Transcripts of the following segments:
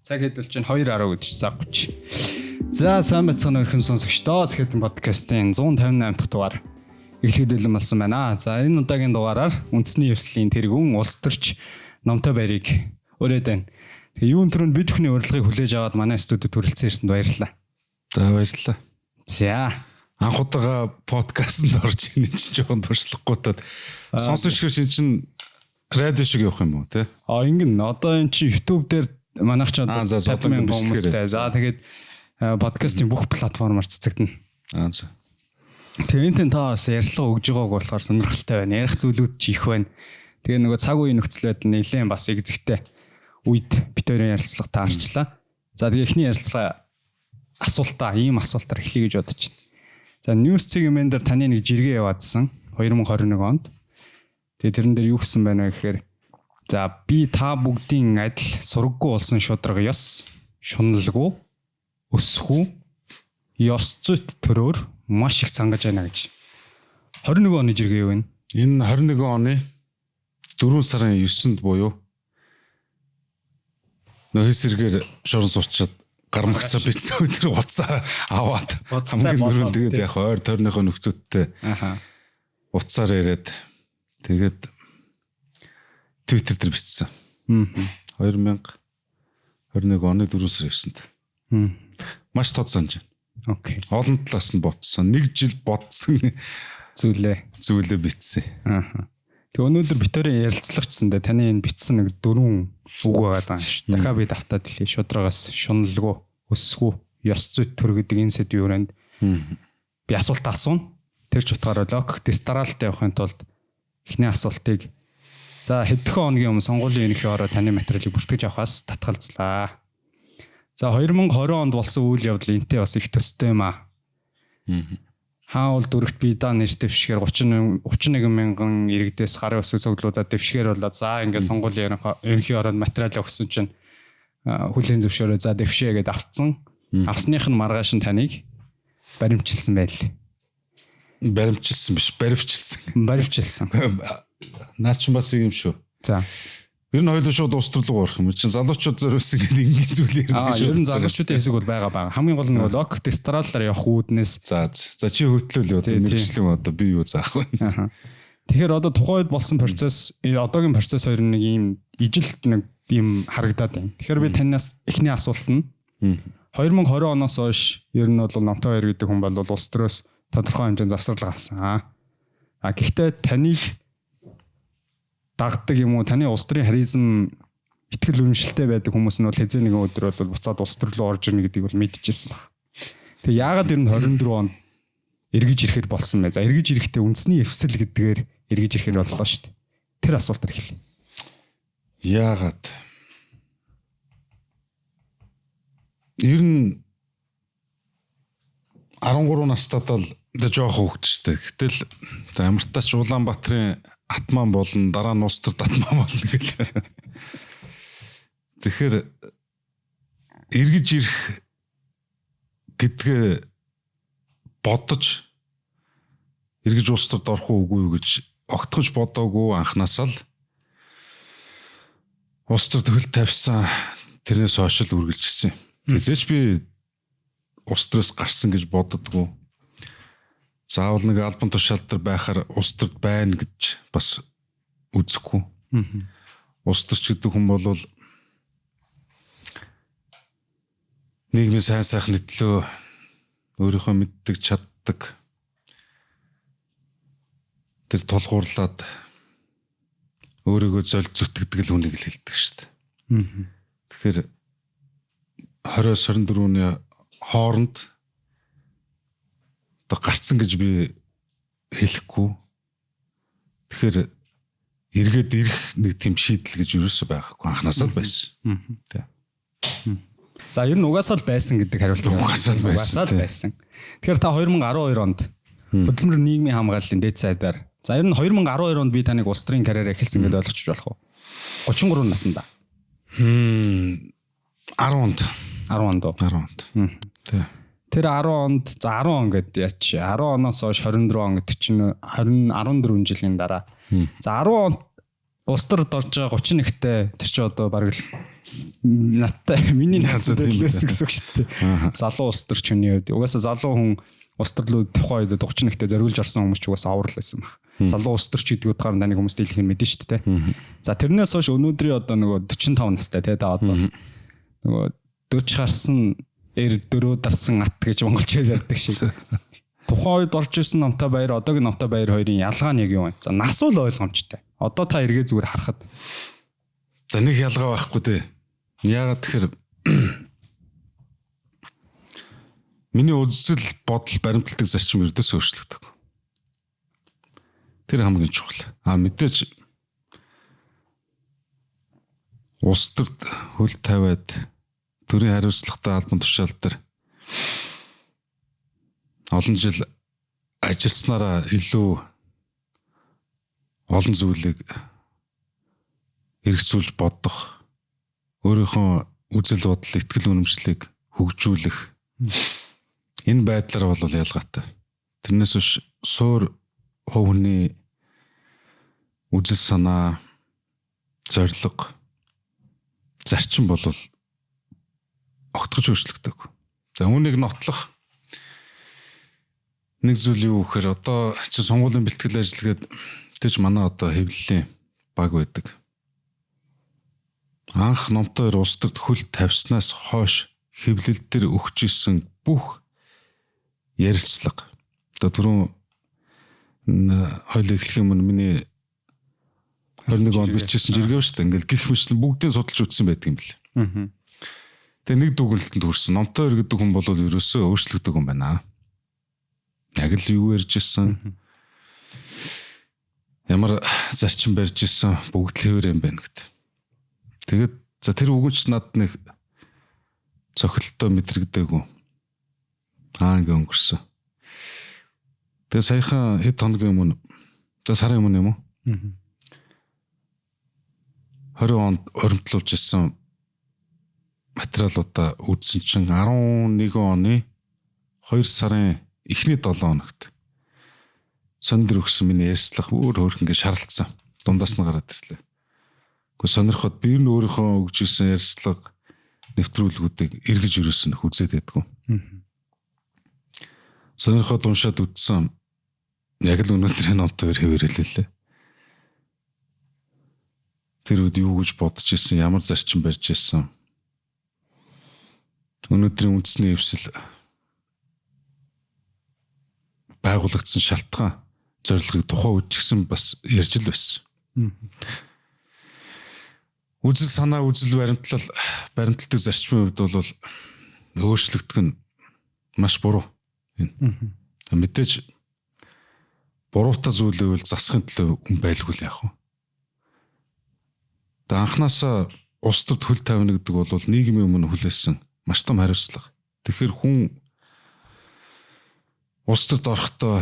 Цаг хэдвэл чинь 2:10 гэж цаг 30. За сайн байцгаана өрхөм сонсогчдоо. Цэхэдэн подкастын 158 дахь дугаар эхлэхэд бэлэн болсон байна. За энэ удаагийн дугаараар үндэсний ёслолын тэргүүн улс төрч номтой барийг өрөөд байна. Тэгээ юун төрөнд бид бүхний урилгыг хүлээж аваад манай студид хүрэлцэн ирсэнд баярлалаа. За баярлалаа. За анх удаага подкастэнд орж ийн чинь жоохон туршлагагүйдад сонсогч шиг чинь радио шиг явах юм уу те? Ингэн одоо эн чинь YouTube дээр манайх ч одоо 50,000 хүмүүстэй. За тэгээд подкастын бүх платформоор цэцэгдэнэ. За. Тэгээд энэ та бас ярилцлага өгж байгааг болохоор сонирхолтой байна. Ярих зүйлүүд ч их байна. Тэгээ нөгөө цаг үеийн нөхцөл байдал нэлээд бас экзэгтэй үед бид хоёрын ярилцлага таарчлаа. За тэгээ эхний ярилцлага ийм асуултаар эхлэе гэж бодож байна. За News segment дээр таны нэг жиргээ яваадсан 2021 онд. Тэгээ тэрэн дээр юу гэсэн байна вэ гэхээр за би та бүгдийн адил сураггүй болсон шударга ёс, шуналгүй, өсөхгүй, ёс зүйт төрөөр маш их цангаж байна гэж. 21 оны жиргээ юу вэ? Энэ 21 оны 4 сарын 9-нд буюу нөхөс сэргээр шорон суучаад гар магсаа бицсэн өдөр уцаа аваад хамгийн дөрөв тэгээд яг ойр тойрныхоо нөхцөдтэй уцаар яриад тэгээд Twitter дээр бичсэн. 2021 оны 4 сарын 9-нд. Маш тод санаж байна. Окей. Олон талаас нь ботсон. Нэг жил ботсон зүйлээ бичсэн. Тэгээ өнөөдөр битэрийн ярилцлагачсан дээ таны энэ бичсэн нэг 4 үг байгаа юм шүү. Дахиад би давтаад хэлье. Шудрагаас шуналгүй, өсөхгүй, ёс зүйт төр гэдэг энэ сэдвийн өрөөнд би асуулт асууна. Тэр ч утгаараа логик дистаралтай явахын тулд эхний асуултыг за хэдхэн хоногийн өмнө сонгуулийн ерөнхий ороо таны материалыг бүртгэж авахаас татгалзлаа. За 2020 онд болсон үйл явдал энтэй бас их төстэй юм аа. Хаул дөрөвт бие даа нэр дэвшгээр 31 мянган иргэдээс гарын өсөг цуглуудад дэвшгээр болоод за ингээд сонгуулийн ерөнхий ороонд материал өгсөн чинь хүлээн зөвшөөрөө за дэвшээ гэдээ авцсан. Авсных нь маргааш нь таныг баримтчилсан байл. Баримтчилсан биш, баривчилсан. Наа ч бас юм шүү. За. Ер нь хоёул шууд уус төр руу орох юм чинь залуучууд зориулсан гэдэг ингэ зүйл ярьдаг шүү. Ер нь залуучуудын хэсэг бол байгаа. Хамгийн гол нь лог дистраллаар явах үүднээс за чи хөтлөөл одоо мэрэгчлэн одоо би юу заах вэ? Тэгэхээр одоо тухайд болсон процесс одоогийн процесс хоёр нэг ийм ижилт нэг ийм харагдаад байна. Тэгэхээр би танаас эхний асуулт нь 2020 оноос хойш ер нь бол Номтой хоёр гэдэг хүн бол улс төрөөс тодорхой хэмжээнд завсарлага авсан. Гэхдээ таныг дагдаг юм уу? Таны улс төрийн харизм итгэл үнэмшилтэй байдаг хүмүүс нь бол хэзээ нэгэн өдөр бол буцаад улс төр рүү орж ирнэ гэдгийг бол мэдчихсэн баг. Тэгээ яагаад ер нь 24 онд эргэж ирэхэд болсон бэ? За эргэж ирэхдээ үндэсний эвсэл гэдгээр эргэж ирэхэд боллоо шүү дээ. Тэр асуултаар эхэлье. Яагаад? Ер нь 13 настайд л жоох хөвгчтэй. Гэтэл за Амартаач Улаанбаатарын атман болон дараа нь улс төрд атман болно гэлээ. Тэгэхээр эргэж ирэх гэдгээ бодож эргэж улс төрд орох уугүй юу гэж огтгож бодоогүй анханасаа л улс төрд хөл тавьсан тэрнээс хойш л үргэлжилсэн. Тэзээч би улс төрөөс гарсан гэж боддоггүй. Заавал нэг албан тушаалтар байхаар улс төрд байна гэж бас үзэхгүй. Улс төрч гэдэг хүн бол нийгмийн сайн сайхны төлөө өөрийнхөө мэддэг чаддаг тэр тулгуурлаад өөрийгөө золд зүтгэдэг л хүнийг л хэлдэг шүү дээ. Тэгэхээр 20-24-ний хооронд одоо гарцсан гэж би хэлэхгүй. Тэгэхээр эргээд ирэх нэг тийм шийдэл гэж юусоо байхгүй анханасаа л байсан. За ер нь угаасаа л байсан гэдэг хариулт угаасаа л байсан. Тэгэхээр та 2012 онд хөдөлмөр нийгмийн хамгааллын дэд сайдаар за ер нь 2012 онд би таныг улс төрийн карьер эхэлсэн гэдээ ойлгочих болох уу? 33 наснда. 10 онд. Тэр 10 онд за 10 он гэдэг яач 10 оноос хойш 24 он гэдэг чинь 14 жилийн дараа. За 10 онд улс төрд орж байгаа 31-тэй тэр чинь одоо бараг л надтай миний настай байсан гэсэн үг шүү дээ. Залуу улс төрч хүний үед угаасаа залуу хүн улс төрлөө тухайн үед 31-тэй зориулж орсон хүмүүс ч угаасаа аврал байсан баг. Залуу улс төрч гэдэг утгаар даныг хүмүүс дийлэх нь мэдэн шүү дээ. За тэрнээс хойш өнөөдрийн одоо нөгөө 45 настай те да одоо нөгөө 40 гарсан 4 дарсан ат гэж монголчууд ярьдаг шиг. Тухайн үед орж исэн Намтай Баяр одоогийн Намтай Баяр хоёрын ялгаа нь яг юу вэ? За нас уу л ойлгомжтой. Одоо та эргээ зүгээр харахад за нэг ялгаа байхгүй дээ. Яагаад тэгэхээр миний үзэл бодол баримтлагдаг зарчим ердөөс өөрчлөгдөв. Тэр хамгийн чухал. Мэдээж улс төрд хөл тавиад төрийн хариуцлагатай албан тушаал дээр олон жил ажилласнараа илүү олон зүйлийг хэрэгжүүлж бодох, өөрийнхөө үзэл бодол, итгэл үнэмшлийг хөгжүүлэх энэ байдлаар бол ялгаатай. Тэрнээс биш суур хувийн үзэл санаа, зорилго, зарчим бол огтгож өөрчлөгдөв. За үүнийг нотлох нэг зүйл юу гэхээр одоо чи сонгуулийн бэлтгэл ажиллагээд тэгж манай одоо хэвлэлийн баг байдаг. Анх номтой улс төрд хөл тавьснаас хойш хэвлэл дээр өгч исэн бүх ярилцлага. Одоо түрүүн хоёул эхлэх юм миний 21 онд бичсэн жиргэв шүү дээ. Ингээл гих мэтлэн бүгдийг судалж үзсэн байдаг юм бэл. Тэгээ нэг дүгнэлтэнд хүрсэн. Номтой гэдэг хүн бол ерөөсөө өөрчлөгдөг юм байна. Яг л юу ярьж ирсэн. Ямар зарчим барьж ирсэн бүгд л хэвээр юм байна гэд. Тэгээд за тэр үгүйч над нэг цохилтоо мэдрэгдээгүй. Ингээ өнгөрсөн. Тэгээ саяхан хэд хоногийн өмнө за сарын өмнө юм уу? 20 онд оримтлуулж ирсэн материалуудаа үзсэн чинь 11 оны 2 сарын эхний 7 хоногт сонир өгсөн миний ярьцлага өөр ингээ шаралцсан. Дундаас нь гараад ирлээ. Гэхдээ сонирхоод би нь өөрийнхөө өгж ирсэн ярьцлага нэвтрүүлгүүдийг эргэж өрөөсөн үзээд байдгүй. Сонирхоод уншаад үзсэн. Яг л өнөөдрийн номтой хэвээрэлээ. Тэр үед юу гэж бодож ирсэн, ямар зарчим барьж ирсэн. Өнөөдрийн үндэсний эвсэл байгуулагдсан шалтгаан зорилгыг тухайн үед ч гэсэн бас ярьж л байсан. Үзэл санаа, үзэл баримтлагдаг зарчмын хувьд бол өөрчлөгдөх нь маш буруу. Мэдээж буруутай зүйлээ бол засахын төлөө байлгүй л яах вэ? Тэгээ анханасаа улс төрд хөл тавина гэдэг бол нийгмийн өмнө хүлээсэн маш том хариуцлага. Тэгэхээр хүн улс төрд орохдоо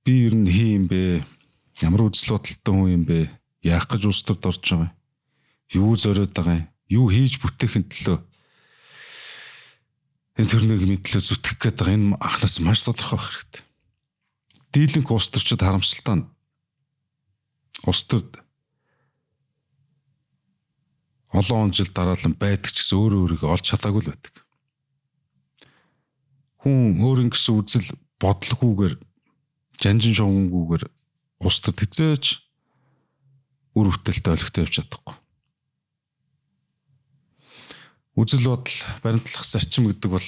би ер нь хий юм бэ? Ямар үзэл бодолтой хүн юм бэ? Яах гэж улс төрд орж байгаа юм? Юу зориод байгаа юм? Юу хийж бүтээхин төлөө энэ төрнийг мэдлээ зүтгэх гээд байгаа энэ анханаас маш тодорхой байх хэрэгтэй. Дийлэнх улс төрчид харамсалтай нь улс төрд олон жил дараалан байдаг ч гэсэн өөрийгөө олж чадаагүй л байдаг. Хүн өөрийн гэсэн үзэл бодлогоогүйгээр жанжин шугангүйгээр улс төрд хизээж үр бүтээлтэй олигтой явж чадахгүй. Үзэл бодол баримтлах зарчим гэдэг бол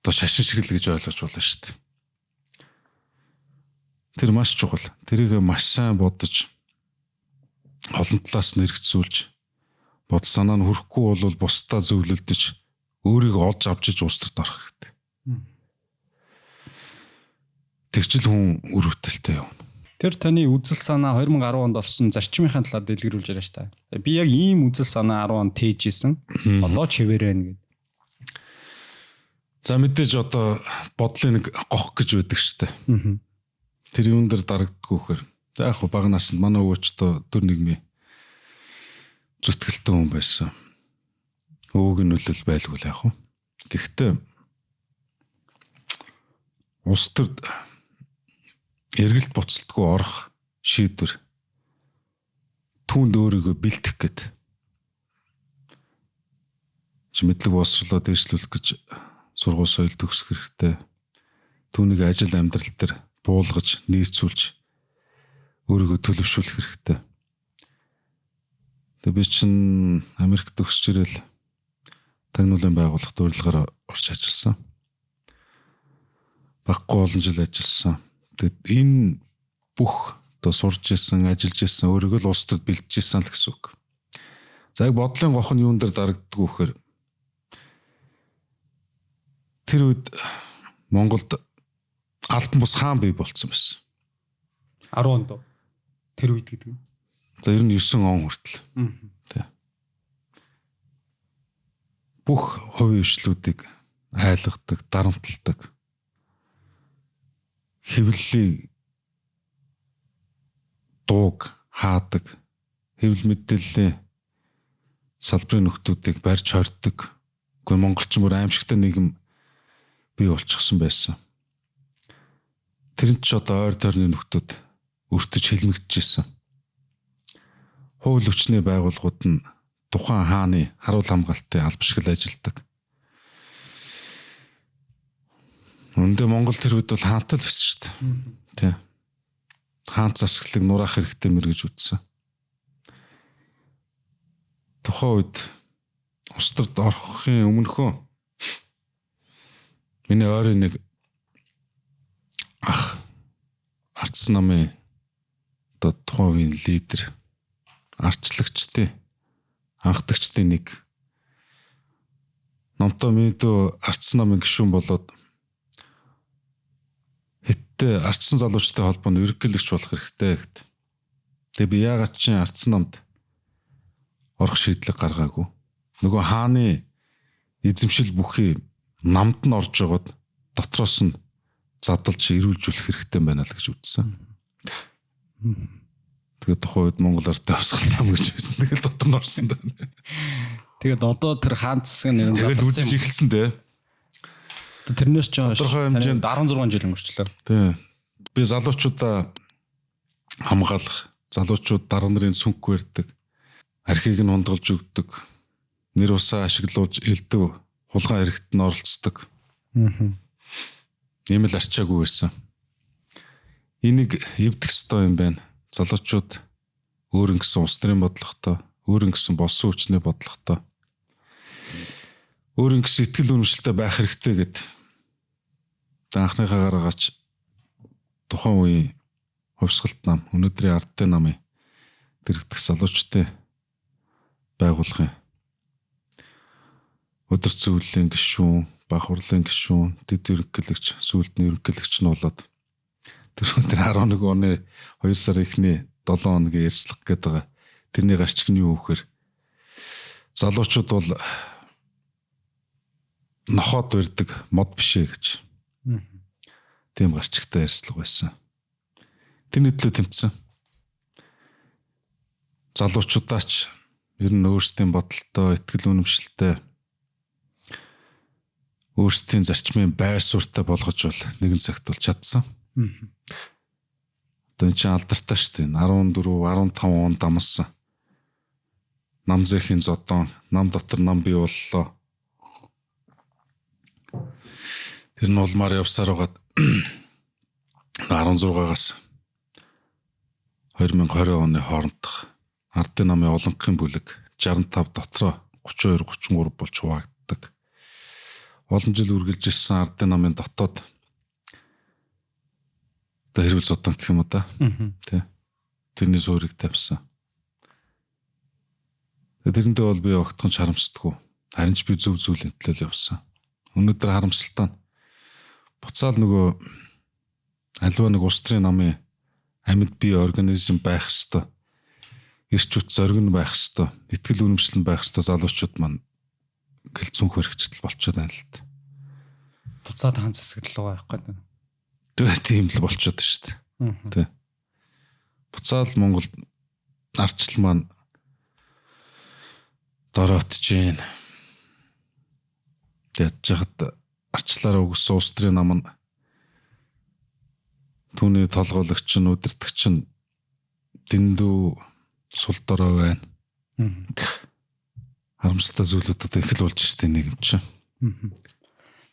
одоо шашин шиг л гэж ойлгож болно шүү дээ. Тэр маш чухал. Тэрийг маш сайн бодож олон талаас нь хэрэгцүүлж бодол санаа нь хүрэхгүй бол бусдаа зөвлөлдөж өөрийгөө олж авч иж улс төрд орох хэрэгтэй. Тэгжил хүн үр бүтээлтэй явна. Тэр таны үзэл санаа 2010 онд орсон зарчмынхаа талаар дэлгэрүүлж яриа ш та. Би яг ийм үзэл санаа 10 онд тээжсэн. Одоо чивэрэн гэд. За мэдээж одоо бодлын нэг гох гэж байдаг ш та. Тэр юун дээр дарагддгүйхээр яг хөө багнаас нь манай өвчтөө төр нэгмээ зүтгэлтэй хүн байсан. Өвөг нь үлэл байлгүй л яг хөө. Гэхдээ улс төрд эргэлт буцалтгүй орох шийдвэр түүнд өөрийгөө бэлтэх гээд мэдлэг боловсролоо дэвшлүүлэх гэж сургууль соёл төгсөх хэрэгтэй. Түүнийг ажил амьдрал дээр буулгаж, нийцүүлж өөрийгөө төлөвшүүлэх хэрэгтэй. Тэгээ би чинь Америкт төгсч ирэл тагнуулын байгууллагт урилгаар орж ажилласан. Баггүй олон жил ажилласан. Тэгээд энэ бүх одоо сурж исэн, ажиллаж исэн, өөрийгөө л улс төрд бэлдэж исэн л гэсэн үг. За яг бодлын гох нь юун дээр дарагддаг вэ гэхээр тэр үед Монголд альбан бус хаан бий болцсон байсан. 10 онд тэр үед гэдэг. За ер нь 9 он хүртэл. Тэ. Бүх хувийн хвшлүүдийг айлгадаг, дарамталдаг. Хэвлэлийг дууг хаадаг, хэвлэл мэдээллийн салбарын нөхдүүдийг барьж хордог. Гэхдээ монголчин бүр аимшигтай нийгэм бий болчихсон байсан. Тэр нь ч одоо ойр тойрны нөхдүүд өртөж хилмигдчихсэн. Хууль хүчний байгууллагууд нь тухайн хааны харуул хамгаалтын албашгал ажилдаг. Өндөө Монгол тэр үед бол хаантай л байсан шүү дээ. Тэ. Хаан засаглыг нураах хэрэгтэй мэрэгж үзсэн. Тухайн үед улс төрд орохын өмнөхөө миний ойрын нэг ах арц намын одоо тухайн үеийн лидер, арчлагчдын анхдагчдын нэг номтой мэдөө арц намын гишүүн болоод хэттэй ардсан залуучтай холбооны ерөнхийлөгч болох хэрэгтэй гэд. Тэгээ би яагаад чи ардсан намд орох шийдлэг гаргаагүй. Нөгөө хааны эзэмшил бүхий намд нь орж байгаад дотроос нь задлж ирүүлжүүлэх хэрэгтэй байна л гэж үзсэн. Тэгээд тухайн үед Монгол ард давсгал нам гэж байсан. Тэгэл дотор нь орсон даа. Тэгээд одоо тэр хаан засаг нэр нь тэгэл үзэж эхэлсэн дээ. Тэрнээс ч тодорхой хэмжээнд 16 жил өнгөрчлөө. Тий. Би залуучуудаа хамгаалах, залуучууд дарга нарын сүнх барьдаг, архийг нь хундгалж өгдөг, нэр усаа ашиглуулж элдв, хулгай хэрэгт нь оролцдог. Ийм л арчаагүй байсан. Энийг эвдэх ёстой юм байна. Залуучууд өөрийн гэсэн улс төрийн бодлоготой, өөрийн гэсэн болсон хүчний бодлоготой, өөрийн гэсэн итгэл үнэмшилтэй байх хэрэгтэй гэд анхныхаа гаргаач тухайн үеийн хувьсгалт нам, өнөөдрийн ардын намын дэрэгдэх залуучдын байгуулгын өдөр зөвлөлийн гишүүн, бах хурлын гишүүн, дэд ерөнхийлөгч, сүүлдний ерөнхийлөгч нь болоод тэр 11 оны 2 сар эхний 7 хоногийн ярьцлага гэдэг байгаа. Тэрний гарчиг нь юу вэхээр залуучууд бол нохоод барьдаг мод бишээ гэж. Тийм гарчигтай ярьцлага байсан. Тэрний төлөө тэмцсэн. Залуучуудаач ер нь өөрсдийн бодолтой, итгэл үнэмшилтэй, өөрсдийн зарчмын байр суурьтай болгож бол нэгэн цагт бол чадсан. Одоо энэ чинь алдартай шүү дээ. 14, 15 онд амсан. Намзэхийн зодон, нам дотор нам бий боллоо. Тэр нь улмаар явсаар байгаад 16-аас 2020 оны хоорондох ардын намын олонхын бүлэг 65 дотроо 32, 33 болж хуваагддаг. Олон жил үргэлж ирсэн ардын намын дотоод одоо хэрүүл зодон гэх юм уу да. Тэ. Тэрний суурийг тавьсан. Тэрэндээ бол би огтхон харамсдаггүй. Харин ч би зөв зүйлийн төлөө явсан. Өнөөдөр харамсалтай нь буцаал нөгөө аливаа нэг улс төрийн намын амьд бие организм байх хэвээр эрч үт зориг нь байх хэвээр итгэл үнэмшил нь байх хэвээр залуучууд маань гэлцүнх хэрэгжил болчиход байна л да. Буцаад хаан засаг руу явах гэдэг. Тийм л болчиход шүү дээ. Тэ. Буцаал Монгол арчил маань дороотж гин. Тэгж жахад арчлаараа өгсөн улс төрийн нам нь түүний толгойлогч нь удирдагч нь дэндүү Сул дорой байна. Харамсалтай зүйлүүд одоо их л болж штэ нэг юм чинь.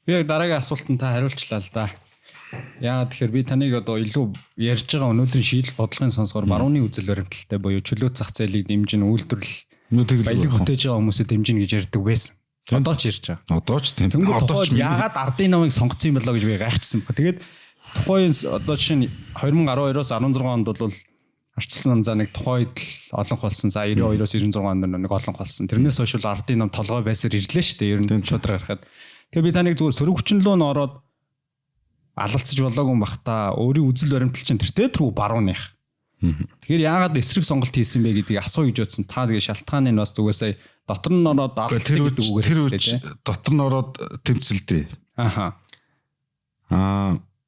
Би яг дараагийн асуултанд та хариулчлаа л да. Яагаад тэгэхээр би таныг одоо илүү ярьж байгаа өнөөдрийн шийдэл бодлогын сонсгоор барууны үзэл баримталтай буюу чөлөө зах зээлийг дэмжин үйлдвэрлэл баялаг бүтээж байгаа хүмүүсээ дэмжин гэж ярьдаг байсан. Одоо ч ярьж байгаа. Одоо ч тийм. Одоо ч яагаад ардын намыг сонгоцсон юм болоо гэж би гайхчихсан ба. Тэгээд тухайн одоо жишээ нь 2012-оос 16 онд бол арчилсан нам за нэг тухайд л олонх болсон. За 92-оос 96 онд нэг олонх болсон. Тэрнээс хойш ардын нам толгой байсаар ирлээ шүү дээ. Ер нь шудраг гарахад. Тэгээд би таныг зүгээр сөрөг хүчнлөө н ороод алалцаж болоогүй юм бах та. Өөрийн үзэл баримтал чинь тэртээ түрүү барууных. Тэгэхээр яагаад эсрэг сонголт хийсэн бэ гэдгийг асуу гэж бодсон. Та тэгээ шалтгааны нь бас зүгээр сая дотор нь ороод алцсан гэдэг үгээр хэлээ. Дотор нь ороод тэмцэлдээ. Аха.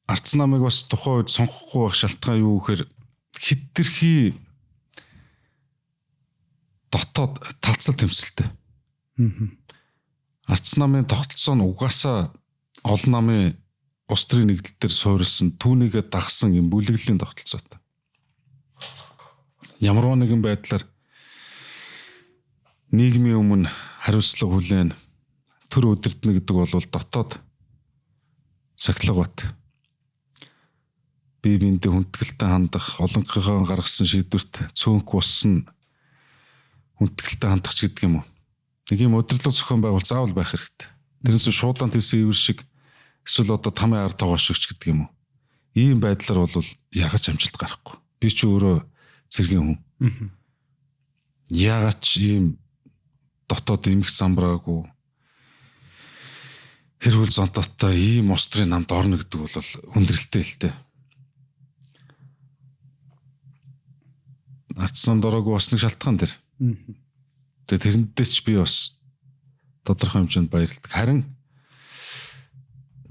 Ардсан намыг бас тухайн үед сонгохгүй байх шалтгаан юу гэхээр хитрхи дотоод талцал тэмцэлтэй. Ардсан намын тогтолцоо нь угаасаа олон намын улс төрийн нэгдэл дээр суурилсан түүнийгээ дагсан юм бүлэглэлийн тогтолцоотой. Ямар нэгэн байдлаар нийгмийн өмнө хариуцлага хүлээн төр удирдна гэдэг бол дотоод сахилга бат. Бие биендээ хүндэтгэлтэй хандах, олонхийнхоо гаргасан шийдвэрт цөөнх болсон хүндэтгэлтэй хандах ч гэдэг юм уу. Нэг юм удирдлага зохион байгуул заавал байх хэрэгтэй. Тэрнээс шуудан тийсэн ивэр шиг эсвэл одоо тамийн ард тоогоошигч гэдэг юм уу. Ийм байдлаар бол ягаж амжилт гарахгүй. Би ч өөрөө цэргийн хүн. Яагаад ч ийм дотоод эмх замбраагүй хэрүүл зонтоттой ийм устрын намд орно гэдэг бол хүндрэлтэй л дээ. Ардсан намд ороогүй бас нэг шалтгаан дэр. Тэгээ тэрэндээ ч би бас тодорхой хэмжээнд баярлалдаг. Харин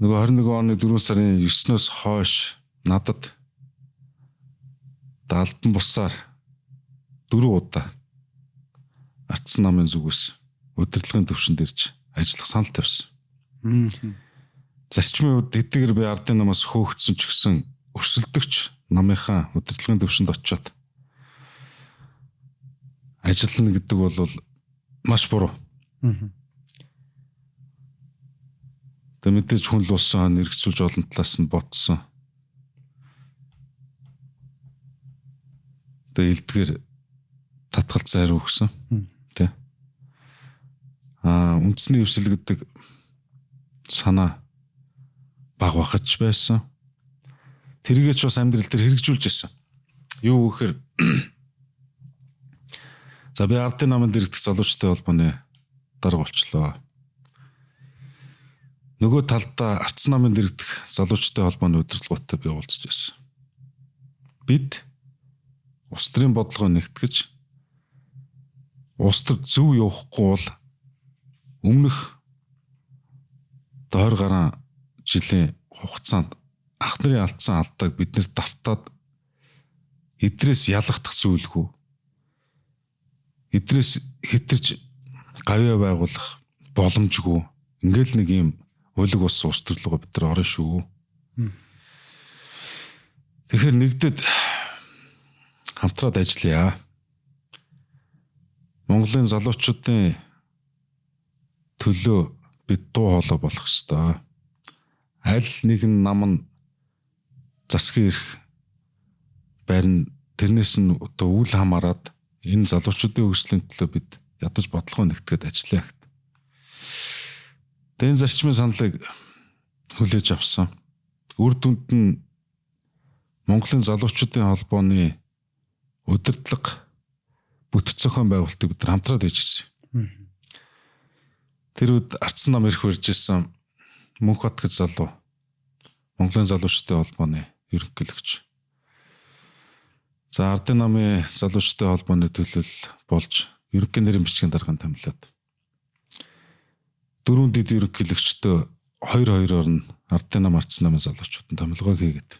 нөгөө 21 оны 4 сарын 9-ноос хойш надад даалдан бусаар 4 удаа Ардсан намын зүгээс удирдлагын төвшөнд ирж ажиллах санал тавьсан. Зарчмын үед хэдийгээр би ардын намаас хөөгдсөн ч гэсэн өрсөлдөгч намынхаа удирдлагын төвшөнд очиод ажиллана гэдэг бол маш буруу. Тэгээ мэдээж хүн л улсын нэрэгцүүлж олон талаас нь ботсон. Тэгээ илдгээр татгалт зайр өгсөн. Тэ. Үндэсний өвсөл гэдэг санаа баг бахаж байсан. Тэргээ ч бас амьдрал дээр хэрэгжүүлж байсан. Юу гэхээр за би ардын наманд ирэх залуучтай холбооны дарга болчлоо. Нөгөө талдаа Ардсан наманд ирэх залуучтай холбооны удирдлагуудтай би уулзж байсан. Бид улс төрийн бодлогоо нэгтгэж улс төр зөв явахгүй бол өмнөх 20 гаруй жилийн хугацаанд ах нарын алдсан алдааг бид нэр давтаад эдрээс ялгах зүйлгүй. Эдрээс хэтэрж гавьяа байгуулах боломжгүй. Ингээл нэг юм улиг ус улс төрлөгөө бид нар орно шүү. Тэгэхээр нэгдэд хамтраад ажиллая. Монголын залуучуудын төлөө бид дуу хоолой болох ёстой. Аль нэгэн нам нь засгийн эрх барин тэрнээс нь одоо үл хамааран энэ залуучуудын хөгжлийн төлөө бид ядаж бодлого нэгтгэхэд ажиллая гэхэд. Энэ зарчмын саналыг хүлээж авсан. Үр дүнд нь Монголын залуучуудын холбооны удирдлага бүтэц зохион байгуулалтыг бид хамтраад хийж ирсэн. Тэр үед Ардсан нам ирэх барьж ирсэн Мөнхбат гэж залуу Монголын залуучуудын холбооны ерөнхийлөгч. За ардын намын залуучуудын холбооны төлөөлөл болж ерөнхий нэрийн бичгийн дарганд томилоод 4 дэд ерөнхийлөгчдөө 2-2-оор нь ардын нам Ардсан намын залуучуудын томилгоо хийгээд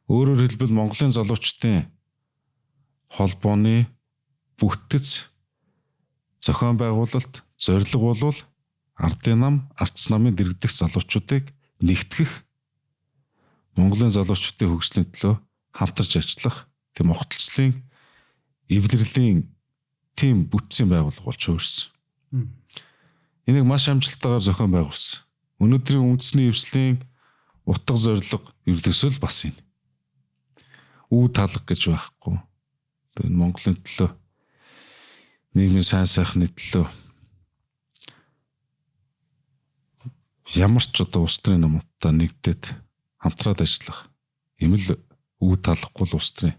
өөрөөр хэлбэл Монголын залуучуудын холбооны бүтэц зохион байгуулалт зорилго бол ардын нам Ардсан намын дэргэдэх залуучуудыг нэгтгэх Монголын залуучуудын хөгжлийн төлөө хамтарч ажиллах тийм огтлцлын эвлэрлийн тим бүтцийн байгууллага болж өөрсөн. Энийг маш амжилттайгаар зохион байгуулсан. Өнөөдрийн үндэсний эвслийн утга зорилго ердөөсөө л бас энэ. Үу талга гэж байхгүй. Тэр Монголын төлөө нийгмийн сайн сайхны төлөө ямар ч одоо улс төрийн намуудтай нэгдээд хамтраад ажиллах юм л үу талахгүй л улс төрийн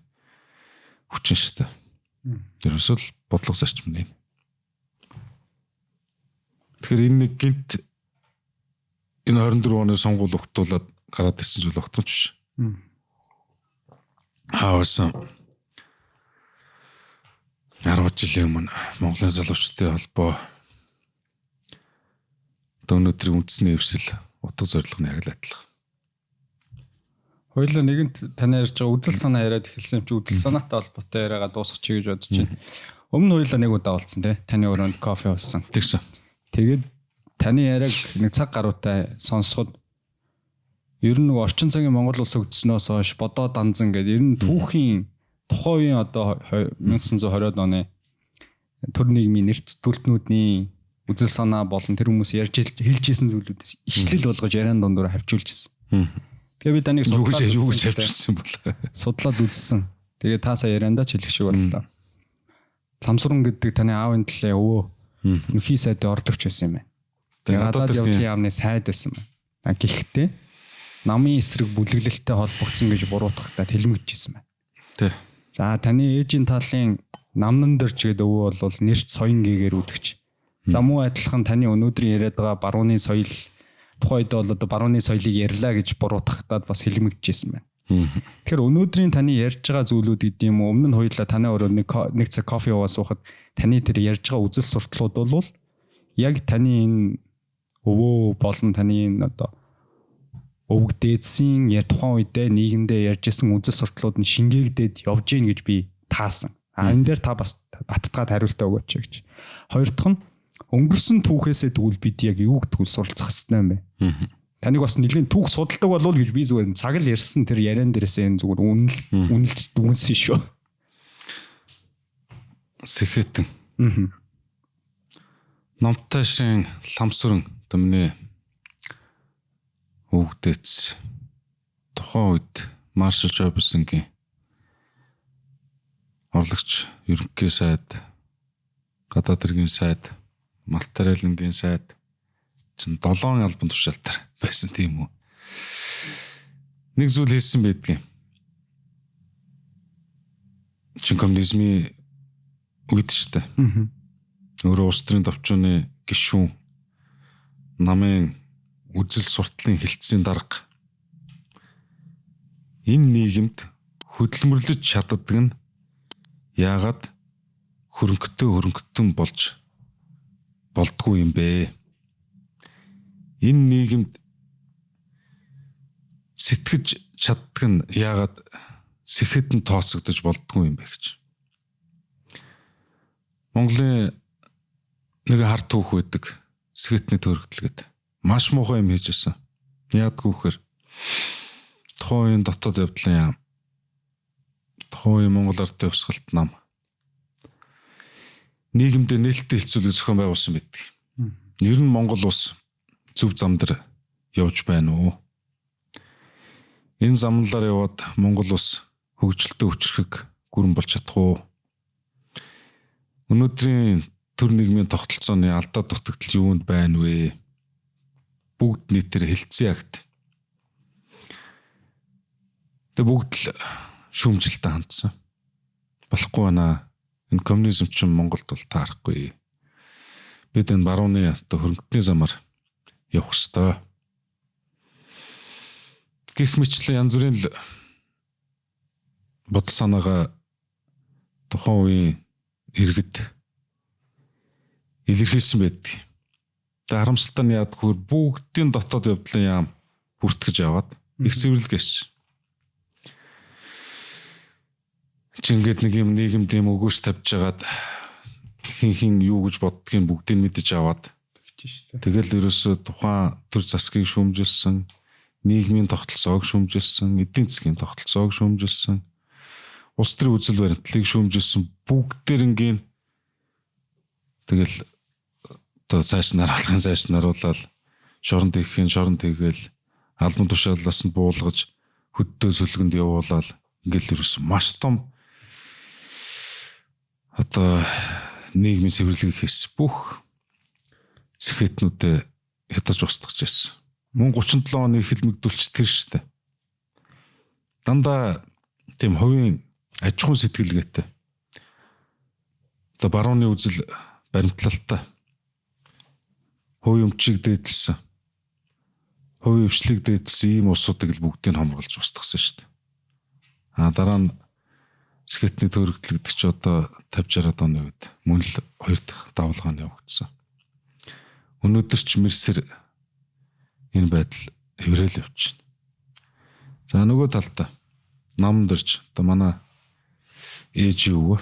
хүчин шүү дээ. Ерөөсөө л бодлого зарчим нэг. Тэгэхээр энэ нэг гинт энэ 24 оны сонгуул өгтүүлээд гараад ирсэн зүйл огтонч биш. Хаасан 10 жилийн өмнө Монголын залуучдын холбоо өнөөдрийн үндэсний эвсэл утга зорилго нь яг л адилхан. Хоёулаа нэгэнт тань ярьж байгаа үзэл санаа яриад эхэлсэн юм чи үзэл санаатай холбоотой яриагаа дуусгачих гэж бодож байна. Өмнө хоёулаа нэг удаа уулзсан тий. Таны өрөөнд кофе уусан. Тэгсэн. Тэгээд таны яриаг нэг цаг гаруйтай сонсоход ер нь орчин цагийн Монгол улс өгдснөөс хойш бодоо данзан гэдэг ер нь түүхийн тухайн үеийн одоо 1920-од оны төр нийгмийн нэрт төлтнүүдний үзэл санаа болон тэр хүмүүс ярьж хэлжсэн зүйлүүдээс ишлэл болгож яриан дундуур хавчуулж ирсэн. Тэгээ би таныг юу гэж хавчуулсан бол судлаад үзсэн. Тэгээ та сая яриандаа ч хэлэх шиг боллоо. Ламсран гэдэг таны аавын төлөө өвөө нөхий сайдын орлогч байсан юм байна. Тэгээ гадаад явдлын яамны сайд байсан байна. Гэхдээ намын эсрэг бүлэглэлтэй холбогдсон гэж буруутгахтаа хэлмэгдэжсэн байна. Тий. За таны ээжийн талын намнан дөрж гэдэг өвөө бол нэрт соён гээгээр үдгч. За муу адилхан таны өнөөдрийн яриад байгаа барууны соёл тухайд бол одоо барууны соёлыг ярьлаа гэж буруутгахтаа бас хэлмэгдэжсэн байна. Тэгэхээр өнөөдрийн таны ярьж байгаа зүйлүүд гэдэг юм уу өмнө нь хоёулаа танай өрөө нэг цаг кофе уугаа суухад таны тэр ярьж байгаа үзэл сурталууд бол яг таны энэ өвөө болон таны энэ одоо өвөг дээдсийн тухайн үедээ нийгэмдээ ярьжсэн үзэл сурталууд нь шингээгдээд явж гин гэж би таасан. Энэ дээр та бас баттгаад хариултаа өгөөч гэж. Хоёр дахь нь өнгөрсөн түүхээсээ тэгвэл бид яг юу гэдгийг суралцах хэрэгтэй юм бэ? Таныг бас нэлийн түүх судалдаг болов гэж би зүгээр цаг л ярьсан тэр яриан дээрээсээ зүгээр үнэлж дүнсэн шүү. Сэхэтэн. Номтой шин ламсран төмний өвгдөөц тухайн үед Маршал Жобсонгийн орлогч ерөнхий сайд, гадаад хэргийн сайд, Малтарелингийн сайд чин 7 албан тушаалтар байсан тийм үү. Нэг зүйл хэлсэн байдгийн. Чин коммунизмын үед шүү дээ. Өөрөө улс төрийн товчооны гишүүн намын үзэл суртлын хилцээний дарга энэ нийгэмд хөдөлмөрлөж чаддаг нь яагаад хөрөнгөтөн болж болдгүй юм бэ? Энэ нийгэмд сэтгэж чаддаг нь яагаад сэхэдэн тооцогдож болдгүй юм бэ гэж. Монголын нэг харт түүх байдаг сэхэтний төрөгдөл гэдэг. Маш муухай юм хийжсэн. Яадгүй вэхээр тухайн дотоод явдлын яам. Тухайн Монгол ардын хувьсгалт нам. Нийгэмдээ нээлттэй хэлцүүлэг зохион байгуулсан байдаг. Ер нь Монгол улс зөв зам дээр явж байна уу? Энэ замналаар яваад Монгол улс хөгжилтэй хүчрхэг гүрэн болж чадах уу? Өнөөдрийн төр нийгмийн тогтолцооны алдаа дутагдал юунд байна вэ? Бүгд нийтээр хэлцээ агт. Тэг бүгд л шүүмжилтэ хандсан. Болохгүй байна. Энэ коммунизм чинь Монголд бол таарахгүй. Бид энэ барууны хөрөнгөний замаар явах ёстой. Гэх мэтлэн янз бүрийн л бодол санаагаа тухайн үеийн иргэд илэрхийлсэн байдаг. Тэгээ харамсалтай нь яадгүй бүгдийн дотоод явдлын яам бүртгэж яваад их цэвэрлэг гэсэн. Чингээд нэг юм нийгэмд юм өгөөс тавьж жагаад хин юу гэж боддгийг бүгдийг мэдэж аваад тэгэл ерөөсө тухайн төр засгийг шүүмжилсэн, нийгмийн тогтолцоог шүүмжилсэн, эдийн засгийн тогтолцоог шүүмжилсэн, улс төрийн үзэл баримтлалыг шүүмжилсэн бүгдээрнгийн тэгэл одоо цааш наруулаад шорон тэгээл албан тушаалаас нь буулгаж хөдөө сүлгэнд явуулаад ингээл ерөөсөн маш том одоо нийгмийн цэвэрлэгийг хийсэн бүх сэхэтнүүдэд ядаж устгаж байсан. Мөн 37 оны хэлмэгдүүлч тэр шүү дээ. Дандаа тийм хувийн аж ахуйн сэтгэлгээтэй. Одоо барууны үзэл баримтлалтай. Хувийн өмчийг дээдлсэн. Хувийн өвчлийг дээдлсэн ийм улсуудыг л бүгдийг хомруулж устгасан шүү дээ. Дараа нь сэхэтний төрөгдлөгдөж одоо 50-60 оны үед мөн л хоёр дахь давлгааны явагдсан. Өнөөдөр ч мэрсэр энэ байдал эврээл явж байна. За нөгөө талдаа намд ирж одоо манай ээж юу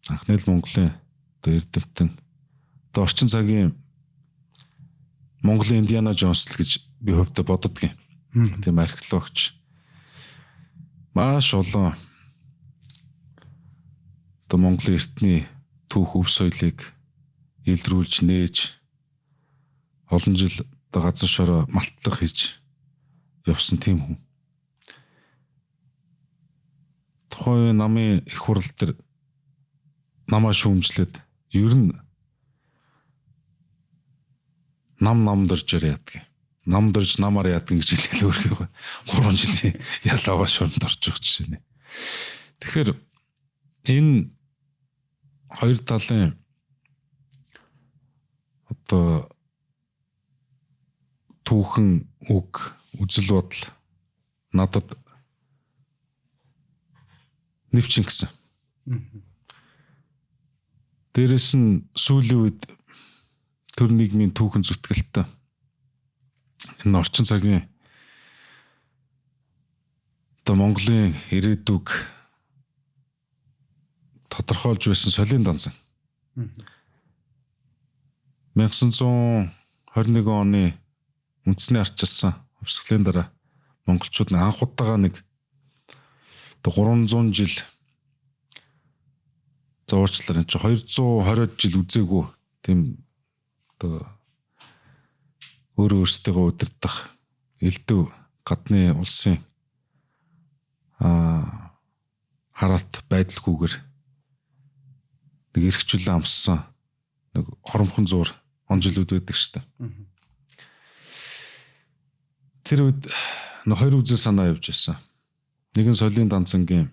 анхны л Монголын одоо эрдэмтэн одоо орчин цагийн Монголын Индиана Джонс л гэж би хувьдаа боддгийн. Тийм археологч маш олон одоо Монголын эртний түүх өв соёлыг илрүүлж нээж олон жил одоо газар шороо малтлах хийж явсан тийм хүн. Тухайн намын их хурал дээр намаа шүүмжлээд ер нь намдэрж яадаг. Намдэрж намаар яадаг гэж хэлээл өөрхөө 3 жилийн ялааваа шоронд орж байгаа жишээ нэ. Тэгэхээр энэ хоёр талын одоо түүхэн үг үзэл бодол надад нэвчин гисэн. Дээрэс нь сүүлийн үед төр нийгмийн түүхэн зүтгэлтэй энэ орчин цагийн одоо Монголын ирээдүг тодорхойлж байсан солийн дансан. 1921 оны үндэсний ардчилсан хувьсгалын дараа монголчууд анх удаага нэг 300 жил зоочлаар энэ 220 жил үзээгүй тийм одоо өөрөөсөө удирдах элдв гадны улсын хараалт байдалгүйгээр нэг эрхчлэн амссан нэг хоромхон зур он жилүүд байдаг шүү дээ. Тэр үед хоёр үзэл санаа явж байсан. Нэг нь солийн данцангийн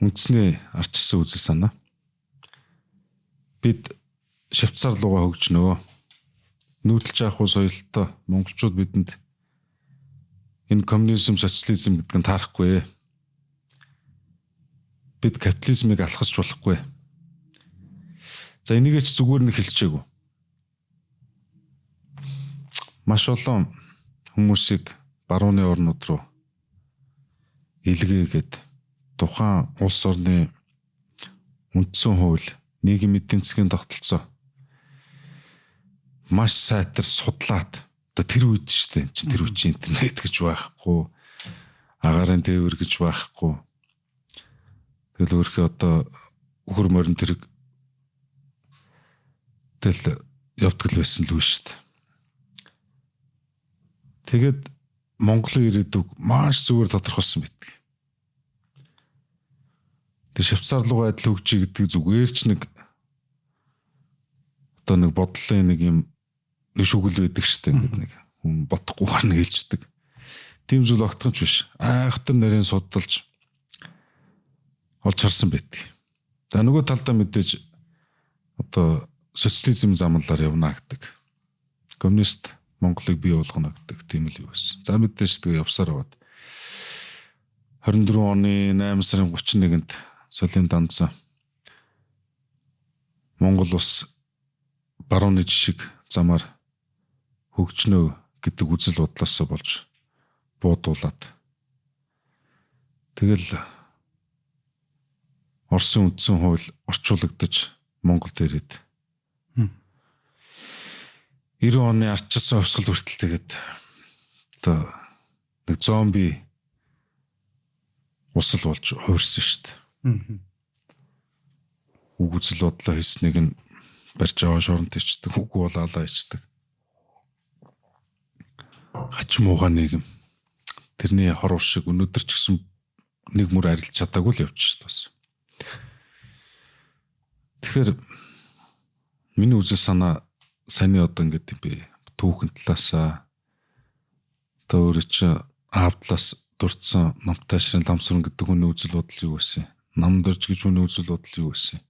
үндэсний ардчилсан үзэл санаа. Бид Швейцар руугаа хөгжнөө. Нүүдэлж авах соёлтой монголчууд бидэнд энэ коммунизм, социализм гэдэг нь таарахгүй. Бид капитализмыг алхасч болохгүй. За энийгээ ч зүгээр нь хэлчихээгүй. Маш олон хүмүүсийг барууны орнууд руу илгээгээд тухайн улс орны үндсэн хууль, нийгмийн эдийн засгийн тогтолцоо маш сайтар судлаад одоо тэр үед шүү дээ. Тэр үед чинь интернет гэж байхгүй, агаарын тээвэр гэж байхгүй. Тэгэл өөрхөө одоо өхөр морин тэрэг тэл явтгал байсан л үү шүү дээ. Тэгэд Монголын ирээдүг маш зүгээр тодорхойлсон байдаг. Тэр Швейцар руу адил хөгжиж гэдэг зүгээр ч нэг одоо нэг бодлын нэг юм шүгэл байдаг штэ ингээд нэг хүн бодохгүйгээр нэг хэлждэг. Тийм зүйл огтхон ч биш. Айхтар нарийн судалж олж харсан байдаг. За нөгөө талдаа мэдээж одоо социализм замналаар явна гэдэг. Коммунист Монголыг бий болгоно гэдэг тийм л юу байсан. За мэдээж тэгээ явсаар аваад 24 оны 8 сарын 31-нд солийн данцсан Монгол улс барууны жишг замаар хөгжнөө гэдэг үзэл бодлоосоо болж буудуулаад тэгэл Оросын үндсэн хууль орчуулагдаж Монголд ирээд 90 оны ардчилсан хувьсгал хүртэл тэгээд одоо нэг зомби усал болж хувирсан шүү дээ. Үг үзэл бодлоо хийснийг нь барьж аваа шоронд ичдэг, үгүй бол алаа ичдэг. Хач муугаа нийгэм. Тэрний хор ус шиг өнөөдөр ч гэсэн нэг мөр арилж чадаагүй л явчих шүү дээ. Тэгэхээр миний үзэл санаа саяны одоо ингээд би түүхэн талаасаа өөр чи аавдлаас дурдсан намтай ширэн ламсрын гэдэг хүний үзэл бодол юу вэ? Нам дөрж гэж хүний үзэл бодол юу вэ?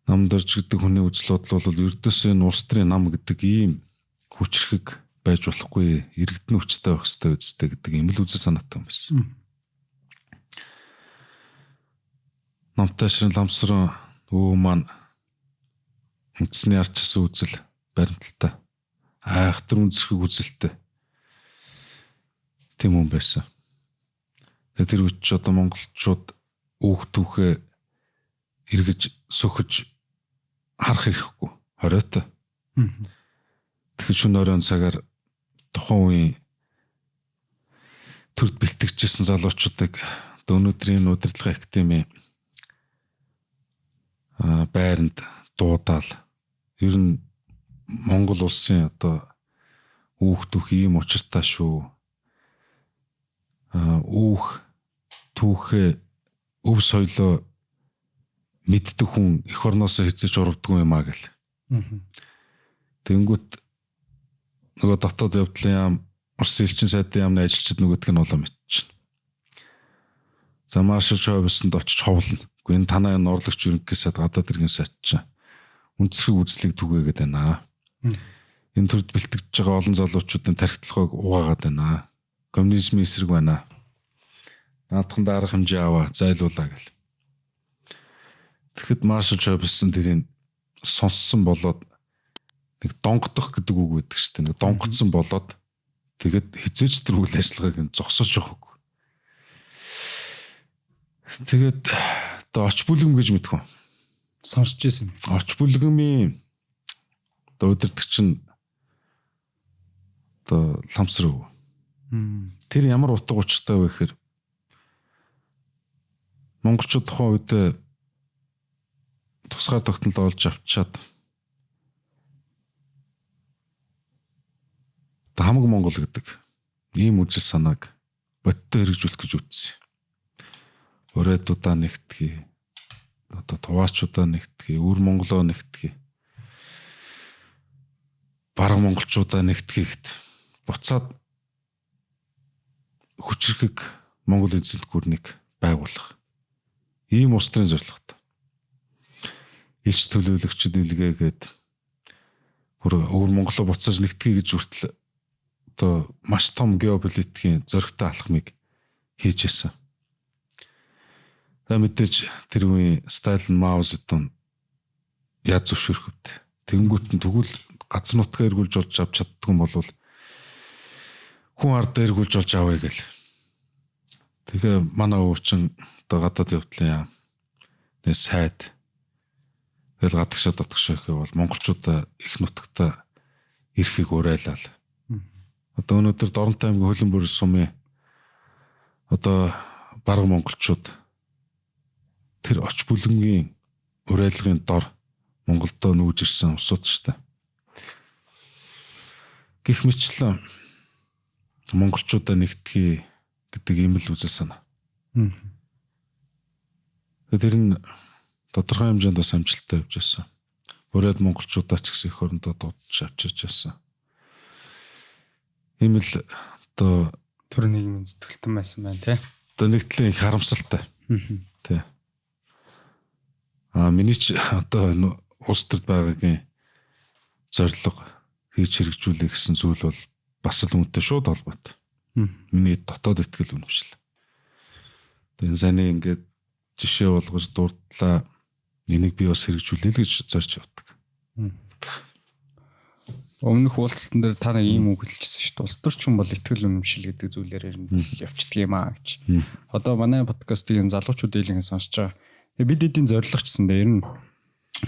Нам дөрж гэдэг хүний үзэл бодол бол ердөөсөө энэ улс төрийн нам гэдэг ийм хүчрхэг байж болохгүй, иргэдэн хүчтэй байх хэрэгтэй үстэй гэдэг ийм л үзэл санаатай юм байна. Намтай ширэн ламсрын өө маань үндэсний арчсан үзэл баримталтай айхтар үндэсхийг үзэлтэй тийм юм байсан. Тэр үуч одоо монголчууд үүх түүхээ эргэж сөхөж харах хэрэггүй хориотой. Тэгэхээр шөнө оройн цагаар тухайн үеийн төрд бэлтгэжсэн залуучуудыг өнөөдрийн удирдлагын академи байранд дуудаал ер нь Монгол улсын одоо үүх түүх ийм учиртай шүү. Үүх түүхээ өв соёлоо мэддэг хүн эх орноосоо хэзээ ч урвдгүй юм аа гэл. Тэнгүүт нөгөө дотоод явдлын яам, Орос элчин сайдын яамны ажилчид нөгөөдг нь улам мэдчихнэ. За маршалч хойвсонд очиж ховлно. Гэхдээ энэ танаа энэ орлогч ерөнхий сайд гадаад иргэн сайд чинь үндэсхийг үзлийг түгээгээд байна. Энэ төрд бэлтгэж байгаа олон залуучуудын тархитлагыг угаагаад байна. Коммунизмын эсрэг байна. Наадхан дарах хэмжээ аваа, зайлуулаа гэл. Тэгэхэд маршалч хойвсон тэрийг сонссон болоод нэг донгодох гэдэг үг байдаг шүү дээ. Нэг донгодсон болоод тэгэд хизээч тэр үйл ажиллагааг зогсоож явахгүй. Тэгээд одоо оч бүлгэм гэж мэдхүн. Сонсч байсан юм. Оч бүлгэмийн одоо удирдагч нь одоо ламсрав. Тэр ямар утга учиртай вэ гэхээр монголчууд тухайн үед тусгай тогтнол олж авчаад хамаг Монгол гэдэг ийм үзэл санааг бодтой хэрэгжүүлэх гэж үзсэн. Өрөөдудаа нэгтгэе. Одоо туваачудаа нэгтгэе, өвөр монголоо нэгтгэе. Бараг монголчуудаа нэгтгэе гэд. Буцаад хүчрхэг Монгол эзэнт гүрнийг байгуулах. Ийм улс төрийн зорилготой. Илч төлөөлөгчд илгээгээд өвөр монголоо буцааж нэгтгэе гэж хүртэл одоо маш том геополитикийн зоригтой алхмыг хийж байсан. Мэдээж тэр үеийн Сталин, Мао Цзэдун яаж зөвшөөрөх вэ? Тэнгүүт нь тэгвэл газар нутгаа эргүүлж олж авч чаддгүй юм бол хүн ардаа эргүүлж олж авъя гэл. Тэгээ манай өвчин одоо гадаад явдлын яам. Нэг сайд. Тэгэл гадагшаа дотгошоо гэхээ бол монголчуудаа их нутагта ирэхийг уриалал. Одоо өнөөдөр Доронтой аймгийн хөлбөмбөр сумын одоо бараг монголчууд тэр оч бүлэнгийн уриалгын дор Монголдо нүүж ирсэн усууд шүү дээ. Гэх мэтлэн монголчуудаа нэгтгэе гэдэг ийм л үзэл санаа. Тэр нь тодорхой хэмжээнд бас амжилттай явж байсан. Ураад монголчуудаа ч гэсэн их орондоо дуудаж авчирч байсан. Ийм л одоо төр нийгмийн сэтгэлтэн байсан байна тий. Одоо нэгтлэн их харамсалтай. Тий. Миний ч одоо улс төрд байгаагийн зорилго хийж хэрэгжүүлэх гэсэн зүйл бол бас л үнэтэй шууд холбоотой. Миний дотоод ихтгэл үнэмшил. Тэгээ саний ингээд жишээ болгож дурдлаа энийг би бас хэрэгжүүлээ л гэж зорж явдаг. Өмнөх уулзалтан дээр та нэг ийм үг хэлчихсэн шүү дээ. Улс төрчин бол ихтгэл үнэмшил гэдэг зүйлээр явчихдаг юм аа гэж. Одоо манай подкастыг залуучууд дийлэн сонсож байгаа. Бид эдийн зорилгочсон дээр нь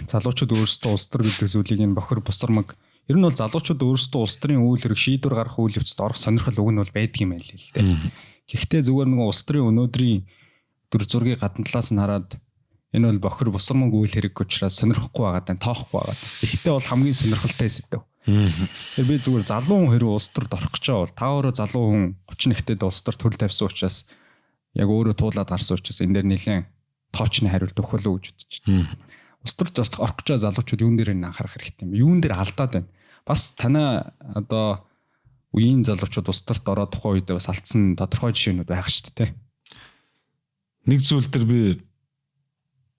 залуучууд өөрсдөө улс төр гэдэг зүйлийг энэ бохор бусармаг Ер нь бол залуучууд өөрсдөө улс төрийн үйл хэрэг шийдвэр гаргах үйл явцад орох сонирхол уг нь бол байдаг юм байна л дээ. Гэхдээ зүгээр нэг улс төрийн өнөөдрийн төр зургийг гадна талаас нь хараад энэ бол бохир бусамаг үйл хэрэг учраас сонирхгүй байгаа даа, тоохгүй байгаа. Гэхдээ бол хамгийн сонирхолтой сэдв. Тэгэхээр би зүгээр залуу хүн хэрэг улс төрд орох гэж байгаа бол та өөрөө залуу хүн 31-т улс төр төл тавьсан учраас яг өөрөө туулаад гарсан учраас энэ дээр нэлээд тоочны хариулт өгөх болов гэж бодож байна. Улс төрд орох гэж байгаа залуучууд юун дээр нь анхаарах хэрэгтэй юм. Юун дээр алдаад байна. Бас танаа одоо үеийн залуучууд улс төрт ороод тухайн үед бас алдсан тодорхой жишээнүүд байх шүү дээ. Нэг зүйл дээр би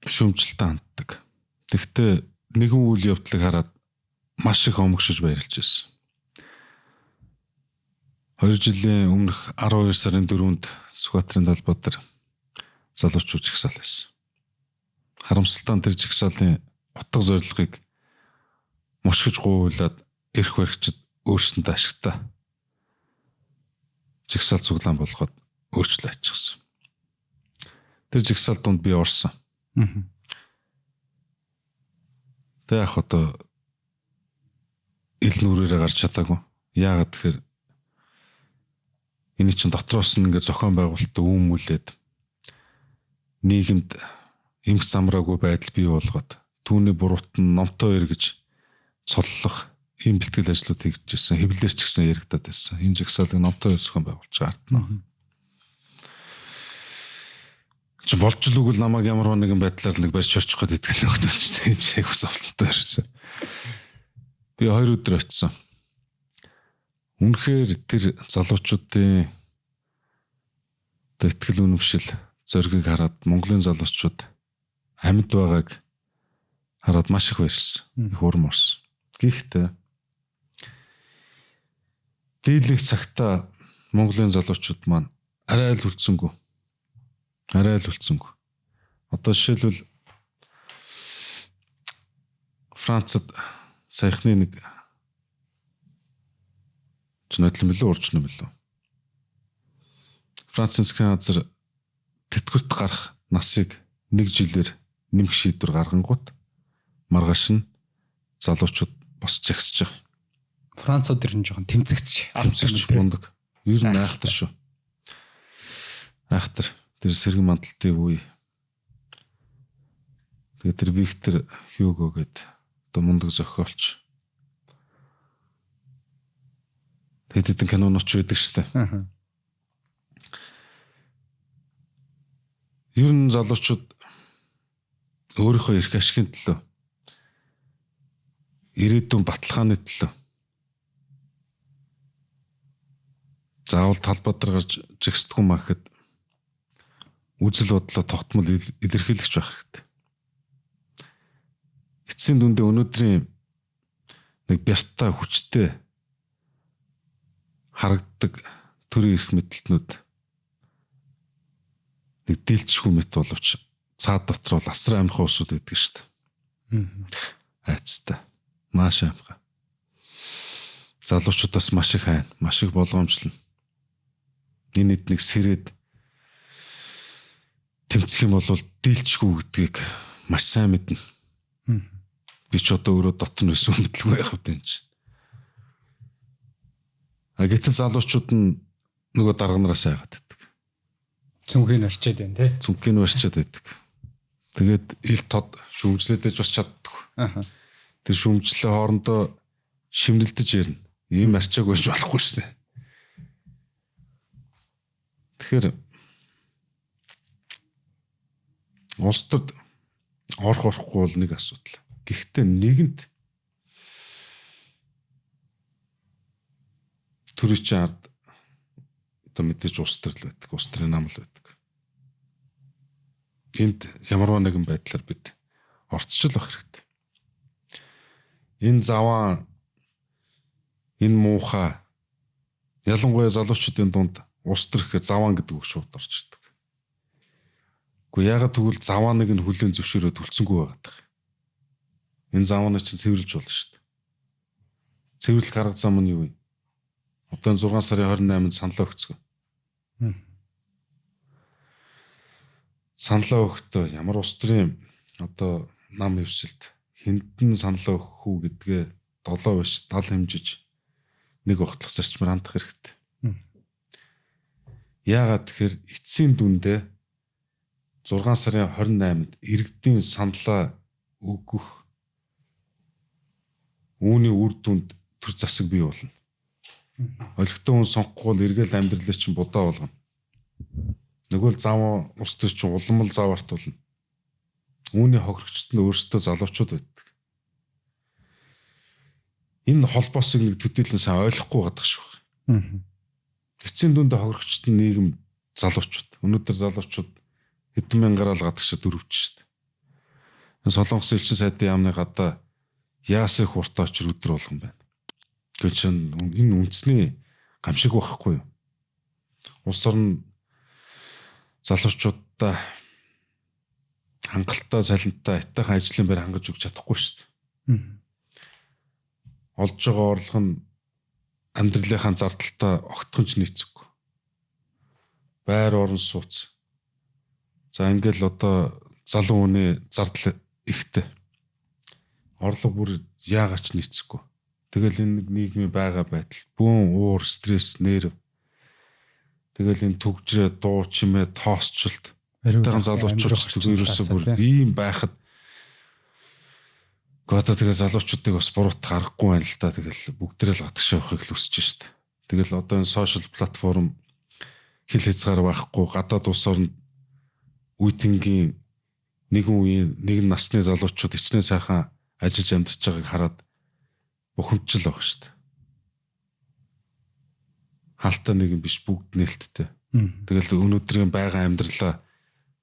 шүүмжлэлтэй ханддаг. Тэгэхдээ нэгэн үйл явдлыг хараад маш их омгшиж баярлж байсан. 2 жилийн өмнөх 12 сарын 4-нд Сүхбаатарын талбай дээр залуучууд жигсаал байсан. Харамсалтай тэр жигсаалын утга зорилгыг мушгиж гуйлаад эрх баригчид өөрсөндөө ашигтай жигсаал цуглаан болгоод өөрчлөө ачсан. Тэр жигсаал донд би орсон. Тэг яг одоо ил нүрээрээ гарч чадаагүй. Яагаад тэгэхээр энэ чинь дотроос нь ингээд зохион байгуулалтад үүмүүлээд нийгэмд эмх замраагүй байдал бий болгоод түүний буруут нь номтой эргэж цоллох ийм бэлтгэл ажлууд хийжсэн. Хэвлэлч гэсэн яригадаад байсан. Энэ жигсаалыг номтой зохион байгуулж шаардна. Чи болж л үгүй намайг ямар нэгэн байдлаар нэг барьж орчих гээд идэх нөхдөж чинь яг зовлонтой ирсэн. Би 2 өдөр очисон. Үнэхээр тэр залуучуудын тэтгэл үнэмшил зоригийг хараад Монголын залуучууд амьд байгааг хараад маш их баярлсан. Их урмарсан. Гэхдээ дийлэх цагта Монголын залуучууд маань арай л үлдсэнгүй. Одоо жишээлбэл Францад саяхны нэг нотлон билүү уржна билүү. Францын засгийн газар тэтгэврт гарах насыг 1 жилээр нэмэх шийдвэр гаргангууд маргааш нь залуучууд босч жагсаж байгаа. Францад тэр нь жоохон тэмцэгч мундаг. Ер нь айхтар шүү. Айхтар. Тэр сэргэн мандалтын үе. Тэгээд тэр Виктор Хьюго гээд одоо мундаг зохиолч. Тэгээд хэдэн кинонууд ч байдаг шүү дээ. Ер нь залуучууд өөрийнхөө эрх ашигын төлөө, ирээдүйн баталгааны төлөө заавал талбай дээр гарч жигсдэггүй махад үзэл бодлоо тогтмол илэрхийлэгч байх хэрэгтэй. Эцсийн дүндээ өнөөдрийн нэг бяртаа хүчтэй харагддаг төрийн эрх мэдэлтнүүд нэг дийлчгүй мэт боловч цаад дотор бол асар амархан усуд байдаг шүү дээ. Айцтай. Маш амархан. Залуучуудаас маш их хайн, маш их болгоомжлно. Энэ нэг сэрэд тэмцэх юм бол дийлчгүй гэдгийг маш сайн мэднэ. Би ч одоо өөрөө дотор нь өсвөн мэдлгүй байх үү энэ чинь. Гэтэл залуучууд нь нөгөө дарганараас айгаад байдаг. Цүнхийг арчаад байна тий. Цүнхийг арчаад байдаг. Тэгээд ил тод шүүмжлээдэж бас чаддаг. Тэр шүүмжлээ хоорондоо шимнэлдэж ярина. Ийм арчааг үйж болохгүй шнэ. Тэгэхээр улс төрд орохгүй бол нэг асуудал. Гэхдээ нэгэнт төрийн ард одоо мэдээж улс төрл байдаг, улс төрийн намл байдаг. Энд ямар нэгэн байдлаар бид орцчил байх хэрэгтэй. Энэ заваа, энэ муухай, ялангуяа залуучуудын дунд улс төр гэхэд заваан гэдэг үг шууд орж ирдэг. Гэхдээ ягаад тэгвэл завааныг нь хүлээн зөвшөөрөөд төлцөнгөө байгаад. Энэ завааныг чинь цэвэрлж болно шүү дээ. Цэвэрлэх арга зам нь юу вэ? Одоо 6 сарын 28-нд саналаа өгцгөө. Саналаа өгөхдөө ямар улс төрийн одоо нам хөвсөлт хэндэн саналаа өгөх үү гэдгээ долоо биш тал хэмжиж нэг ухтлах зарчмаар хандах хэрэгтэй. Яагаад тэгэхээр эцсийн дүндээ 6 сарын 28-нд иргэдийн саналаа өгөх үүний үр дүнд төр засаг бий болно. Олигтой хүн сонгохгүй бол эргээл амьдралаа чинь будаа болгоно. Нөгөө л зам ус төр чинь уламл заварт болно. Үүний хохирогчд нь өөрсдөө залуучууд байдаг. Энэ холбоосыг нэг төдийлөн сайн ойлгохгүй гадаг шүү. Эцсийн дүндээ хохирогчд нь нийгэм залуучууд. Өнөөдөр залуучууд хэдэн мянгаар л гадагшаа дөрвч шүү дээ. Энэ Солонгосын элчин сайдын яамны гадаа яасыг хуртаа очир өдр болгон байна. Гэвч энэ үндэсний гамшиг байхгүй юу? Улс орн залуучуудаа хангалттай, салентай, айтайхан ажлын байр хангаж өгч чадахгүй шүү дээ. Олж байгаа орлого нь амьдралынхаа зардалтаа огтхонч нийцэхгүй. Байр орон сууц. За ингээл одоо залуу хүний зардал ихтэй. Орлого бүр яагаад ч нийцэхгүй. Тэгэл энэ нийгмийн байгаа байдал, бүүн уур, стресс, нерв. Тэгэл энэ түгжрээ, дуу чимээ, тоосчлт. Айтайхан залуучууд ерөөсөө бүр ийм байхад одоо тэгээ залуучуудыг бас буруут гарахгүй байна л да. Тэгэл бүгдээрээ л гадагшаа явахыг л хүсэж штэ. Тэгэл одоо энэ сошиал платформ хил хязгаар байхгүй гадаад улс орнд үеийнгийн нэгэн үеийн нэгэн насны залуучууд ичнээ сайхан ажиллаж амьдарч байгааг хараад бухимдчил байгаа штэ. Хаалтаа нэг юм биш бүгд нээлттэй. Тэгэл өнөөдрийн байгаа амьдралаа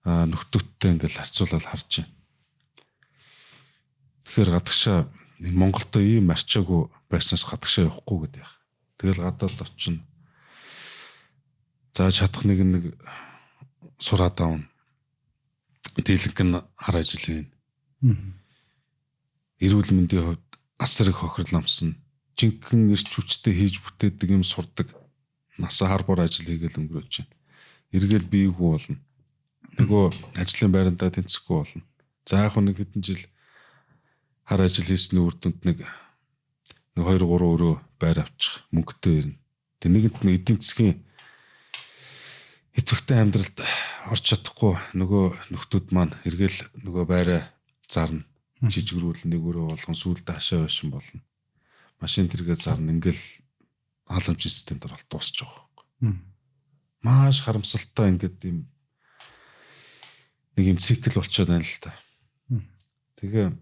нөхдөттэй ингээл харьцуулаад харж байна. Тэгэхээр гадагшаа Монголдо ийм арчаагүй байснаас гадагшаа явахгүй гэдэг яах. Тэгэл гадаад очино. За чадах нэг сураад авна. Дийлэнх нь хар ажил хийн. Эрүүл мэндийн хувьд асар их хохирол амсна. Жинхэнэ эрч хүчтэй хийж бүтээдэг юм сурдаг. Насаа хар бор ажил хийгээл өнгөрөөж байна. Эргээл биегүй болно. Нөгөө ажлын байрандаа тэнцэхгүй болно. За яг нэг хэдэн жил хар ажил хийсний үр дүнд нэг 2-3 өрөө байр авчих мөнгөтэй ирнэ. Тэг нэгэнт нь эдийн засгийн идэвхтэй амьдралд орч чадахгүй нөгөө нөхдүүд маань эргээл нөгөө байраа зарна. Жижигрүүл нэг өрөө болгон сүүлдээ хашаа байшин болно. Машин тэргээ зарна ингээл халамжийн системд оролт дуусч байгаа байхгүй. Маш харамсалтай ингээд юм нэг юм цикл болчиход байна л та. Тэгээ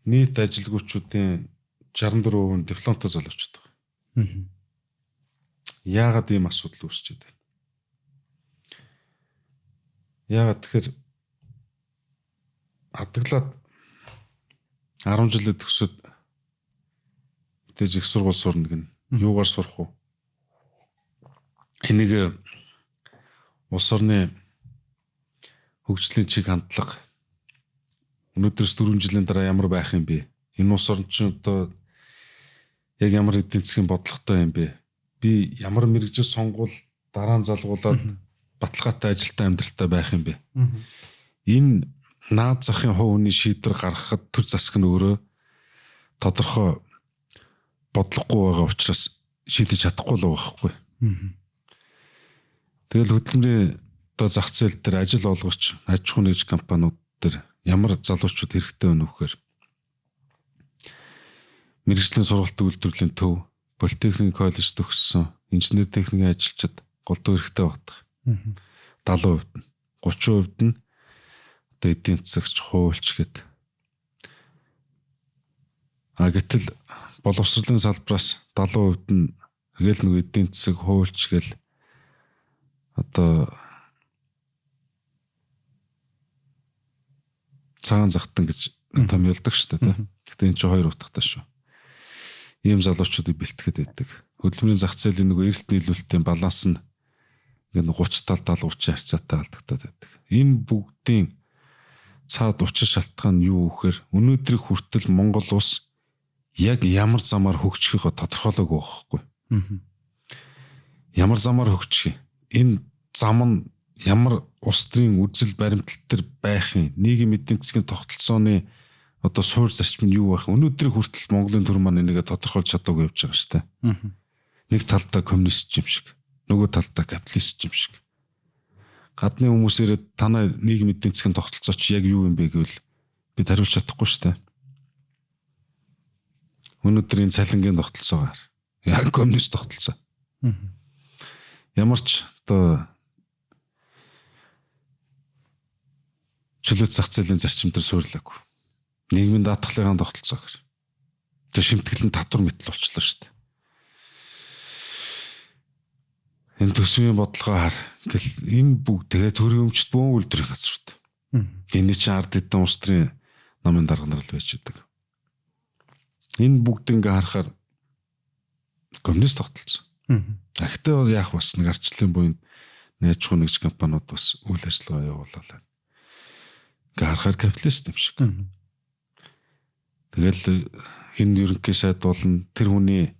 нийт ажилгүйчүүдийн 64% дипломтой залуучууд байгаа. Яагаад ийм асуудал үүсчихэд байна? Яагаад тэгэхээр хадгалаад 10 жилд төгсөд мэдээж их сургууль сурна гэн юугаар сурах вэ? Энийг улс орны хөгжлийн чиг хандлага өнөөдрөөс 4 жилийн дараа ямар байх юм бэ? Энэ улс орн чинь одоо яг ямар эдийн засгийн бодлоготой юм бэ? Би ямар мэрэгжил сонгуул дараа нь залгуулад баталгаатай ажилтаа амьдралтай байх юм бэ? Энэ наад захын хувь хүний шийдвэр гаргахад төр засаг нь өөрөө тодорхой бодлохгүй байгаа учраас шийдэж чадахгүй л байгаа байхгүй. Тэгэл хөдөлмөрийн одоо зах зээл дээр ажил олгогч аж ахуйн нэгж компаниуд дээр ямар залуучууд хэрэгтэй байна вэ гэхээр мэргэжлийн сургалт үйлдвэрлэлийн төв, политехник коллеж төгссөн инженер техникийн ажилчид голдуу хэрэгтэй байдаг. 70% нь 30% нь одоо эдийн засагч, хуульч гэд. Гэтэл боловсролын салбараас 70% нь тэгэл нэг эдийн засаг, хуульч гэл одоо цагаан захтан гэж томьёолдог шүү дээ. Гэтэ энэ ч хоёр утгатай шүү. Ийм залуучуудыг бэлтгэхэд байдаг. Хөдөлмөрийн зах зээлийн нөгөө эрэлт нийлүүлэлтийн баланс нь ингээд 30-70 харьцаатай алдагдаад байдаг. Энэ бүгдийн цаад учир шалтгаан нь юу гэхээр өнөөдрийг хүртэл Монгол улс яг ямар замаар хөгжихийг тодорхойлоогүй байхгүй. Ямар замаар хөгжих юм? Энэ зам нь ямар улс төрийн үзэл баримтлал төр байх юм? Нийгэм эдийн засгийн тогтолцооны одоо суур зарчим нь юу байх? Өнөөдрийг хүртэл Монголын төр маань энийгээ тодорхойлж чадаагүй явж байгаа шүү дээ. Нэг талдаа коммунист юм шиг, нөгөө талдаа капиталист юм шиг. Гадны хүмүүсээр танай нийгмийн эдийн засгийн тогтолцоо чи яг юу юм бэ гэвэл бид хариулж чадахгүй шүү дээ. Өнөөдрийн цалингийн тогтолцоогоор яг коммунист тогтолцоо. Ямар ч одоо чөлөө зах зээлийн зарчим дээр суйрлаагүй. Нийгмийн даатгалын тогтолцоогоор. Тэр шимтгэл нь татвар мэтэл болчихлоо шүү дээ. Энэ төсвийн бодлогоо хар. Ингээл энэ бүгд тэгээ төрийн өмчт бөөн үйлдвэрийн газар шүү дээ. Энэ чинь ард хэдэн улс төрийн намын дарга нар л байж байгаа. Энэ бүгд ингээ харахаар коммунист тогтолцоо. Гэхдээ бол яах бас нэг арчлалын буйн найжгүй нэгж компаниуд бас үйл ажиллагаа явуулалаа. Ингээ харахаар капиталист юм шиг. Тэгэл хин ерөнхий сайд болно тэр хүний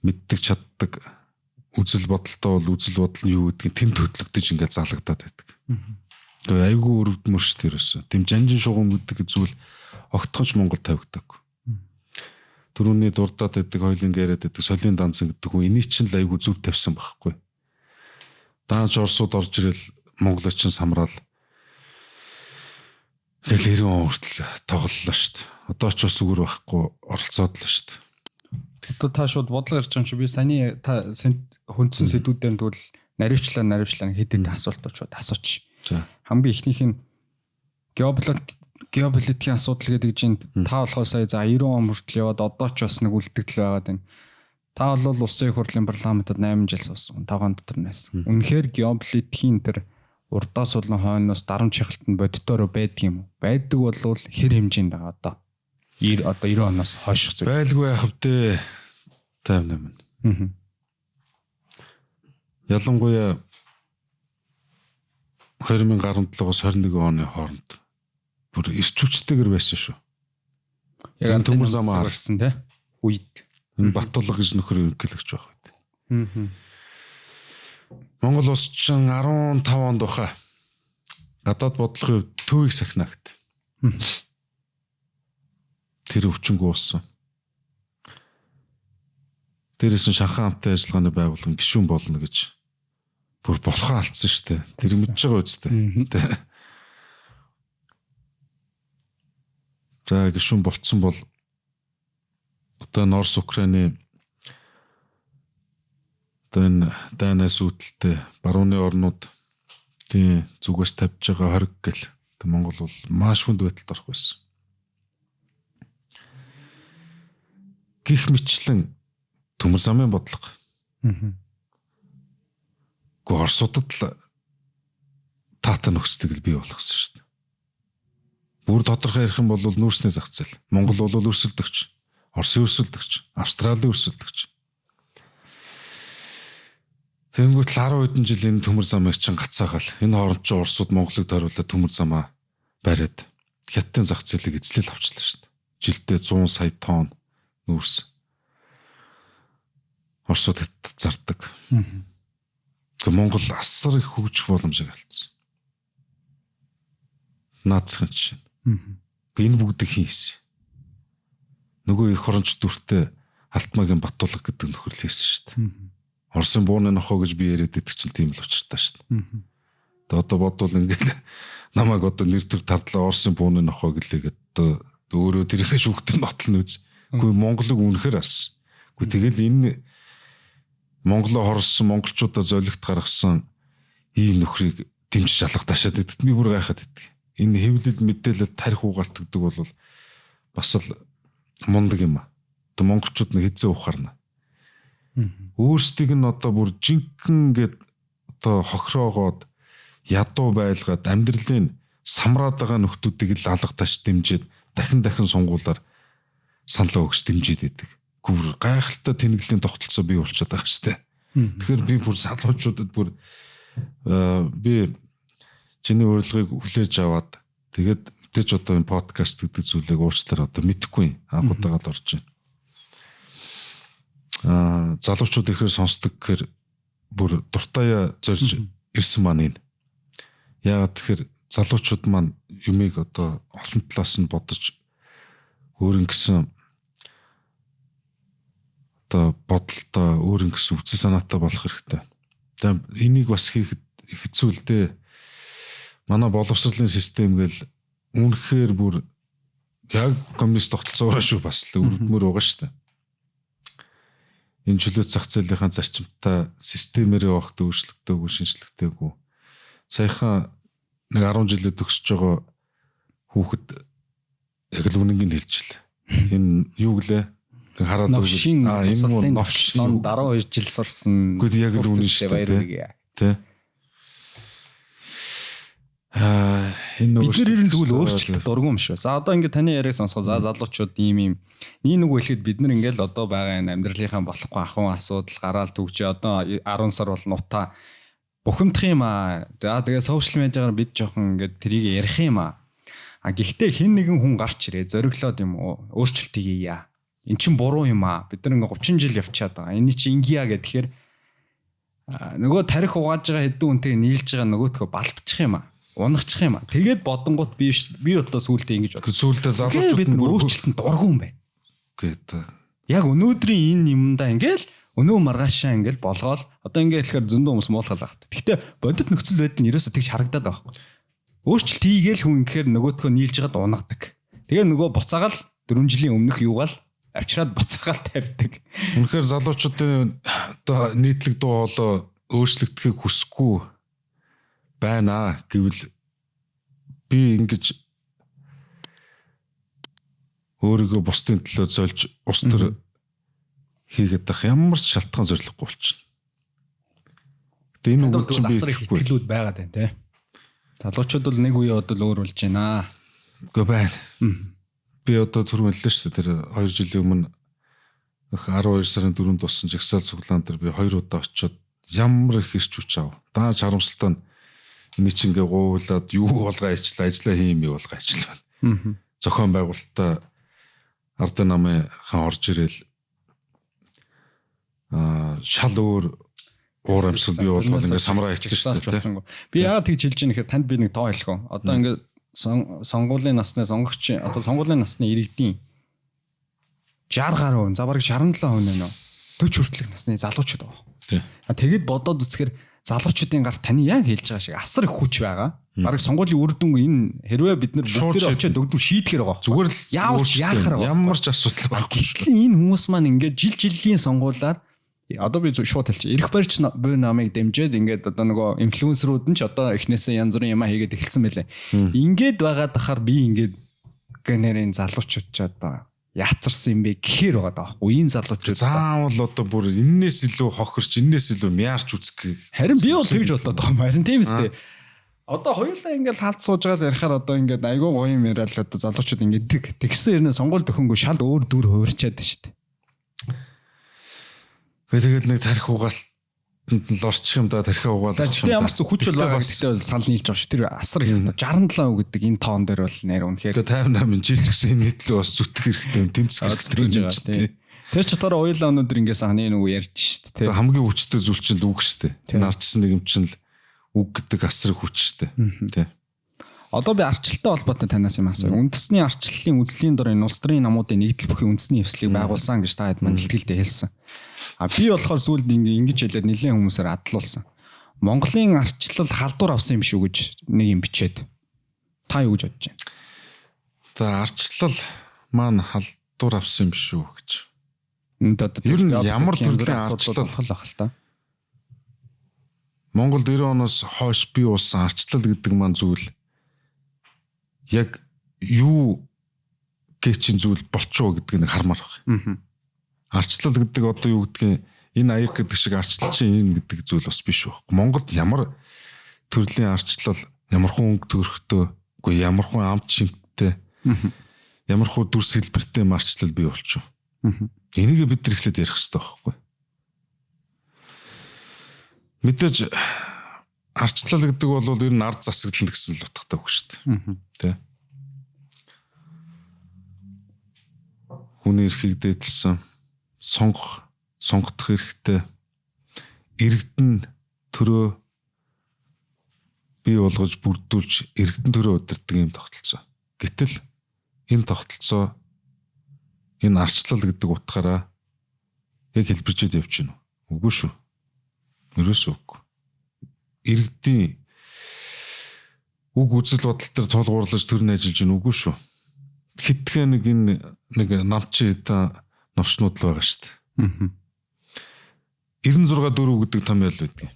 мэддэг чаддаг үзэл бодолтой бол үзэл бодол нь юу гэдгийг тэнд хөдлөгдөж ингээд залгадаад байдаг. Тэгээ айгүй өрөвдмөр ш тэрөөс. Тэм жанжин шугам гэдэг зүйл огтхонч Монгол тавигдаагүй. Төрөний дурдаад байдаг, хойлын яриад байдаг, солийн данцсан гэдэг хүн энийг чинь л айгүй зүв тавьсан байхгүй. Дааж Оросууд орж ирэл монголчин самраал. Тэгэл 90 он хүртэл тоглолоо шүү дээ. Одоо ч бас үгээр байхгүй оролцоод л шүү дээ. Одоо та шууд бодлого ярьж байгаа юм чи би саяны та хүндсэн сэдвүүдээр нь тэгвэл наривчлаа хэд хэдэн асуулт очоод асууч. За. Хамгийн ихнийх нь геополитикийн асуудал гэдэг чинь та болохоор сая за 90 он хүртэл яваад одоо ч бас нэг үлдэгдэл байгаад байна. Та бол улсын их хурлын парламентод 8 жил суусан. 5 дотор. Үнэхээр геополитикийн тэр урдаас болон хойноос дарамт шахалтанд бодитоор байдаг юм уу? Байдаг бол хэр хэмжээнд байгаа одоо? 90 оноос хойш зүйл. Байлгүй яах вэ? 58. Ялангуяа 2017-оос 21 оны хооронд бүр ирчүүчтэйгэр байсан шүү. Яг төмөр замаа харсан тий. Үед энэ Баттулга гэж нөхөр ерөнхийлөгч байх үед. Монгол улс чинь 15 онд баха гадаад бодлогын хувьд төвийг сахинагт. Тэр өвчнгөө болсон. Дээрээс нь Шанхай хамтын ажиллагааны байгууллага гишүүн болно гэж бүр болохоо алдсан шүү дээ. Тэр мэдж байгаа үстэй. За гишүүн болцсон бол одоо Норс Украины одоо энэ дайнаас үүдэлтэй барууны орнууд тийм зүгээс тавьж байгаа хориг гэл Монгол бол маш хүнд байдалд орох байсан. Гэх мэтлэн төмөр замын бодлого. Гэхдээ Оросуудад л таата нөхцөлийг бий болгосон шүү дээ. Бүр тодорхой ярих юм бол нүүрсний зах зээл. Монгол бол өрсөлдөгч, Оросын өрсөлдөгч, Австралийн өрсөлдөгч. Тэнгүүт л 10 хэдэн жил энэ төмөр замыг чинь гацаагаал. Энэ хооронд ч Оросууд Монголыг тойруулаад төмөр замаа бариад хятадын зах зээлийг эзлэл авчлаа шүү дээ. Жилдээ 100 сая тонн нүүрс. Оросууд зардаг. Гэхдээ Монгол асар их хөгжих боломжийг алдсан. Наацхан чинь. Би энэ бүгдийг хийсэн. Нөгөө их хоронч дүртэй Алтмаагийн Баттулга гэдэг нөхөр л хийсэн шүү дээ. Оросын бууны нохоо гэж би яриад идэх чинь тийм л учиртай шүү дээ. Тэгээ одоо бодвол ингээл намайг одоо нэр төр тардлаа Оросын бууны нохоо гэлээгээд одоо өөрөө тэрийнхээ шүүхтэр нотлно үз. Гэхдээ Монголыг үнэхээр алсан. Гэхдээ тэгэл энэ Монголоо хорсон монголчуудаа золигт гаргасан ийм нөхрийг дэмжиж алга ташаад идэт би бүр гайхаад идэг. Энэ хэвлэл мэдээлэл тарих угаалт гэдэг бол бас л мундаг юм а. Одоо монголчууд нэг хэзээ ухаарна. Өөрсдийг нь одоо бүр жинхэнэ гээд одоо хохироогоод ядуу байлгаад амьдралын самраад байгаа нөхдүүдийг л алга таш дэмжиж дахин сунгуулаар саналаа өгч дэмжиж идэг. Гүр гайхалтай тэнэглийн тогтолцоо бий болчиход байгаа шүү дээ. Тэгэхээр би бүр залуучуудад бүр би чиний урилгыг хүлээж аваад тэгээд мэдээж одоо энэ подкаст гэдэг зүйлийг уучлаарай одоо мэдэхгүй анх удаага л орж байна. Залуучууд ихээр сонсдог гэхээр бүр дуртаяа зорж ирсэн маань энэ. Яагаад тэгэхээр залуучууд маань юмыг одоо олон талаас нь бодож өөрийн гэсэн одоо бодолтой өөрийн гэсэн үсэл санаатай болох хэрэгтэй. За энийг бас хийхэд хэцүү л дээ. Манай боловсролын систем гэл үнэхээр бүр яг коммунист тогтолцоороо шүү бас л өргөдмөр байгаа шүү дээ. Энэ чөлөөт зах зээлийнхаа зарчимтай системээр явахд өөрчлөгдөөгүй, шинжлэхдэггүй. Саяхан нэг 10 жилээ төгсөж байгаа хүүхэд яг л үнэнгийг хэлчихлээ. Энэ юу гэлээ? Хараад новшин энэ новшин 12 жил сурсан. Гэхдээ яг л үнэн шүү дээ. Тэ. Энэ бид нар ер нь тэгвэл өөрчлөлт дургүй юм шүү. За одоо ингээд таны яриаг сонсоход залуучууд ийм нэг хэлэхэд бид нар ингээд одоо байгаа энэ амьдралынхаа болохгүй ахуйн асуудал гараал төгжээ. Одоо 10 сар бол нутаа бухимдах юм аа. За тэгээ сошиал медиагаар бид жоохон ингээд трийг ярих юм аа. Гэхдээ хэн нэгэн хүн гарч ирээ зориглоод юм уу өөрчлөлт хийе. Эн чин буруу юм аа. Бид нар ингээд 30 жил явчаад байгаа. Эний чи ингэя гэхээр нөгөө тарих угааж байгаа хэдэн үнтэй нийлж байгаа нөгөөдхөө балбчих юм аа. Унахчих юм аа. Тэгээд бодонгууд би одоо сүултээ ингэж бод. Сүултээ залуучууд бид өөрчлөлтөнд дургүй юм байна. Гэдэг. Яг өнөөдрийн энэ юмдаа ингээл өнөө маргаашаа ингээл болгоол одоо ингээл хэлэхээр зөндөө хүмүүс муулахал багт. Гэхдээ бодит нөхцөл байдал нь ерөөсө тэгж харагдаад байгаа байхгүй. Өөрчлөлт хийгээл хүн ингээр нөгөөдхөө нийлж гад унагадаг. Тэгээ нөгөө буцаагаал 4 жилийн өмнөх юугаал авчираад буцаагаал тавьдаг. Үнэхээр залуучуудын одоо нийтлэг дуу хоолой өөрчлөгдөхийг хүсэхгүй байна гэвэл би ингэж өөрийгөө бусдын төлөө зольж ус төр хийгээд байх ямар ч шалтгаан зориггүй болчихно. Гэтэ энэ үг чинь би хэтгэлүүд байгаад байна те. Залуучууд бол нэг үе бодол өөр болж байна. Үгүй байна. Би одоо түрүү хэллээ шүү дээ. Тэр 2 жилийн өмнө 12 сарын 4-нд болсон жагсаал цуглаан дээр би 2 удаа очиод ямар их ирч хүч аав. Дааж харамсалтай нь энэ чинь ингээ гуйлаад юу болгоо ажиллаа хийм юу болгоо ажиллаа. Зохион байгуулалтаа ардын намын хаан орж ирэл шал өөр уур амьсгал бий болгоод ингээ самраа хийсэн шүү дээ. Би яагаад тэгж хэлж ийм гэхээр танд би нэг тоо хэлэх үү. Одоо ингээ сонгуулийн насны сонгогч одоо сонгуулийн насны иргэдийн 60% за бараг 67% нэ 40 хүртэлх насны залуучууд байгаа. Тий. Тэгэд бодоод үзэхээр залуучуудын гарт таны яг хэлж байгаа шиг асар их хүч байгаа. Бараг сонгуулийн үр дүнг энэ хэрвээ бид нар бүгдээ очиод дөгдөв шийдэхэр байгаа. Зүгээр л яахаар ямар ч асуудал байхгүй. Гэтэл энэ хүмүүс маань ингээд жилийн сонгуулиар одоо би шууд хэлчих. Ирэх барьж буй намыг дэмжиж ингээд одоо нөгөө инфлюенсерүүд нь ч одоо эхнээсээ янз бүрийн юм хийгээд эхэлсэн байлээ. Ингээд байгаад ахаар би ингээд гэнэрийн залуучууд ч одоо яацарсан юм бэ гэхээр байгаа даахгүй. Энэ залуучууд заавал одоо бүр энээс илүү хохирч, энээс илүү мяарч үзэх. Харин би бол тэгж бодоод байгаа юм. Харин тийм үстэй. Одоо хоёулаа ингээд халт сууж байгаа ярихаар одоо ингээд айгүй гоё юм яриад л одоо залуучууд ингээд тэгсэн хэрнээ сонгуул төхөнгөө шал өөр дүр хувирчаад байна шүү дээ. Тэгэл нэг тарих угаалт л орчих юм да тархиа угаалт. Тэгтээ ямар ч хүч бол байгаа гэхдээ бол санал нийлж байгаа шүү. Тэр асар их 67% гэдэг энэ тоон дээр бол нэр үнэхээр 58 жил гэсэн энэ нийтлээ бас зүтгэх хэрэгтэй юм тэмцэх хэрэгтэй байгаа тийм. Тэр ч дотор уйлаа өнөдөр ингээс ханы нэг ярьж шүү дээ. Хамгийн хүчтэй зүйл чинь үг шүү дээ. Тэр арчсан нэг юм чинь л үг гэдэг асар их хүч шүү дээ. Тийм. Одоо би арчлалтай холбоотой танаас юм асууя. Үндэсний арчлалын үзлийн дор энэ улс төрийн намуудын нэгдэл бүхий үндэсний эвслийг байгуулсан гэж та хэд маань бэлтгэлдээ хэлсэн. Би болохоор сүүлд ингэж хэлээд нэлээд хүмүүсээр адлуулсан. Монголын арчлал халдвар авсан юм шүү гэж нэг юм бичээд. Та юу гэж бодож байна? За арчлал маань халдвар авсан юм шүү гэж. Ер нь ямар төрлийн арчлал болох л та. Монгол 90 оноос хойш бий болсон арчлал гэдэг маань зүйл яг юу гэчин зүйл болчихоо гэдэг нэг хармаар байна. Арчлал гэдэг одоо юу гэдгийг энэ аяг гэдэг шиг арчлал чинь энэ гэдэг зүйл бас биш байхгүй. Монголд ямар төрлийн арчлал, ямар хүн өнгө төрхтөө, үгүй ямар хүн амт шимттэй, ямар хүн дүр сэлбэртэй арчлал бий болчихоо. Энийг бид нар ихлэд ярих хэрэгтэй байхгүй. Мэдээж арчлал гэдэг бол ер нь ард засаглал гэсэн л утгатай үг шүү дээ. Тэ. Хүний эрхийг дээдлсэн сонгох хэрэгтэй иргэдэн төрөө бий болгож бүрдүүлж иргэдэн төрөө удирддаг юм тогтолцоо. Гэтэл энэ тогтолцоо энэ арчлал гэдэг утгаараа яг хэлбэрчээд явж гинэ. Үгүй шүү. Ерөөсөө үгүй. Иргэдийн үг үзэл бодол төр тулгуурлаж төрний ажиллаж гин үгүй шүү. Хитгэн нэг намчин хэдэн новчнууд л байгаа шүү дээ. 96 4 гэдэг том ял байдаг.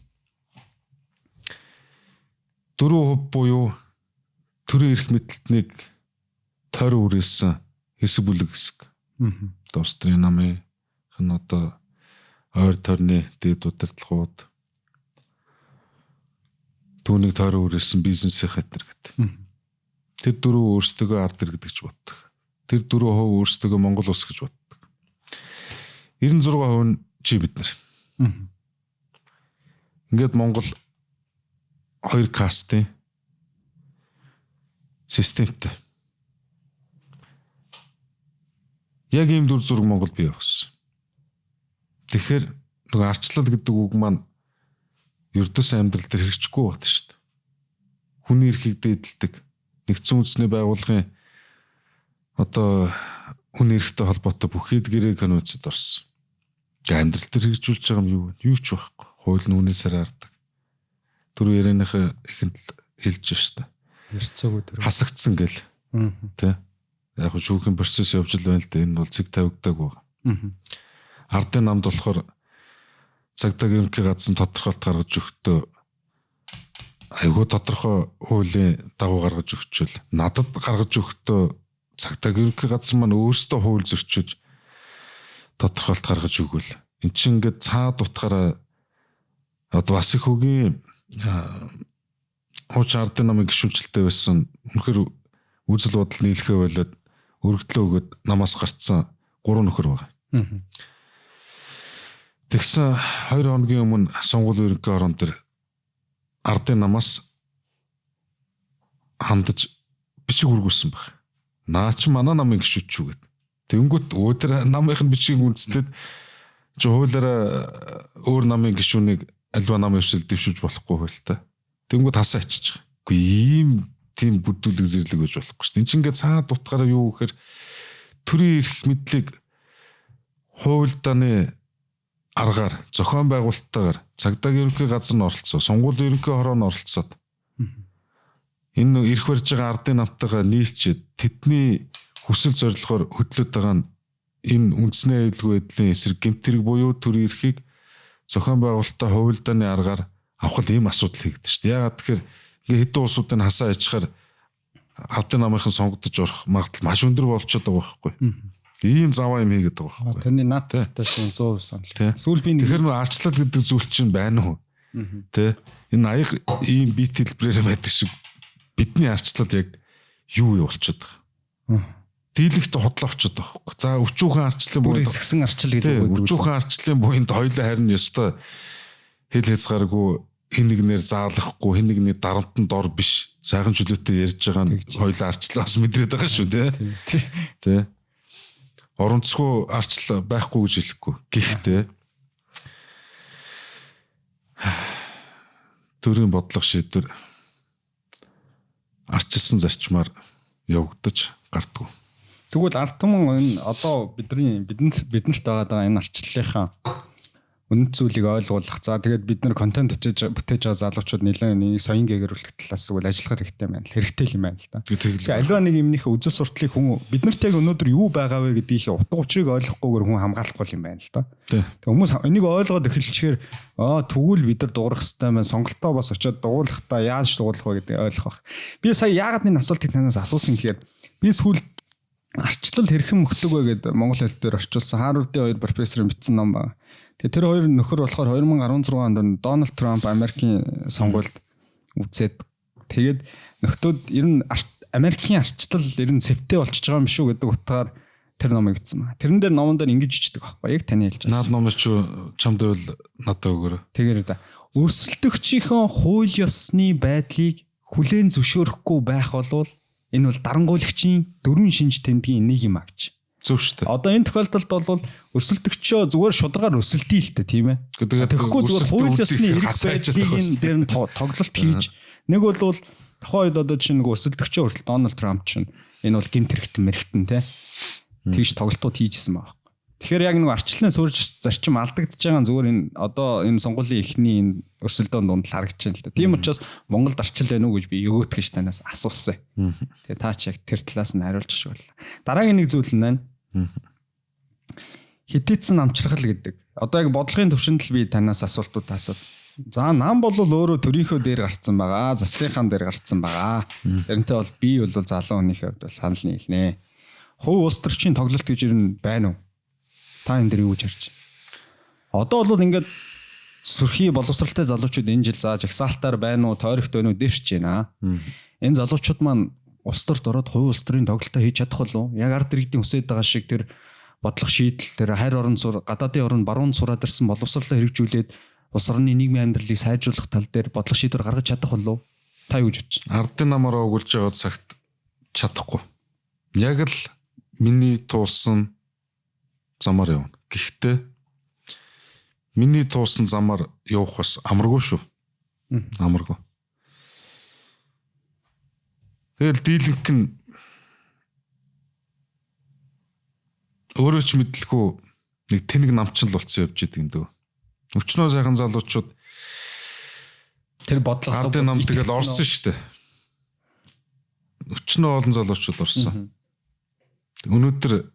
4% буюу төрийн эрх мэдэлтнийг тойрон үргэлсэн хэсэг бүлэг хэсэг. Дострын намын одоо ойр тойрны дэд удирдлагууд түүнийг тойрон үргэлсэн бизнесийн хэтэр гэдэг. Тэр 4% өөрсдөө ард иргэд гэж боддог. Тэр 4% өөрсдөө Монгол улс гэж боддог. 96% нь чи бид нар. Ингээд Монгол хоёр кастын системтэй. Яг ийм дүр зураг Монгол бий болсон. Тэгэхээр нэг арчлал гэдэг үг маань ердөөс амьдрал дээр хэрэгжихгүй байна шүү дээ. Хүний эрхийг дээдэлдэг нэгдсэн үндэсний байгууллагын одоо хүний эрхтэй холбоотой бүх хэд гэрээ конвенцэд орсон. Амьдрал дээр хэрэгжүүлж байгаа юм юу вэ? Юу ч байхгүй. Хууль нь үнээс хараардаг. Түрүү ярианых ихэнд хэлж штэ. Ярьцаагүй тэр. Хасагдсан гэл. Тэ. Яг нь шүүхийн процесс явж л байна л да. Энэ бол цэг тавигдаг байгаа. Ардын намд болохоор цагдаагийн ерөнхий газрын тодорхойлт гаргаж өгөхдөө айгүй тодорхой хуулийн дагуу гаргаж өгчвөл надад гаргаж өгөхдөө цагдаагийн ерөнхий газар маань өөрсдөө хууль зөрчиж тодорхойлт гаргаж өгвөл эн чинь ингээд цаад утгаараа одоо бас их үгийн хууч ардын намын гишүүнчлэлтэй байсан үнэхээр үзэл бодол нийлхээ болоод өргөдлөө өгöd намаас гарцсан 3 нөхөр байгаа. Тэгсэн 2 хоногийн өмнө сонгуулийн ерөнхий хорон дээр ардын намаас хандаж бичиг хүргүүлсэн баг. Наа чи манай намын гишүүч шүү гэд. Тэнгүүт өөдөр намынх нь бичгийг үндэслээд чи хуулаараа өөр намын гишүүнийг альва намын өвсөл дэвшүүлж болохгүй хөл та. Тэнгүүт хасаа ичиж байгаа. Үгүй ийм тийм бүдүүлэг зэрлэг байж болохгүй шүү дээ. Энд чинь ингээд цаад утгаараа юу гэхээр төрийн эрх мэдлийг хуульдааны аргаар зохион байгуулалттайгаар цагдаагийн ерөнхий газар нь оролцоо, сонгуулийн ерөнхий хороонд оролцоод энэ эрх барьж байгаа ардын намтайгаа нийлчээд тэдний хүсэл зорилгоор хөдлөд байгаа нь энэ үндэсний аюулгүй байдлын эсрэг гэмтэрэг буюу төрийн эрхийг зохион байгуулалттай хуульдааны аргаар авах ийм асуудал хийгдэж шүү дээ. Яагаад тэгэхээр ингээ хэдэн улсуудын хасаа ичгээр ардын намынхан сонгогдож орох магадлал маш өндөр болчиход байгаа байхгүй. Ийм заваа юм хийгээд байгаа байхгүй. Тэрний наадтай чинь 100% санал. Сүүл би тэгэхээр нөө арчлал гэдэг зүйл чинь байна уу? Тэ энэ аяг ийм бит хэлбэрээр байдаг шиг бидний арчлал яг юу болчиход байгаа. Дийлэгт хотлоо очиод байгаа байхгүй. За өчүүхэн арчлалын бүр хэсгсэн арчлал гэдэг үг. Өчүүхэн арчлалын буйнд хоёулаа харин ёстой хэл хязгааргүй хин нэгнээр заалахгүй хин нэгний дарамтанд дор биш сайхан чөлөөтэй ярьж байгаа нь хоёулаа арчлал бас мэдрээд байгаа шүү тэ. Оронцгүй арчлал байхгүй гэж хэлэхгүй. Гэхдээ төрийн бодлого шийдвэр арчилсан зарчмаар явагдаж гардгүй. Тэгвэл ард түмэн энэ одоо биднэрт байгаа энэ арчлалынхаа үнэт зүйлийг ойлгуулах. За тэгээд бид нар контент бүтээж байгаа залуучууд нэлээд энийг соён гээгэрүүлэх талаас тэгвэл ажиллах хэрэгтэй байна. Хэрэгтэй юм байна л да. Тэгэхээр альва нэг юмнийхээ үзэл сурталыг хүн биднэрт яг өнөөдөр юу байгаа вэ гэдгийг утга учирыг ойлгохгүйгээр хүн хамгаалахгүй юм байна л да. Тэг хүмүүс энийг ойлгоод эхэлчихээр тэгвэл бид нар дуурах хэрэгтэй байна. Сонголтоо бас очиод дуулахдаа яаж дуулах вэ гэдэг ойлгох. Би сая яагаад энэ асуултыг танаас асуусан гэхээр би сүүл арчлал хэрхэн мөхдөг вэ гэдэг монгол хэл дээр орчуулсан Харвардын 2 профессор бичсэн ном байна. Тэгээ тэр хоёр нөхөр болохоор 2016 онд Дональд Трамп Америкийн сонгуульд үцээд тэгээд нөхдөөд ер нь Америкийн арчлал ер нь цэвтэй болчихж байгаа юм шүү гэдэг утгаар тэр номыг бичсэн байна. Тэрэн дээр номон дээр ингэж бичдэг байхгүй яг таны хэлж байгаа. Наад номч чамд байвал надад өгөөрэй. Тэгэхээр да. Өрсөлдөгчийн хууль ёсны байдлыг хүлээн зөвшөөрөхгүй байх болвол энэ бол дарангуйлагчийн дөрвөн шинж тэмдгийн нэг юм авч. Зөв шүү дээ. Одоо энэ тохиолдолд бол өрсөлдөгчөө зүгээр шударгаар өрсөлдөе л дээ тийм ээ. Тэгэхгүй зүгээр хууль ёсны эрх байдлыг дээр нь тоглолт хийж нэг бол тухайн үед одоо чинь нэг өрсөлдөгчөө хүртэл Дональд Трамп чинь энэ бол гэмт хэрэгтэн мэрэгтэн тий. Тэгж тоглолтууд хийжсэн байгаа. Тэгэхээр яг нэг арчлалын суурь зарчим алдагдж байгаа зүгээр энэ одоо энэ сонгуулийн эхний энэ өрсөлдөөн дунд л харагдаж байна л да. Тийм учраас Монголд арчил байна уу гэж би өгөөдгөж танаас асуусан. Тэгээ та ч яг тэр талаас нь хариулж шиг боллоо. Дараагийн нэг зүйл нь байна. Хитээцэн намчрахал гэдэг. Одоо яг бодлогын төвшөнд л би танаас асуултууд асуув. За нам бол өөрөө төрийнхөө дээр гарцсан байгаа. Засгийнхаа дээр гарцсан байгаа. Тэрнтэй бол би бол залуу хүнийхээ хувьд бол санал нийлнэ. Хувь улс төрчийн тоглолт гэж ер нь байна уу? Та энэ дээр юу гэж харж байна? Одоо бол ингээд сүрхий боловсралтай залуучууд энэ жил за жагсаалтаар байна уу, тойрогт байна уу дэвшиж байна. Энэ залуучууд маань улс төрт ороод хувь улс төрийн тоглолтоо хийж чадах болов уу? Яг ард иргэдийн хүсэж байгаа шиг тэр бодлого шийдэл тэр хайр орон сур гадаадын орн баруун сураад ирсэн боловсралаа хэрэгжүүлээд улс орны нийгмийн амьдралыг сайжруулах тал дээр бодлого шийдвэр гаргаж чадах болов уу? Та юу гэж бодож байна? Ардын намаараа өгүүлж байгаа цагт чадахгүй. Яг л миний туусан замаар явна. Гэхдээ миний туусан замаар явах бас амаргүй шүү. Амаргүй. Тэгэл дийлэнх нь өөрөө ч мэдлгүй нэг тэнэг намчин л болцсон явж идэг юм дөө. Өчнөө сайхан залуучууд тэр бодлого ардын нам тэгэл орсон шүү дээ. Өчнөө олон залуучууд орсон. Өнөөдөр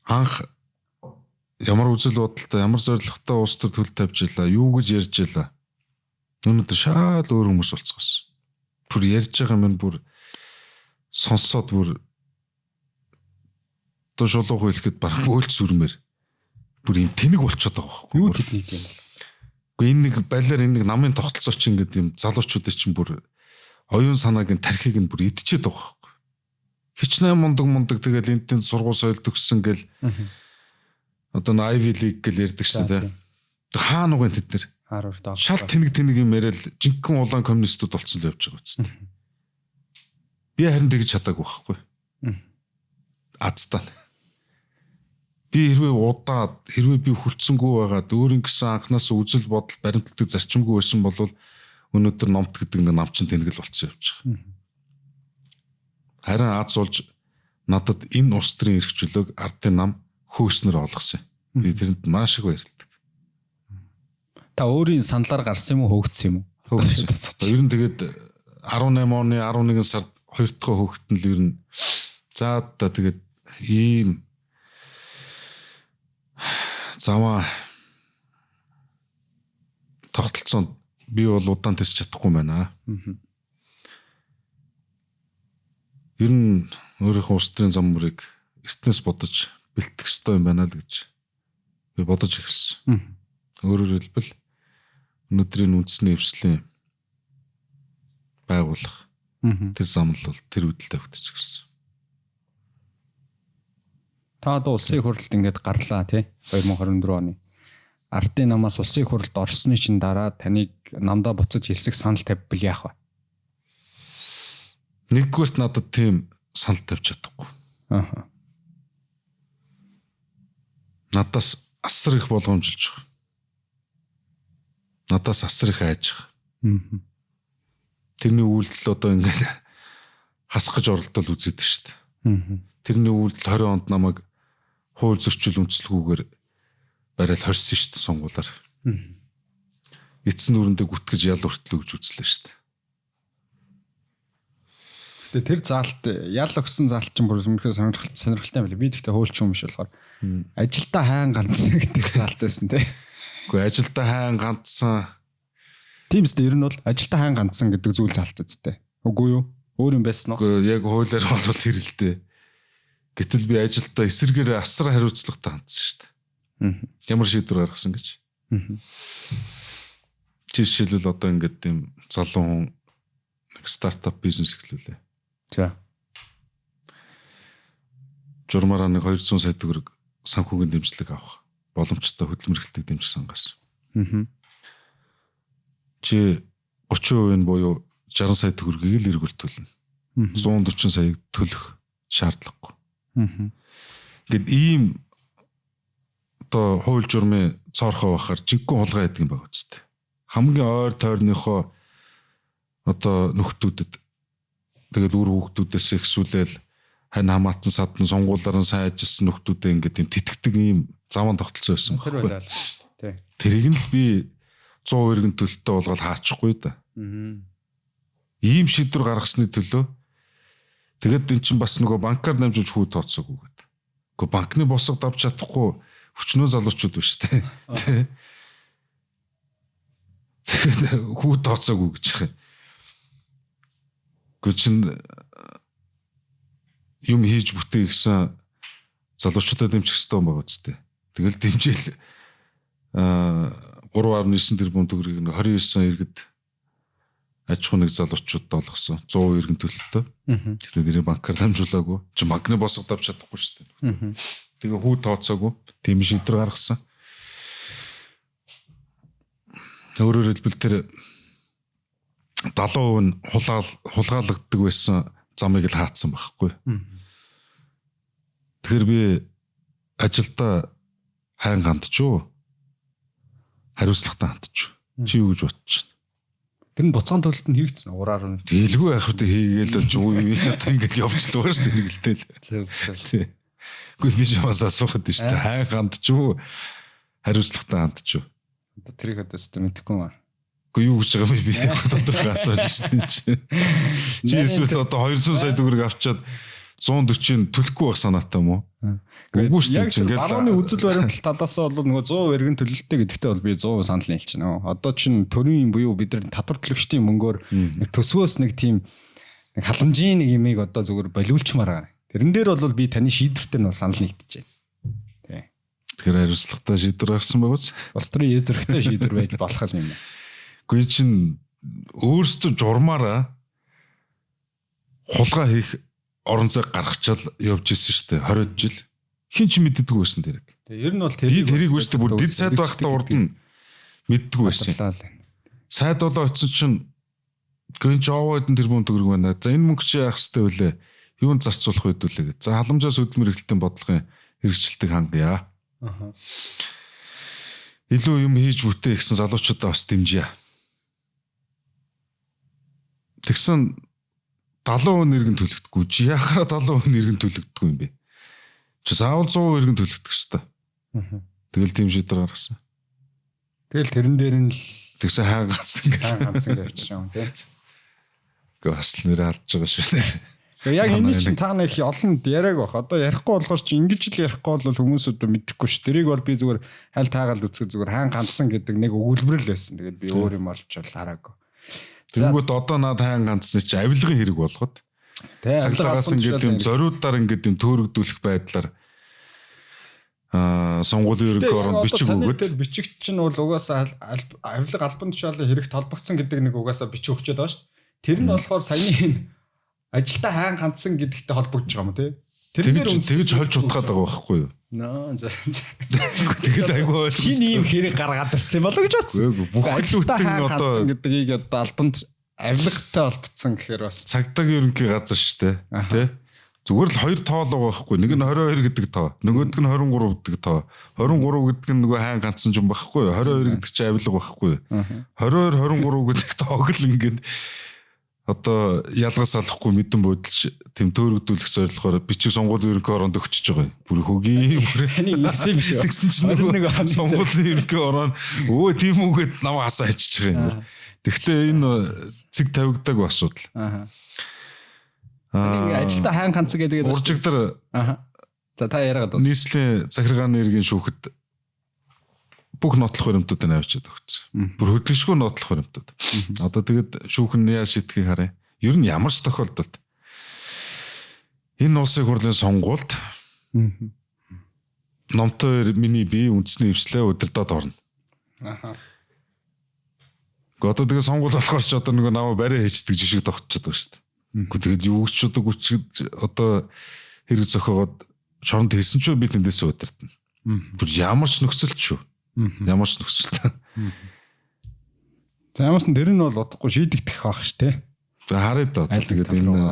анх ямар үзэл бодолтой, ямар зорилготой улс төр төлөв тавьж илаа, юу гэж ярьж илаа. Өнөөдөр шал өөр хүмүүс болцгоосон. Бүр ярьж байгаа юм бүр сонсоод бүр одоо шулуух хэлэхэд бараг бөөлж сүрмээр бүр юм тэнэг болчиход байгаа байхгүй юу тэдний юм бол. Гэхдээ энэ нэг балиар энэ нэг намын тогтолцоо чинь ингээд юм залуучуудын чинь бүр оюун санаагийн тархийг нь бүр идчихэд байгаа байхгүй. Хичнээн мундаг тэгэл энтэн сургууль соёл төгссөн гэл одоо Ivy League гэл ярьдаг шүү дээ. Хаана уг тэд нэр Харвард авах. Шал тэнэг юм яриад жинхэнэ улаан коммунистууд болцсон л явж байгаа үст. Би харин тэгж чадаагүй байхгүй. Азтан. Би хэрвээ би хүрцэнгүй байгаад өөрийн гэсэн анханаас үзэл бодол баримтлагдаг зарчимгүй байсан бол өнөөдөр номт гэдэг нэг намчин тэнэгэл болцсон явж байгаа. Харин Аз уулж надад энэ улс төрийн эрх чөлөөг ардын нам хөөснөр олгосон. Би тэрэнд маш их баярлалаа. Та өөрийн саналаар гарсан юм уу хөөгдсөн юм уу? Хөөгдсөн. Ер нь тэгээд 18 оны 11 сард 2 дахь хөөгтөн л ер нь за одоо тэгээд ийм заваа тогтолцоонд би бол удаан тис чадахгүй байна. Ер нь өөрийнхөө улс төрийн зам мөрийг эртнээс бодож бэлтгэх ёстой юм байна л гэж би бодож ирсэн. Өөрөөр хэлбэл өнөөдрийн үндэсний хвслийн байгуулах тэр зам л тэр үедэл тавьчих гэсэн. Та одоо улсын хурлд ингээд гарлаа тий 2024 оны ардын намаас улсын хурлд орсны чинь дараа таныг намдаа буцаж хэлсэх санал тавьбал яах вэ? Нэгдүгээрт надад тийм санал тавьж чадахгүй. Надаас асар их болгоомжилж байгаа. Надаас асар их айж байгаа. Тэрний үйлдэл одоо ингээд хасгаж оролдол үзээд шүү дээ. Тэрний үйлдэл 20 онд намайг хууль зөрчил үндэслэгүүгээр барайл хорьсон шүү дээ сонгуулаар. Эцэн нүрэндээ гүтгэж ял өртлөө гэж үзлээ шүү дээ. Тэр заалт ял өгсөн заалт чинь бүр өмнөхөө сонирхолтой байлаа. Би тэгтээ хөөлч юм биш болохоор ажилдаа хайн ганцсан гэдэг заалт байсан тий. Үгүй ажилдаа хайн ганцсан. Тийм үстэй ер нь бол ажилдаа хайн ганцсан гэдэг зүйл заалт үстэй. Үгүй юу? Өөр юм байсан уу? Үгүй яг хуулиар бол хэрэлдээ. Гэтэл би ажилдаа эсэргээр асар хариуцлагатай хандсан шүү дээ. Ямар шийдвэр гаргасан гэж. Жишээлбэл одоо ингээд тийм залуу хүн нэг стартап бизнес эхлүүлээ. За. Журмаараа нэг 200 сая төгрөг санхүүгийн дэмжлэг авах боломжтой хөдөлмөр эрхлэлтийг дэмжих сангаас. Чи 30% нь буюу 60 сая төгрөгийг л эргүүлтүүлнэ. 140 саяг төлөх шаардлагагүй. Гэт ийм одоо хууль журмын цоорхоо бахаар жинхэнэ хулгай гэдэг юм байна үстэй. Хамгийн ойр тойрныхоо одоо нөхдүүдэд тэгэл үр хүүхдүүдээс ихсүүлэл хань хамаатан садан сонгуулаар нь сайн ажилласан нөхдүүдээ ингээд тийм тэтгдэг ийм заван тогтолцоо байсан Тэр байхгүй. байлаа. Тий. Тэрийг нь л би 100 эргэн төлөлтөй болгоод хаачихгүй да. Ийм шийдвэр гаргасны төлөө тэгээд эн чинь бас нөгөө банкар намжуулж хүү тооцоогүй гэдэг. Гэхдээ банкны босго давж чадахгүй хүчнөө залуучууд биш үү? Тэ. Тэгээд хүү тооцоогүй гэж яах юм. Гэхдээ чинь юм хийж бүтээ гэсэн залуучуудаа дэмжих хэрэгтэй юм байгаа үстэй. Тэгэл дэмжээл 3.9 тэрбум төгрөгийг 29 иргэд аж ахуй нэг залуучууд олгосон 100 эргэн төлөлтөө. Тэгэхээр нэрийг банкар дамжуулаагүй. Чи банкны босго давж чадахгүй шүү дээ. Тэгээ хүү тооцоогүй. Тийм шийдвэр гаргасан. Өөрөөр хэлбэл тэр 70% нь хулгаалагддаг байсан замыг л хаацсан байхгүй. Тэгэхээр би ажилдаа хайн хандчихв. Хариуцлагатай хандчих. Чи юу гэж бодож байна? Тэр нь буцаан төлөлт нь хийгдсэн ураар нь. Дэлгүй байх үү хийгээл л юу одоо ингэж явчихлаа шүү дээ нэгэлтэй л. Тий. Гэхдээ би чамаас асуухад шүү дээ. Хайн хандчихв. Хариуцлагатай хандчихв. Одоо тэрийг одоо систем мэдэхгүй маа. Гэхдээ юу гэж байгаа юм би тодорхой асууж шүү дээ. Чи эсвэл одоо 200 сая төгрөг авчаад 140-ын төлөхгүй байх санаатай юм уу? Үгүй шүү дээ. Ингээл барууны үзэл баримтал талаас нь бол нөгөө 100 эргэн төлөлттэй гэдэгтээ бол би 100% санал нийлж байна. Одоо чинь төрийн буюу бид нар татвар төлөгчдийн мөнгөөр нэг төсвөөс нэг тийм нэг халамжийн нэг юмыг одоо зүгээр болиулчмаар байгаа. Тэрэн дээр бол би таны шийдвэртэй нь санал нийтэж байна. Тий. Тэгэхээр хариуцлагатай шийдвэр гаргасан байгууз. Улс төрийн эзэрхтэй шийдвэр байж болох юм байна. Гэхдээ чинь өөрсдөө журмаараа хулгай хийх орон зай гаргачаал явж исэн шүү дээ 20 жил. Хин ч мэддэггүй байсан тэрийг. Тэгээ ер нь бол тэрийг үстэй бүр дид сайд байхдаа урд нь мэддэггүй байсан. Сайд болоо очсон чинь гэнч овоод тэрбум төгрөг байна. За энэ мөнгө чи яах хэвтэй вүлээ. Юунд зарцуулах вэ дүүлээ. За халамжаас өдмөр эргэлтэн бодлогын хэрэгжилтийг хангая. Илүү юм хийж бүтээ гэсэн залуучуудаа бас дэмжье. Тэгсэн 70% нэргэн төлөгдөхгүй. Чи яхаараа 70% нэргэн төлөгдөхгүй юм бэ? Чи заавал 100% нэргэн төлөгдөх ёстой. Тэгэл тийм шийдвэр гаргасан. Тэгэл тэрэн дээр нь л тэгсэн хаан ганцсан явчих юм тийм. Гэхдээ бас нэрээ алдж байгаа шүү дээ. Тэгээ яг энэ чинь та нэг олон яриаг бах. Одоо ярихгүй болохоор чи ингэж л ярихгүй бол хүмүүс одоо мэдэхгүй ш. Тэрийг бол би зүгээр хайл таагаал үцгээ зүгээр хаан ганцсан гэдэг нэг өгүүлбэр л байсан. Тэгээд би өөр юм олж хараагүй. Тэнгүүд одоо над хаан ганцсан чи авилгын хэрэг болгоод цагтаагаас ингээд юм зориудаар ингээд юм төөрөгдүүлэх байдлаар сонгуулийн ерөнхий оронд бичиг өгөөд бичигт чинь бол угаасаа авилга албан тушаалын хэрэгт холбогдсон гэдэг нэг угаасаа бичиг өгчөөд байгаа шүү. Тэр нь болохоор саяны ажилдаа хаан ганцсан гэдэгтэй холбогдож байгаа юм тий. Тэр тэгж хольж удаад байгаа байхгүй юу? Наа за. Тэгэл айгүй ойлгох. Хин ийм хэрэг гаргаад ирсэн болоо гэж бодсон. Бүх ажилтны одоо гэдгийг одоо албанд авилгатай холбогдсон гэхээр бас цагдаагийн ерөнхий газар шүү дээ. Тэ? Зүгээр л хоёр тоо л байгаа байхгүй. Нэг нь 22 гэдэг тоо, нөгөөдг нь 23 гэдэг тоо. 23 гэдэг нь нөгөө хаан ганцсан юм байхгүй юу? 22 гэдэг чинь авилга байхгүй юу? 22 23 гэдэг тоог л ингээд одоо ялгаас алахгүй мэдэн бодолч тэм төөрөгдүүлэх зорилгоор бичиг сонгуулийн ерөнхий оронд өгчөж байгаа юм. Бүр хөгийн бүр таны ингэсэн юм шүү. Тэгсэн чинь нөгөө сонгуулийн ерөнхий орон өө тийм үгээд намаа хасаа ичиж байгаа юм. Тэгвэл энэ цэг тавигдаг асуудал. Ажилда хаан ганц гэдэг уржигдар. За та яриагаад бас. Нийслэлийн захиргааны иргэн шүүхэд бүх нотлох баримтуудыг авчиад өгсөн. Бүр хөдөлгөшгүй нотлох баримтууд. Одоо тэгэд шүүхэн яаж шийдэхийг харъя. Ер нь ямар ч тохиолдолд энэ улсын хурлын сонгуульд номтой миний бие үндэсний эвслээ удирдаад орно. Одоо тэгээ сонгуул болохоор ч одоо нэг намаа барай хийждэг жишг тогтчиход байгаа шүү дээ. Гэхдээ тэгэл юу ч одоо гүчгэд одоо хэрэг зохиогоод шоронд хэлсэн ч би тэндээс удирдана. Бүр ямар ч нөхцөлч шүү. Ямар ч нөхцөлтэй. За ямарс нь тэр нь бол удахгүй шийдэгдэх байх ш тэ. За харъя да. Тэгээд энэ бол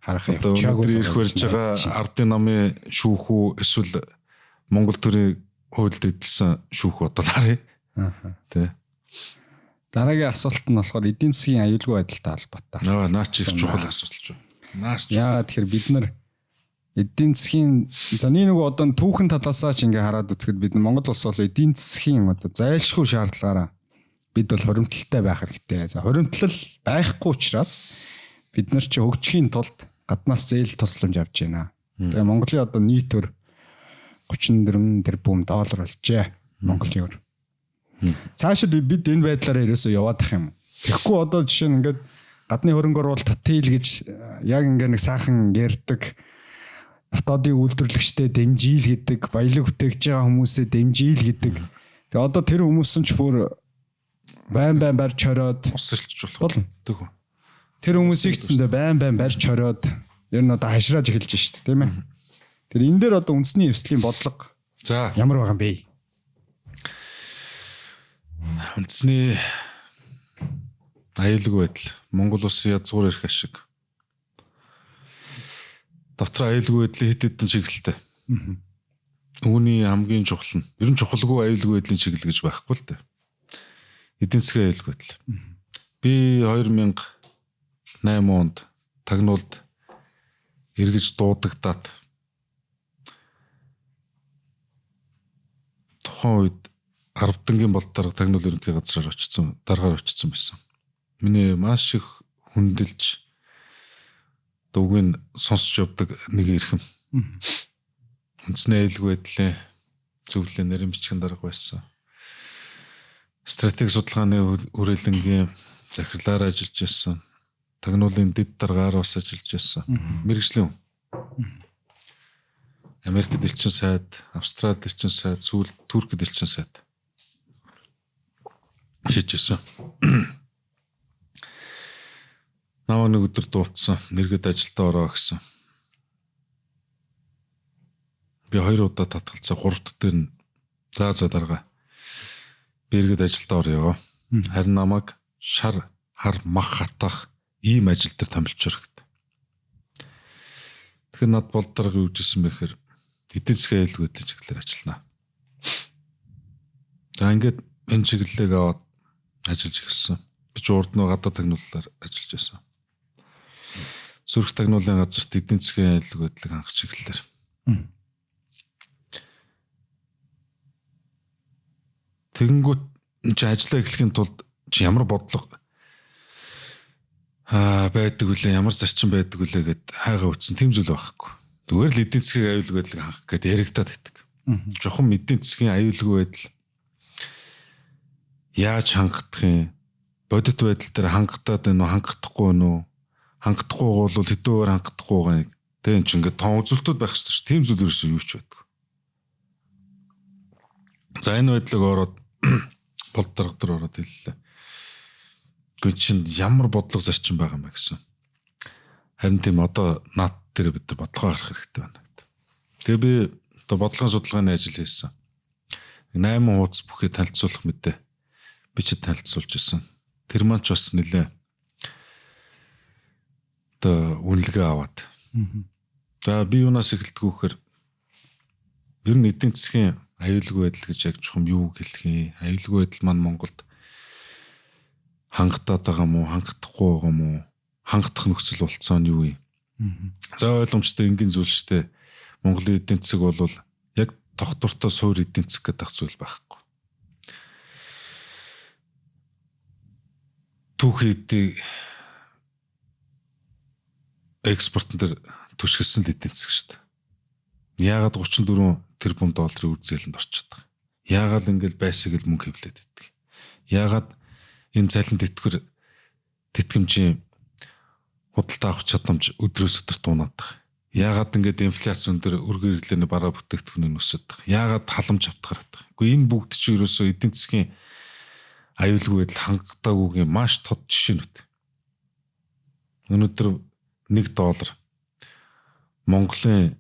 харах юм. Одоо өнөөдөр ирэх барьж байгаа ардын намын шүүх үү эсвэл Монгол төрийн хуульд эдэлсэн шүүх бодол харъя. Тэ. Дараагийн асуулт нь болохоор эдийн засгийн аюулгүй байдалтай холбоотой асуулт. Наач их чухал асуулт шүү. Наач. Яагаад тэгэхээр бид нар эдийн засгийн за нэг одоо түүхэн талаасаа ч ингээ хараад үзэхэд бид Монгол улс бол эдийн засгийн одоо зайлшгүй шаардлагаараа бид бол хуримтлалтай байх хэрэгтэй. За хуримтлал байхгүй учраас бид нар чи хөгжихийн тулд гаднаас зээл тусламж авч байна. Тэгээ Монголын одоо нийт төр 34 тэрбум доллар болжээ. Монголын өр. Цаашид бид энэ байдлаараа ерөөсөө яваад ах юм. Тэгэхгүй одоо жишээ нь ингээд гадны хөрөнгө оруулалт татъя гэж яг ингээ нэг сайхан ярьдаг дотоодын үйлдвэрлэгчтэй дэмжийл гэдэг, баялаг бүтээгч байгаа хүмүүсээ дэмжийл гэдэг. Тэгээ одоо тэр хүмүүс нь ч бүр байн барьж чороод усалж болох болно. Тэр хүмүүсийг ч зөндөө байн барьж чороод ер нь одоо хашрааж эхэлж шүү дээ, тийм ээ. Тэр энэ дээр одоо үндэсний эвслийн бодлого за ямар байгаа юм бэ? Үндэсний аюулгүй байдал Монгол улсын язгуур эрх ашиг дотор аюулгүй байдлын хэд хэдэн чиглэлтэй. Үүний хамгийн чухал нь ер нь чухалгүй аюулгүй байдлын чиглэл гэж байхгүй л дээ. Эдийн засгийн аюулгүй байдал. Би 2008 онд тагнуулд эргэж дуудагдаад тухайн үед 10 дангийн бол дарга тагнуул ерөнхий газраар очсон, даргаар очсон байсан. Миний маш их хүндэлж дуугийн сонсч явдаг нэг эрхэм. Үндэсний аюулгүй байдлын зөвлөлийн нарийн бичгийн дарга байсан. Стратеги судалгааны хүрээлэнгийн захирлаар ажиллаж байсан. Тагнуулын дэд даргаар бас ажиллаж байсан. Мэргэжлийн Америкт элчин сайд, Австралид элчин сайд, сүүл Туркид элчин сайд хийжсэн. Наваа нэг өдөр дуудсан. Нэргэд ажилдаа ороо гэсэн. Би 2 удаа татгалцаа 3 дээр нь за дарга. Би иргэд ажилдаа орё. Харин намайг шар хар мах хатах ийм ажил дээр томилчор гэд. Тэгэхээр над болдарга юу гэсэн бэхээр эдийн засгийн аюулгүй байдлын чиглэлээр ажиллана. За ингээд энэ чиглэлийг аваад ажиллаж ирсэн. Би ч урд нь гадаад тагнуулаар ажиллаж байсан. Сүрх тагнуулын газарт эдийн засгийн аюулгүй байдлыг хангах чиглэлээр. Тэгэнгүүт чи ажиллаа эхлэхийн тулд чи ямар бодлого байдаг үлээ, ямар зарчим байдаг үлээ гэд хайгаа үтсэн тийм зүйл байхгүй. Зүгээр л эдийн засгийн аюулгүй байдлыг хангах гэдээ яригадаад байдаг. Жохон эдийн засгийн аюулгүй байдал яаж хангах юм? Бодит байдал дээр хангахтаад байна уу, хангахгүй байна уу? Хангахгүй бол хэдүүгээр хангахгүй байгаа. Тэгээ энэ ч ингээд тоон үзүүлэлтүүд байх хэрэгтэй шүү. Тийм зүйл ерөөсөө юу ч байдаг. За энэ байдлыг ороод болдарга дээр ороод хэллээ. Гэхдээ чинь ямар бодлого зарчим байгаа юм бэ гэсэн. Харин тийм одоо наад дээр бид нар бодлого гаргах хэрэгтэй байна. Тэгээ би одоо бодлогын судалгааны ажил хийсэн. 8 хуудас бүхий танилцуулах мэдээ би ч танилцуулж ирсэн. Тэр маань ч бас нэлээ одоо үнэлгээ аваад. За би юунаас эхэлдэг вэхээр ер нь эдийн засгийн аюулгүй байдал гэж яг чухам юу хэлэх юм? Аюулгүй байдал маань Монголд хангалтаад байгаа мó, хангахгүй байгаа мó? Хангах нөхцөл болцоо нь юу юм? За ойлгомжтой энгийн зүйл шүү дээ. Монголын эдийн засаг бол яг тогтвортой суур эдийн засаг гэдэг зүйл байхгүй. Түүхийдээ экспортн дээр түшгэлсэн л эдийн засаг шүү дээ. Яагаад 34 тэрбум долларын үзэлэнд орчиход байгаа. Яагаад ингээл байсаг л мөнгө хөвлөд байдаг. Яагаад энэ цалин тэтгэмжийн худалдаа авах чадамж өдрөөс өдөрт унаад байгаа. Яагаад ингээд инфляц өндөр өргөн хэрэглээний бараа бүтээгдэхүүн өсөд байгаа. Яагаад халамж автгараад байгаа. Гэхдээ энэ бүгд чинь ерөөсөө эдийн засгийн аюулгүй байдал хангагдаагүйгийн маш тод жишээнүүд. Өнөөдөр $1 Монголын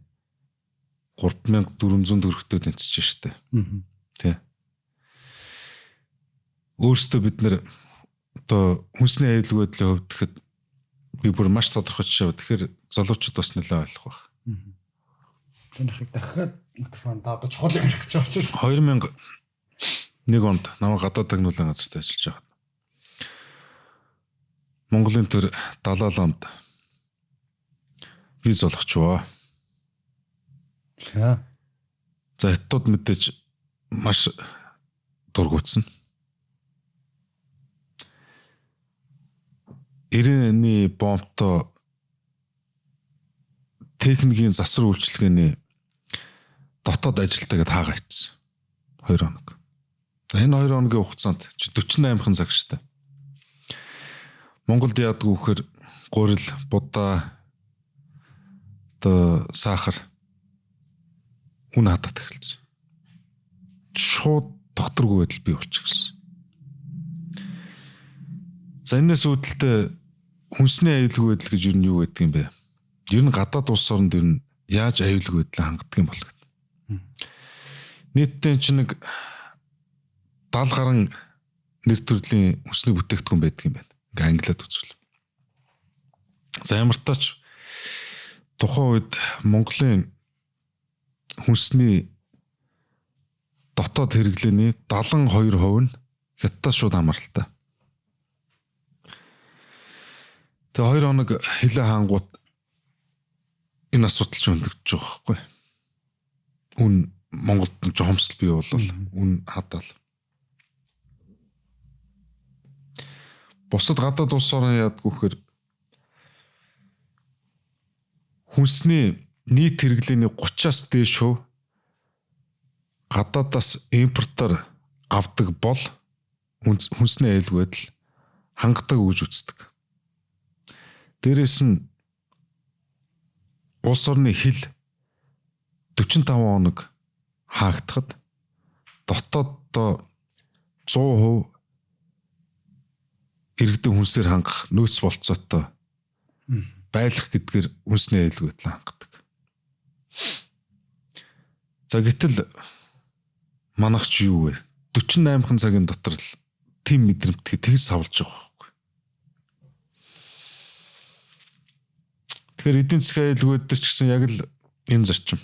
3400 төгрөгтэй тэнцэж штэ. Тэ. Өөрөөсөө бид нэр одоо хүнсний аюулгүй байдлын хувьд гэхэд би бүр маш тодорхой жишээ ба. Тэгэхээр залуучууд бас нэлээд ойлгох байх. Тэнхийг дахиад микрофон даадаж чухал юм гэж байгаа учраас 2001 онд намайг гадаад тагнуулын газарт ажиллаж байгаа. Монголын төр Далай ламд виз олгочваа. За. За хятад мэдээж маш дургуутсан. 90-ны бомбтой техникийн засвар үйлчилгээний дотоод ажилтнаа хаагаа ичсэн. 2 хоног. За энэ 2 хоногийн хугацаанд 48хан цаг штэ. Монголд яадаг вөхөр гурил, будаа, сахар үн хадаад эхэлсэн. Шууд докторгүй байдал бий болчихсон. За энэс үүдэлтэй хүнсний аюулгүй байдал гэж юу гэдэг юм бэ? Ер нь гадаад улс оронд ер нь яаж аюулгүй байдлаа хангадаг юм бол гэдэг. Нийтдээ чинь нэг 70 гаруй нэр төрлийн хүнсний бүтээгдэхүүн байдаг юм байна. Ингээ англиад үзвэл. За ямар тач тухайн үед Монголын хүнсний дотоод хэрэглээний 72% нь хятадаас шууд хамааралтай. Тэгээ 2 хоног хилээ хаангууд энэ асуудал ч өндөгдөж байгаа байхгүй. Үн Монголд жохомсол бий бол үн хадаал. Бусад гадаад улс орн яадгүй гэхээр хүнсний нийт хэрэглээний 30-аас дээш хувь гадаадаас импортоор авдаг бол хүнсний аюулгүй байдал хангадаг гэж үздэг. Дээрээс нь улс орны хил 45 хоног хаагдахад дотооддоо 100% иргэдэн хүнсээр хангах нөөц болцоотой байлах гэдгээр хүнсний аюулгүй байдал хангадаг. За гэтэл манайх ч юу вэ? 48хан цагийн дотор л тийм мэдрэмтгий тэгж савлж байгаа байхгүй. Тэгэхээр эдийн засгийн аюулгүй байдал ч гэсэн яг л энэ зарчим.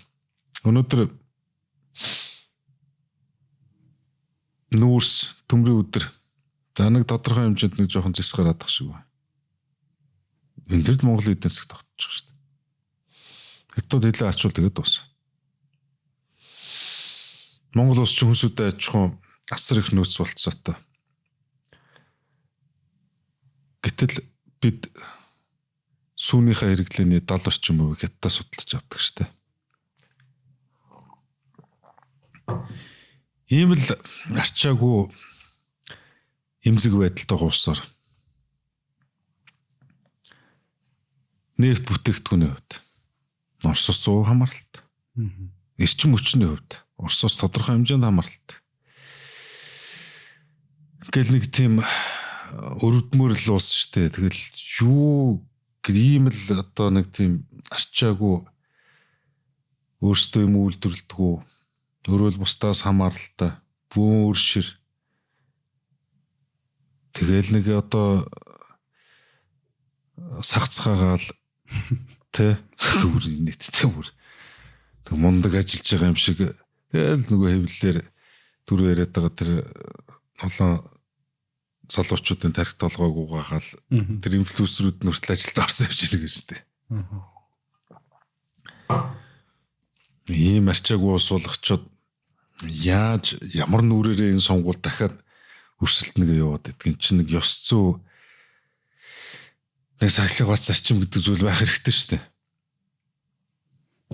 Өнөөдөр нүүрс төмрийн өдөр за нэг тодорхой хэмжээнд нэг жоохон зэс гараад ах шиг байна. Энд төрд Монголын эдийн засаг тогтчих шүү дээ. Хятад хэлээ ачвал тэгээд дуусна. Монгол улс ч хүнсүүдээ аж ахуйн асар их нөөц болцоотой. Гэтэл бид сүүнийхээ хэрэглээний 70 орчим хувийг хятадаас судалж авдаг шүү дээ. Ийм л арчаагүй эмзэг байдалтай улсаар нефт бүтээгдэхүүний хувьд Оросоос 100% хамааралтай. Эрчим хүчний хувьд Оросоос тодорхой хэмжээнд хамааралтай. Ингээл нэг тийм өрөвдмөр л улс шүү дээ. Тэгэл юу ийм л одоо нэг тийм арчаагүй өөрсдөө юм үйлдвэрлэдэггүй өрөөл бусдаас хамааралтай бүүр шир тэгэл нэг одоо сагцгаагаал тэ бүр нийттэй бүр тэг мундаг ажиллаж байгаа юм шиг тэгэл нөгөө хэвлэлээр дөрөв яриад байгаа тэр олон залуучуудын тархит толгойг угаагаал тэр инфлюенсерүүд нүртэл ажилд орсон юм шиг нэг шүү дээ. Ийм арчаагүй ус болгочод яаж ямар нүрээрээ энэ сонгуул дахиад өрсөлдөнө яваад гэдгийг чинь нэг ёс зүй нэг сахилгаан зарчим гэдэг зүйл байх хэрэгтэй шүү дээ.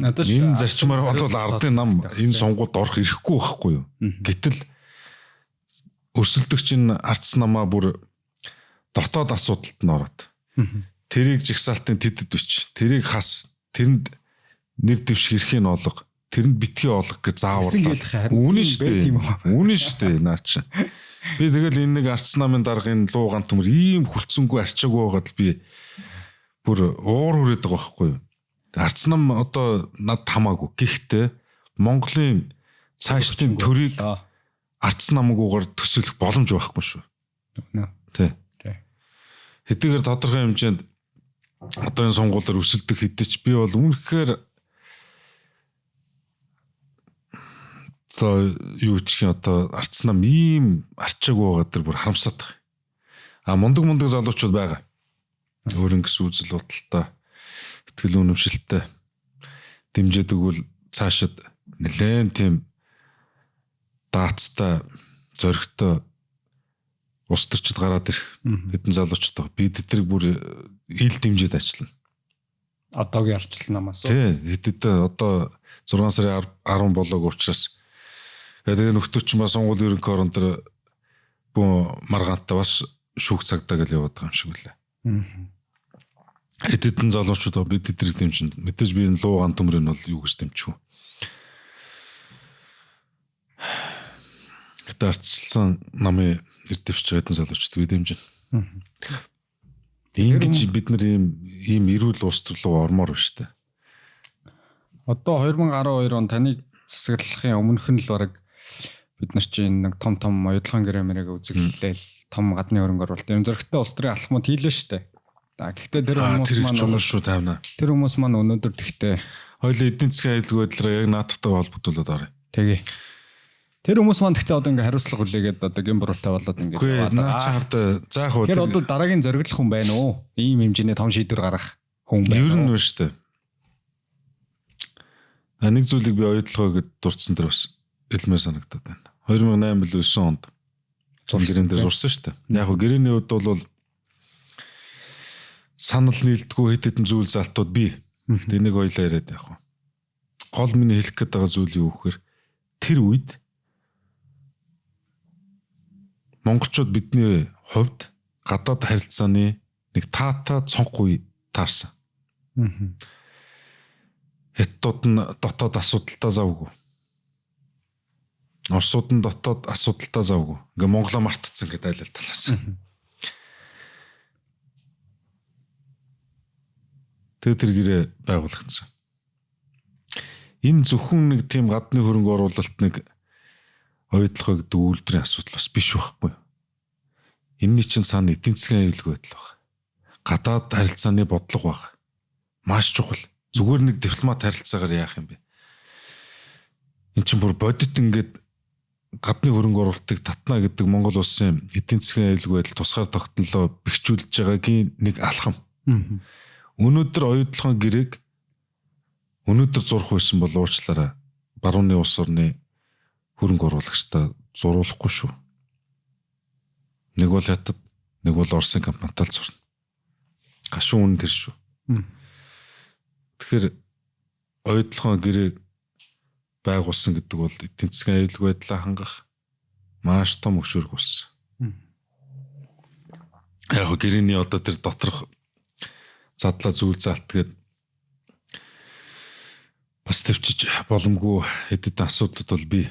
Надад энэ зарчмаар бол ардын нам энэ сонгуульд орох ирэхгүй байхгүй юу? Гэтэл өрсөлдөгч энэ арц намаа бүр дотоод асуудалд нь ороод тэрийг жигсаалтын тэдэд бич тэрийг хас тэрэнд нэр дэвш хэрхийг нь олго тэрэнд битгий олго гэж зааварлаа. Үнэн шүү дээ. Үнэн шүү дээ наа чи. Би тэгэл энэ нэг арц намын даргын луугаан төмөр ийм хүлцэнгүй арчаагүй байгаад би бүр уур хүрээд байгаа байхгүй юу? Арц нам одоо над хамаагүй. Гэхдээ Монголын цаашдын төрийг арц намгүйгээр төсөөлөх боломж байхгүй шүү. Тэ. Хэдийгээр тодорхой хэмжээнд одоо энэ сонгуулиар өсөлдөх хэдэж би бол үнэхээр одоо юу гэх юм одоо арц нам ийм арчаагүй байгаа дэр бүр харамсаад байгаа. Мундаг залуучууд байгаа. Өөрөнгөс үзэл бодолтой, итгэл үнэмшилтэй дэмжиж өгвөл цаашид нэлээд тийм даацтай зөрөгтэй ус төрчд гараад ирэх хэдэн залуучтай. Би тэдрийг бүр ил дэмжиж ажиллана. Одоогийн арчлал намаас. Тий, хэдэд одоо 6 сарын 10 болоог учраас тэгээд нөхдөөч маа сонгуулийн ерөнхий орон дээр бөө маргаантай бас шүүх цагдаа гэж яваад байгаа юм шиг үлээ. Хэдэн залуучууд бид тэдрийг дэмжин. Мэдээж би энэ луугаан төмрийн бол юу гэж дэмжих вэ? Гэтэ арчилсан намын эрдэвч хэдэн залуучууд би дэмжин. Ингэж бид нар ийм эрүүл улс руу ормоор байна шүү дээ. Одоо 2012 он таны засаглахын өмнөх нь л бараг бид нар чинь нэг том оюутлахын гэрэмэрийг үзэглээл том гадны хөрөнгө оруулалт юм зөрөгтэй улс төрийн алхмууд хийлээ шүү дээ. Гэхдээ тэр хүмүүс маань шүү тайвна. Тэр хүмүүс маань өнөөдөр тэгтээ хоёул эдийн засгийн аюулгүй байдлаар яг наадтай холбогдуулаад орё. Тэгээ. Тэр хүмүүс маань гэхдээ одоо ингээ хариуцлага хүлээгээд одоо гэмбуруутай болоод ингээ яваад байгаа. Заах уу. Тэр одоо дараагийн зориглох хүн байна уу? Ийм хэмжээний том шийдвэр гаргах хүн байна. Ер нь байна шүү дээ. Нэг зүйлийг би оюутлахаа гэд дурдсан тэр бас элмээр санагдаад байна. 2008-9 онд гэрэн дээр зурсан шүү дээ. Яг хөө гэрээний үед бол санал нийлдэггүй хэд хэдэн зүйл залтууд бий. Тэнийг ойлоо яриад яг хөө. Гол миний хэлэх гээд байгаа зүйл юу гэхээр тэр үед монголчууд бидний хувьд гадаад харилцааны нэг таатай цонх үе таарсан. Хятадууд нь дотоод асуудалтай завгүй. Оросууд нь дотоод асуудалтай завгүй. Ингээ Монголоо мартцсан гэдэг айлал талаасан. Тэр гэрээ байгуулагдсан. Энэ зөвхөн нэг тийм гадны хөрөнгө оруулалт нэг оюутлага гэдэг үйлдвэрийн асуудал бас биш байхгүй. Энийний чинь цаана эдийн засгийн аюулгүй байдал байна. Гадаад харилцааны бодлого байна. Маш чухал. Зүгээр нэг дипломат харилцаагаар яах юм бэ? Эн чинь бүр бодит ингээд гадны хөрөнгө оруулалтыг татна гэдэг Монгол улсын эдийн засгийн аюулгүй байдал тусгаар тогтнолоо бэхжүүлж байгаагийн нэг алхам. Өнөөдөр оюутлахын гэрээг өнөөдөр зурх байсан бол уучлаарай. Барууны улс орны хөрөнгө оруулагчтай зурулахгүй шүү. Нэг бол хятад, нэг бол Оросын компанитай л зурна. Гашуун үнэ тэр шүү. Тэгэхээр оюутлахын гэрээг байгуулсан гэдэг бол эдийн засгийн аюулгүй байдлаа хангах маш том өшөөрг болсон. Яг гэрээний одоо тэр доторх задлаа зүйл заалт гээд бас төвчж боломгүй хэдэн асуудлууд бол бий.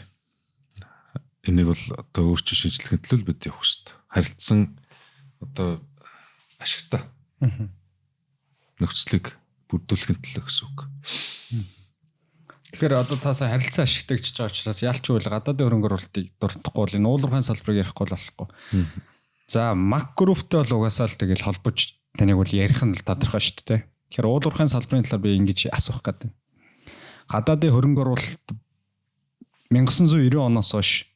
Энийг бол одоо өөрчлөлт шинжилгээний төлөө бид явах хэрэгтэй. Харилцсан одоо ашигтай нөхцөлийг бүрдүүлэхин төлөө гэсэн үг. Тэгэхээр одоо таасаа харилцан ашигтай гэж байгаа учраас ялчгүй л гадаадын хөрөнгө оруулалтыг дуртахгүй бол энэ уулуурхайн салбарыг ярихгүй болохгүй. За макгруптэй бол угаасаа л тэгэл холбож таныг бол ярих нь л тодорхой шүү дээ. Тэгэхээр уулуурхайн салбарын талаар би ингэж асуух гэдэг. Гадаадын хөрөнгө оруулалт 1990 оноос хойш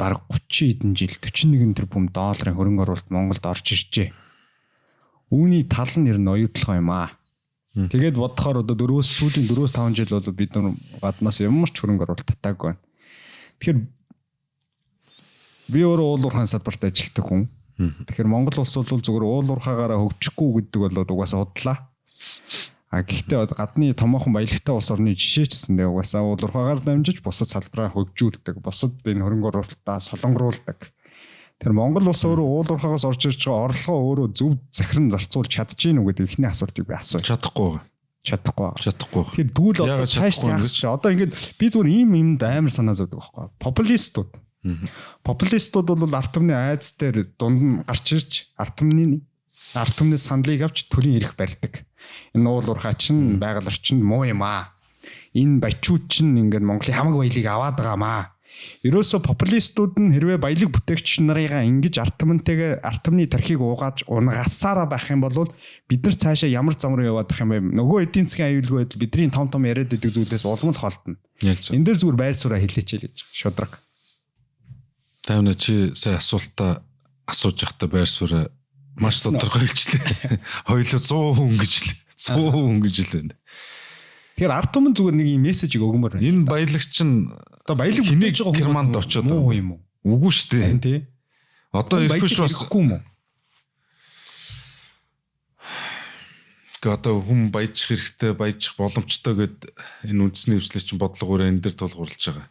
бараг 30 хэдэн жил 41 тэрбум долларын хөрөнгө оруулалт Монголд орж иржээ. Үүний тал нь ер нь оюутлах юм аа. Тэгээд бодохоор одоо сүүлийн 4-5 жил бол бид нар гаднаас ямар ч хөрөнгө оруулалт татаагүй байна. Тэгэхээр би өөрөө уулуурхайн салбарт ажилладаг хүн. Тэгэхээр Монгол улс бол зүгээр уулуурхаагаараа хөгжихгүй гэдэг бол угаасаа худлаа. Гэхдээ гадны томоохон баялагтай улс орны жишээ ч гэсэндээ угаасаа уулуурхаагаар дамжиж бусад салбараа хөгжүүлдэг. Бусад энэ хөрөнгө оруулалтаа солонгоруулдаг. Тэр Монгол улс өөрөө уулуурхаагаас орж ирж байгаа орлогоо өөрөө зөв захиран зарцуулж чадчихэв үү гэдэг ихний асуултыг би асууж. Чадахгүй. Тэр дүүл одоо цааш яах вэ? Одоо ингээд би зүгээр ийм амар санаа зовдөг байхгүй. Популистууд. Популистууд бол ард түмний айц дээр дунд нь гарч ирж ард түмний саналыг авч төрийн эрх барьдаг. Энэ уулуурхаа чинь байгаль орчинд муу юм аа. Энэ бачууд чинь ингээд Монголын хамаг баялаг аваад байгаамаа. Ерөөсө популистууд нь хэрвээ баялаг бүтээгч нарыгаа ингэж ард түмний тархийг уугааж унгасаараа байх юм бол бид нар цаашаа ямар зам руу яваад ах юм бэ? Нөгөө эдийн засгийн аюулгүй байдал бидний том яриад байдаг зүйлээс улам л холдно. Энэ дээр зүгээр байр сууриа хэлээч гэж шудраг. Тайвна чи сая асуултаа асууж явахдаа байр сууриа маш тодорхой хэлчлээ. Хоёулаа 100 хүн гэж л. 100 хүн гэж л байна. Тэгэхээр ард түмэн зүгээр нэг юм мессежийг өгмөр байна. Энэ баялагч нь Одоо баялаг хинэг бүтээж байгаа Германд очоод муу юм уу? үгүй шүү дээ. Харин тий. Одоо ихвш бас хэрэггүй юм уу? одоо хүн баяжих хэрэгтэй, баяжих боломжтой гэд энэ үндэсний хвшлээ чинь бодлогоор энэ дэр тулгуурлаж байгаа.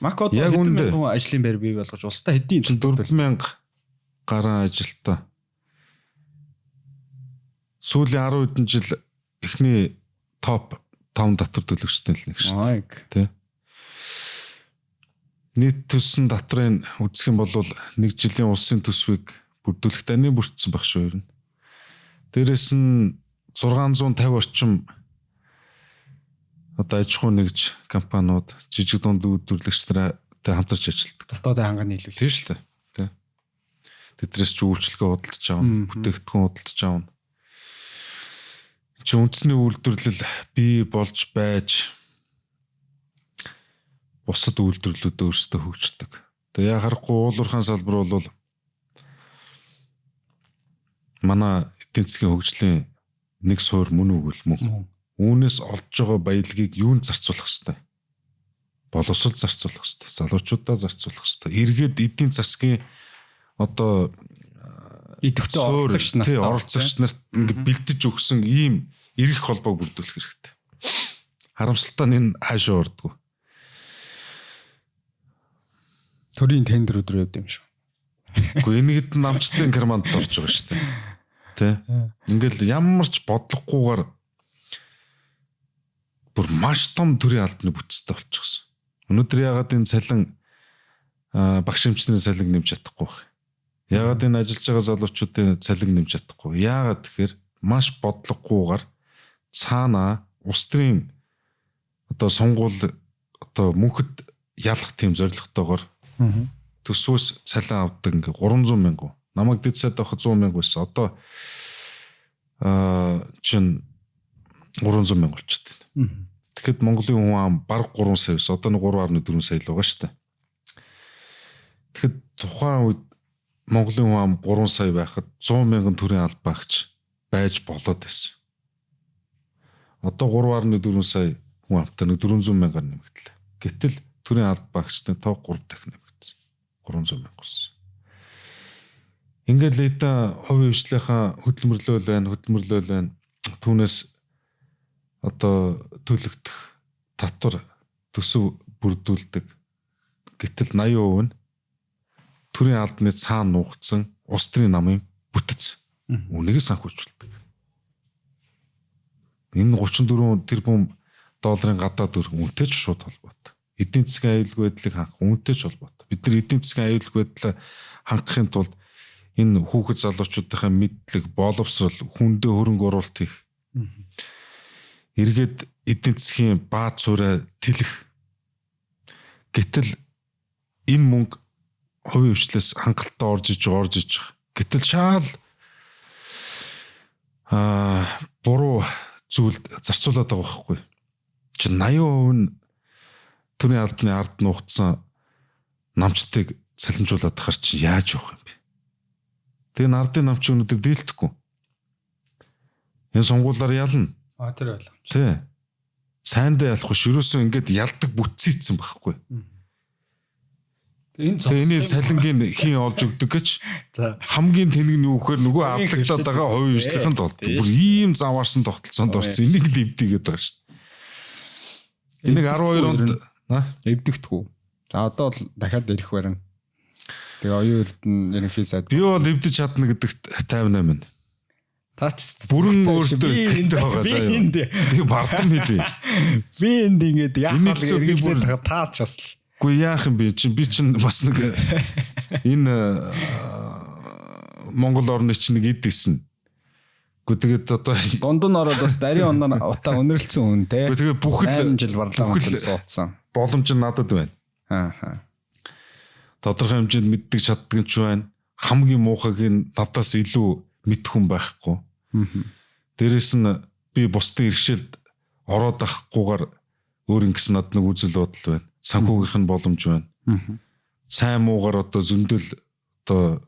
Мак одоо Яг хэдэн үндэ. мянган ажлын байр бий болгож улстай хэдийн 4000 гаруй ажилтаа. Сүүлийн 10 хэдэн жил эхний топ 5 татвар төлөгчтэй л нэг шүү дээ. Айг. Тэ. Нийт төлсөн татрын үзэх юм бол 1 жилийн улсын төсвийг бүрдүүлэх таны бүрдсэн баг шүү юм. Дээрээс нь 650 орчим одоо аж ахуй нэгж компаниуд жижиг дунд үйлдвэрлэгчтэй хамтарч ажилладаг. Дотоодын ханганы нийлүүлэлт. Тийм шүү дээ. Тэ. Тэдрээс ч үйлчлэгээ худалдаж аавна, бүтээгдэхүүн худалдаж аавна. Чи үндэсний үйлдвэрлэл бий болж байж бусад үйлдвэрлэлүүд өөрсдөө хөгждөг. Тэгээ яа харахгүй уул уурхайн салбар бол манай эдийн засгийн хөгжлийн нэг суур мөн үгүй мөн. Үүнээс олж байгаа баялагийг юунд зарцуулах хэвтэй? Боловсрол зарцуулах хэвтэй. Залуучуудаа зарцуулах хэвтэй. Эргээд эдийн засгийн одоо идэвхтэй оролцогч нарт оролцогч нарт ингээд бэлдэж өгсөн ийм эрх холбоог бүрдүүлэх хэрэгтэй. Харамсалтай нь энэ хаашаа ордгоо. Төрийн тендер өдрөө явд юм шиг. Гэхдээ энийгэд намчтын Германд л орж байгаа шүү дээ. Тэ. Ингээл ямар ч бодлогогүйгээр бүр маш том төрийн албаны бүтцтэй болчихсон. Өнөөдөр ягаад энэ цалин багш эмчний цалин нэмж чадахгүй байх. Ягаад энэ ажиллаж байгаа залуучуудын цалин нэмж чадахгүй. Ягаад тэгэхээр маш бодлогогүйгээр цаана улс төрийн одоо сонгуул одоо мөнхөд ялах тийм зорилготойгоор төсвөөс цалин авдаг ингээ 300 мянга. Намайг дэд сайд авах 100 мянга байсан. Одоо чин 300 мянга болчиход байна. Тэгэхэд Монголын хүн ам бараг 3 сая байсан. Одоо нэг 3.4 сая л байгаа шүү дээ. Тэгэхэд тухайн үед Монголын хүн ам 3 сая байхад 100 мянган төрийн албаагч байж болоод байсан. Одоо 3.4 сая хүн амтай нэг 400 мянгаар нэмэгдлээ. Гэтэл төрийн албаагчдын тоо 3 дахин нэмэгдсэн. 300 мянга болсон. Ингээд л эдэн хувийн хвшлийнхаа хөдөлмөрлөл байна. Түүнээс одоо төлөгдөх татвар төсөв бүрдүүлдэг. Гэтэл 80% нь төрийн албаны цаана нуугдсан улс төрийн намын бүтэц. Үнийг санхүүжүүлдэг. Энэ 34 тэрбум долларын гадаад төр үнэтэй ч шууд холбоотой. Эдийн засгийн аюулгүй байдлыг хангах үнэтэй ч холбоотой. Бид нар эдийн засгийн аюулгүй байдлаа хангахын тулд энэ хүүхэд залуучуудынхаа мэдлэг, боловсрол, хүндээ хөрөнгө оруулалт хийх. Эргээд эдийн засгийн бааз цураа тэлэх. Гэтэл энэ мөнгө хувийн хвшлээс хангалттай орж иж байгаа. Гэтэл шаал буруу зүйлд зарцуулаад байгаа байхгүй. Чи 80% нь төрийн албаны ард нуугдсан намчтыг салинжуулаад тахаар чи яаж явах юм бэ? Тэгээ ардын намч өнөдөр дийлдэхгүй. Энэ сонгуулаар ялна. Тэр ойлгомж. Тий. Сайндаа ялахгүй ширөөсөө ингээд ялдаг бүтцээцсэн байхгүй. Тэгээ энэ салингийн хин олж өгдөг гэж хамгийн тэнэг нь юу гэхээр нөгөө авлагтаад байгаа хувийн хвшлийнхэн толд. Бүр ийм заваарсан тогтолцоонд орсон. Энийг л эвдийгээд байгаа шүү дээ. Энийг 12 онд эвдэгдэхгүй. За одоо л дахиад ирэх барина. Тэгээ оюун эрдэнэ ерөнхий сайд. Би бол эвдэж чадна гэдэгт 58. Таач бүрэн өөртөө ихтэй байгаа заа юу. Тэгээ бардам хэлээ. Би энд ингээд яахаар эргэлзээд байгаа таач бас л. Үгүй яах юм бэ? Би чинь бас нэг энэ Монгол орны чинь нэг эд гисэн. Үгүй тэгээд одоо дунд нь ороод бас дарийн оноор утаа өнөрлцсөн хүн те. Үгүй тэгээд бүхэл 8 жил парламентд суудсан. Боломж нь надад байна. Аа. Тодорхой хэмжээнд мэддэг чаддаг ч байна. Хамгийн муухайг нь надаас илүү мэдэх хүн байхгүй. Дээрээс нь би бусдын иргэшэлд ороод ахгүйгээр өөр ингэс над нэг үзэл бодол байна. Санхүүгийнх нь боломж байна. Сайн муугаар одоо зөндөл одоо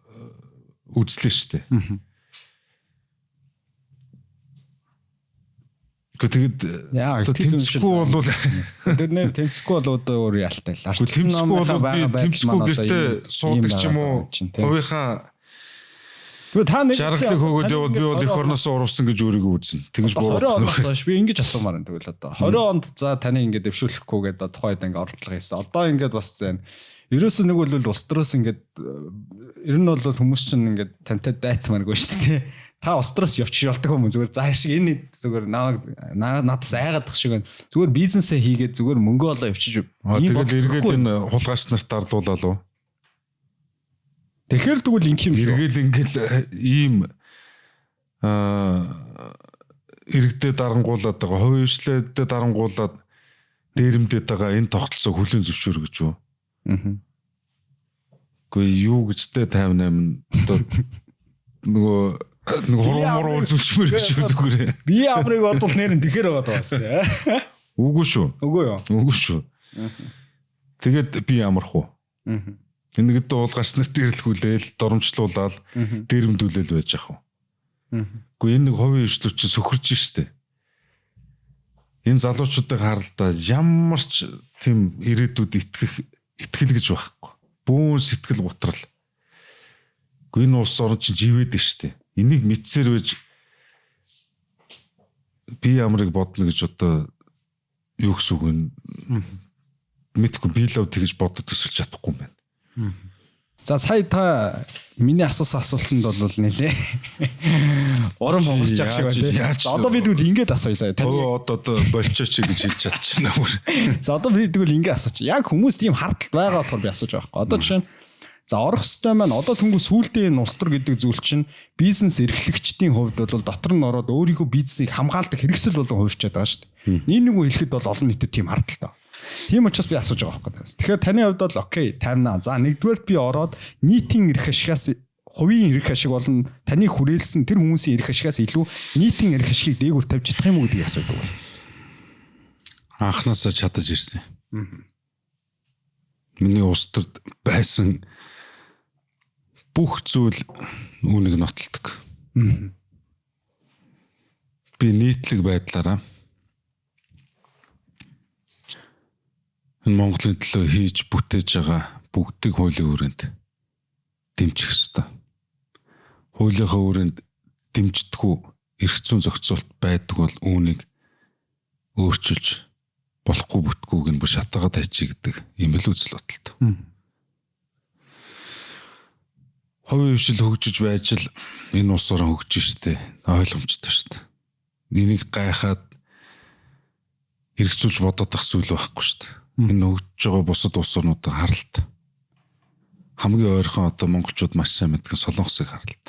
үзлээ штэ. Тэгэд яа тэмцэхгүй бол тэр нэр тэмцэхгүй бол одоо өөр ялтай л. тэмцэхгүй бол тэмцэхгүй гэртээ суудаг ч юм уу. Хувийнхаа Тэгвэл та нэг жаргалыг хөөгд явал би бол эх орноос урвсан гэж өөрийгөө үзнэ. Тэгэж 20 оноос хойш би ингэж асуумаар байна тэгвэл одоо 20 онд за таны ингэ дэвшүүлэхгүй гэдэг тухайд ингэ ордлого хийсэн. Одоо ингэ бас зэн. Ерөөсөө нэг бол устраас ингэ ер нь бол хүмүүс чинь ингэ тантай дайтмааргүй шүү дээ. Та устраас явчих болдог юм зүгээр зааш энэ зүгээр надаас айгаадах шиг байна. Зүгээр бизнесээ хийгээд зүгээр мөнгө олоо явчих. Тэгэл эргээд энэ хулгайч нарт дарлуулаа лу. Тэгэхээр тэгвэл инх юм шүү. Эргээл ингээл ийм иргэдэд дарангуулаад байгаа, хувийн хвшлээдэд дарангуулаад дээрэмдэд байгаа энэ тогтолцоо хүлэн зөвшөөр гэж юу? Гэхдээ юу гэжтэй 58 одоо нөгөө хурмуур үзүүлчмэр гэж зүгээр. Би амрыг бодвол нэр нь тэгэхээр байгаа даа тийм. Үгүй шүү. Үгүй юу? Үгүй шүү. Тэгээд би амарх уу? Энэгэд уулгаш нарт ирлхүүлээл, доромжлуулаад дээрэмдүүлэл байж ах уу. Гэхдээ энэ нэг хувийн хвшлүүд чинь сөхөрж штэ. Энэ залуучуудыг харалтаа ямар ч тийм ирээдүйд итгэл гэж байхгүй. Бүүн сэтгэл готрал. Гэхдээ энэ улс орн чинь живээд штэ. Энийг мэдсээр байж би амрыг бодно гэж одоо юу гэсэн үг вэ? Мэдгүй би лав тэгж бодод төсөлж чадахгүй юм байна. За сая та миний асуусан асуултанд бол нэлээ уран бомгож явах шиг байна тийм. Одоо би тэгвэл ингэж асууя сая. Одоо болчооч гэж хэлж чадчихна бүр. За одоо би тэгвэл ингэж асууч. Яг хүмүүс тийм харталт байгаа болохоор би асууж байгаа байхгүй. Одоо жишээ нь за орох хөстэй маань одоо түнгүй сүултээ ностор гэдэг зүйл чинь бизнес эрхлэгчдийн хувьд бол дотор нь ороод өөрийнхөө бизнесийг хамгаалдаг хэрэгсэл болон хувирчаад байгаа шүү дээ. Нэг үг хэлэхэд бол олон нийтэд тийм харталтай. Тийм учраас би асууж байгаа байхгүй. Тэгэхээр таны хувьд бол окей, тайвнаа. За нэгдүгээрт би ороод нийтийн эрх ашигаас хувийн эрх ашиг болон таны хүрээлсэн тэр хүмүүсийн эрх ашигаас илүү нийтийн эрх ашигыг дээгүүр тавьж чадах юм уу гэдгийг асуудаг бол. Анхнаасаа чадаж ирсэн. Миний улс төрд байсан бүх зүйл үүнийг нотолдог. Би нийтлэг байдлаараа энэ Монголын төлөө хийж бүтээж байгаа бүгдийг хуулийн хүрээнд дэмжих ёстой. Хуулийнхаа хүрээнд дэмждэггүй эрх зүйн зохицуулт байдаг бол үүнийг өөрчилж болохгүй бүтгүйг нь бүр шатаагаад тайчих гэдэг юм л үзэл бодолтой. Хувийн хвшил хөгжиж байж л энэ улс орон хөгжиж штэ ойлгомжтой штэ. Энийг гайхаад эргцүүлж бодоод ах зүйл байхгүй штэ. Энэ хөгжиж байгаа бусад улс орнуудыг харалт. Хамгийн ойрхон одоо монголчууд маш сайн мэдгэн Солонгосыг харалт.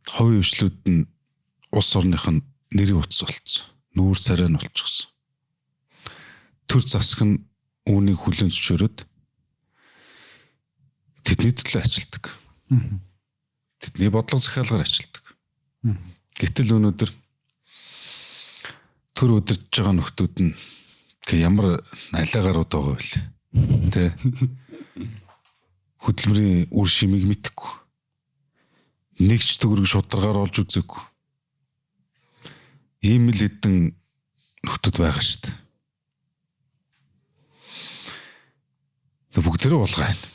Хувийн хвшлүүд нь улс орных нь нэрийн утас болцсон. Нүүр царай нь болчихсон. Төр засаг нь үүнийг хүлээн зөвшөөрөөд тэдний төлөө ажилтдаг. Тэдний бодлого захиалгаар ажилтдаг. Гэтэл өнөөдөр төр өдөрж байгаа нөхдүүд нь ямар алиагаар удаагаа вэ? Тэ. Хөдөлмөрийн үр шимийг мэдэхгүй. Нэгч төгрөг шударгаар олж үзээгүй. Ийм л хэдэн нөхдүүд байгаа шүү дээ. Бүгдээрээ болгоо байна.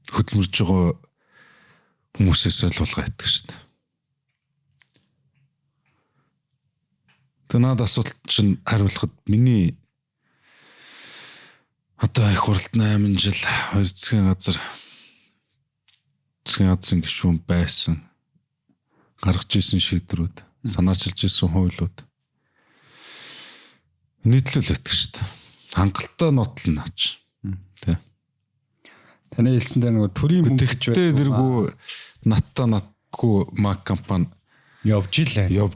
Хөдөлмөрж байгаа хүмүүсээс л болгоо яддаг шүү дээ. Танад асуулт чинь хариулахад миний одоо их хуралд 8 жил хоёр засгийн газрын гишүүн байсан. Гаргаж ирсэн шийдвэрүүд, санаачилж ирсэн хуулиуд нийтлэл байдаг шүү дээ. Хангалттай нотлол наач. Тэ. Таны хэлсэндээ нөгөө төрийн мөнгө гэж байдаг. Тэргүй натгүй мак компани явж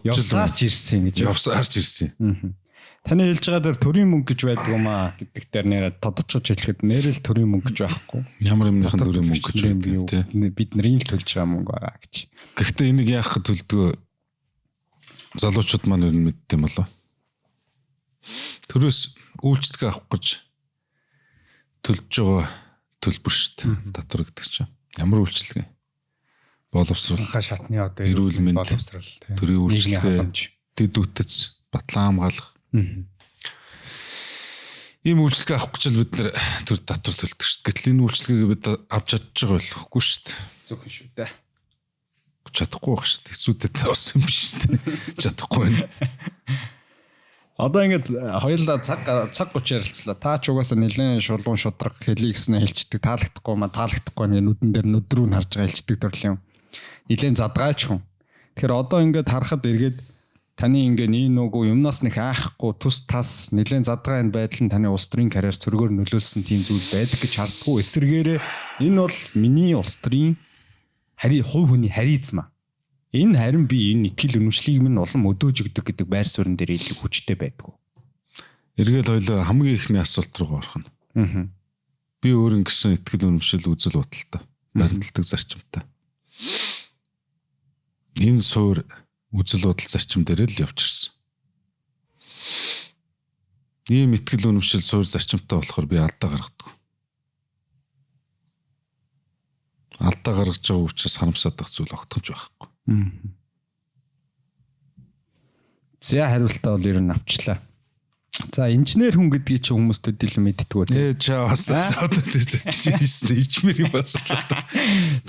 явсаарч ирсэн гэж. Явсаарч ирсэн. Таны хэлж байгаа дээр төрийн мөнгө гэж байдаг юм аа гэдэг дээр нэрээ тодорчилж хэлэхэд нэрэл төрийн мөнгө гэж байхгүй. Ямар юмныхан төрийн мөнгө гэж байдаг те. Бид нарын л төлж байгаа мөнгө байгаа гэж. Гэхдээ энийг яах гэж төлдөг залуучууд маань ер нь мэддэг юм болоо. Төрөөс үйлчлэг авах гэж төлж байгаа төлбөр шүү дээ. Татвар гэдэг чинь. Ямар үйлчлэг вэ? боловсрал, шатны одоо эрүүл мэнд, боловсрал, төрийн нийгмийн үйлчлэгээ, халамж, дэд үтц, батлан хамгаалах. Ийм үйлчлэгээ авах гэж л бид нэр төр татвар төлдөг шүү дээ. Гэтэл энэ үйлчлэгийг бид авч чадж байгаа болохгүй шүү дээ. зөвхөн шүү дээ. Чадахгүй байх шүү дээ. Хэцүүдэд бас юм биш шүү дээ. Чадахгүй байна. Одоо ингээд хоёулаа цаг 30 ярилцлаа. Та ч угаасаа нэлээд шулуун шудраг хэлий гэснээр хэлцдэг. Таалагдахгүй маа таалагдахгүй нэг нүдэн дээр нүдрүү нь харж байгаа хэлцдэг төрлийн юм. Нэлээд задгаач хүн. Тэгэхээр одоо ингээд харахад эргээд таны ингээд энэ нүгүү юмнаас нэг айхгүй тус тас нэлээд задгаа энэ байдал нь таны улс төрийн карьер цөргөөр нөлөөлсөн тийм зүйл байдаг гэж хардггүй. Эсвэргээрээ энэ бол миний улс төрийн хувь хүний харизма. Энэ харин би энэ итгэл үнэмшлийг минь улам өдөөж өгдөг гэдэг байр суурин дээр илүү хүчтэй байдгүй. Эргээд хоёлоо хамгийн ихний асуулт руу орох нь. Би өөр ингэсэн итгэл үнэмшил үзэл бодолтой, баримтлагдаг зарчимтай. Энэ суур үзэл бодол зарчим дээр л явж ирсэн. Ийм итгэл үнэмшил суур зарчимтай болохоор би алдаа гаргадаг. Алдаа гаргаж байгаа учраас харамсаад байх зүйл огтхонч байхгүй. За хариултаа бол ер нь авчлаа. За инженер хүн гэдгийг чи хүмүүст өдөл мэддэггүй тий. Чаа бас одоо тийсэн ичмэр юм баслаа.